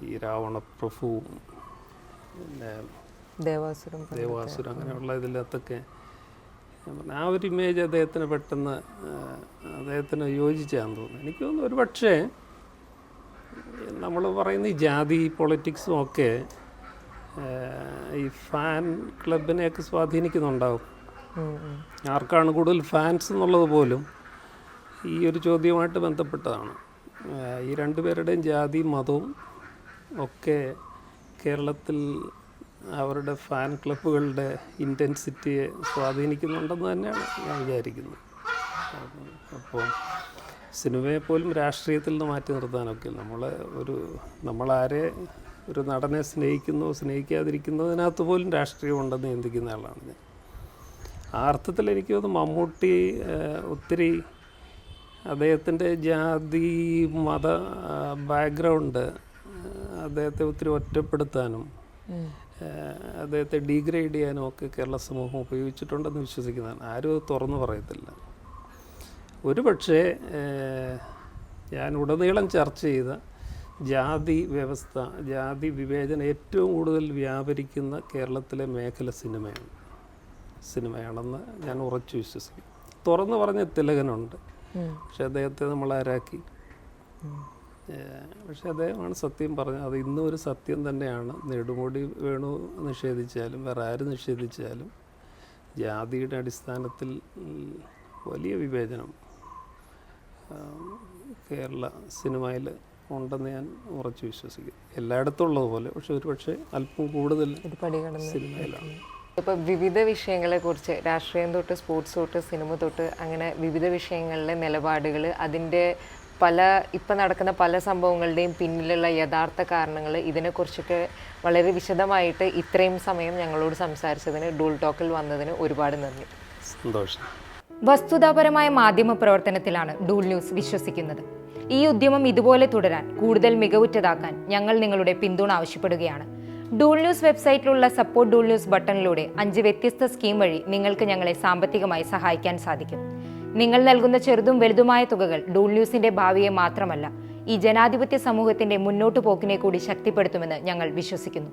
ഈ രാവണപ്രഭുവും പിന്നെ ദേവാസുരം അങ്ങനെയുള്ള ഇതിലകത്തൊക്കെ ആ ഒരു ഇമേജ് അദ്ദേഹത്തിന് പെട്ടെന്ന് അദ്ദേഹത്തിന് യോജിച്ചാന്ന് തോന്നുന്നു. എനിക്ക് തോന്നുന്നു ഒരു പക്ഷേ നമ്മൾ പറയുന്ന ഈ ജാതി പൊളിറ്റിക്സും ഒക്കെ ഈ ഫാൻ ക്ലബിനെയൊക്കെ സ്വാധീനിക്കുന്നുണ്ടാവും. ആർക്കാണ് കൂടുതൽ ഫാൻസ് എന്നുള്ളത് പോലും ഈ ഒരു ചോദ്യവുമായിട്ട് ബന്ധപ്പെട്ടതാണ്. ഈ രണ്ടുപേരുടെയും ജാതിയും മതവും ഒക്കെ കേരളത്തിൽ അവരുടെ ഫാൻ ക്ലബ്ബുകളുടെ ഇൻറ്റൻസിറ്റിയെ സ്വാധീനിക്കുന്നുണ്ടെന്ന് തന്നെയാണ് ഞാൻ വിചാരിക്കുന്നത്. അപ്പോൾ സിനിമയെപ്പോലും രാഷ്ട്രീയത്തിൽ നിന്ന് മാറ്റി നിർത്താനൊക്കെ നമ്മളാരെ ഒരു നടനെ സ്നേഹിക്കാതിരിക്കുന്നതിനകത്ത് പോലും രാഷ്ട്രീയം ഉണ്ടെന്ന് ചിന്തിക്കുന്ന ആളാണ് ഞാൻ. ആ അർത്ഥത്തിൽ എനിക്ക് തോന്നുന്നു മമ്മൂട്ടി ഒത്തിരി അദ്ദേഹത്തിൻ്റെ ജാതി മത ബാക്ക്ഗ്രൗണ്ട് അദ്ദേഹത്തെ ഒത്തിരി ഒറ്റപ്പെടുത്താനും അദ്ദേഹത്തെ ഡീഗ്രേഡ് ചെയ്യാനും ഒക്കെ കേരള സമൂഹം ഉപയോഗിച്ചിട്ടുണ്ടെന്ന് വിശ്വസിക്കുന്നതാണ്. ആരും അത് തുറന്നു പറയത്തില്ല. ഒരു പക്ഷേ ഞാൻ ഉടനീളം ചർച്ച ചെയ്ത ജാതി വ്യവസ്ഥ, ജാതി വിവേചനം ഏറ്റവും കൂടുതൽ വ്യാപരിക്കുന്ന കേരളത്തിലെ മേഖല സിനിമയാണെന്ന് ഞാൻ ഉറച്ചു വിശ്വസിക്കും. തുറന്നു പറഞ്ഞ തിലകനുണ്ട്, പക്ഷെ അദ്ദേഹത്തെ നമ്മൾ ആരാക്കി. പക്ഷെ അദ്ദേഹമാണ് സത്യം പറഞ്ഞത്. അത് ഇന്നും ഒരു സത്യം തന്നെയാണ്. നെടുമുടി വേണു നിഷേധിച്ചാലും വേറെ ആര് നിഷേധിച്ചാലും ജാതിയുടെ അടിസ്ഥാനത്തിൽ വലിയ വിവേചനം കേരള സിനിമയിൽ ഉണ്ടെന്ന് ഞാൻ ഉറച്ചു വിശ്വസിക്കും. എല്ലായിടത്തും ഉള്ളതുപോലെ, പക്ഷെ ഒരു പക്ഷേ അല്പം കൂടുതൽ സിനിമയിലാണ്. ഇപ്പോൾ വിവിധ വിഷയങ്ങളെക്കുറിച്ച് രാഷ്ട്രീയം തൊട്ട് സ്പോർട്സ് തൊട്ട് സിനിമ തൊട്ട് അങ്ങനെ വിവിധ വിഷയങ്ങളിലെ നിലപാടുകൾ, അതിൻ്റെ ഇപ്പം നടക്കുന്ന പല സംഭവങ്ങളുടെയും പിന്നിലുള്ള യഥാർത്ഥ കാരണങ്ങൾ, ഇതിനെക്കുറിച്ചൊക്കെ വളരെ വിശദമായിട്ട് ഇത്രയും സമയം ഞങ്ങളോട് സംസാരിച്ചതിന്, ഡൂൾ ടോക്കിൽ വന്നതിന് ഒരുപാട് നന്ദി. സന്തോഷം. വസ്തുതാപരമായ മാധ്യമ പ്രവർത്തനത്തിലാണ് ഡൂൾ ന്യൂസ് വിശ്വസിക്കുന്നത്. ഈ ഉദ്യമം ഇതുപോലെ തുടരാൻ, കൂടുതൽ മികവുറ്റതാക്കാൻ ഞങ്ങൾ നിങ്ങളുടെ പിന്തുണ ആവശ്യപ്പെടുകയാണ്. ഡൂൾ ന്യൂസ് വെബ്സൈറ്റിലുള്ള സപ്പോർട്ട് ഡൂൾ ന്യൂസ് ബട്ടണിലൂടെ 5 വ്യത്യസ്ത സ്കീം വഴി നിങ്ങൾക്ക് ഞങ്ങളെ സാമ്പത്തികമായി സഹായിക്കാൻ സാധിക്കും. നിങ്ങൾ നൽകുന്ന ചെറുതും വലുതുമായ തുകകൾ ഡൂൾ ന്യൂസിന്റെ ഭാവിയെ മാത്രമല്ല, ഈ ജനാധിപത്യ സമൂഹത്തിന്റെ മുന്നോട്ടു പോക്കിനെ കൂടി ശക്തിപ്പെടുത്തുമെന്ന് ഞങ്ങൾ വിശ്വസിക്കുന്നു.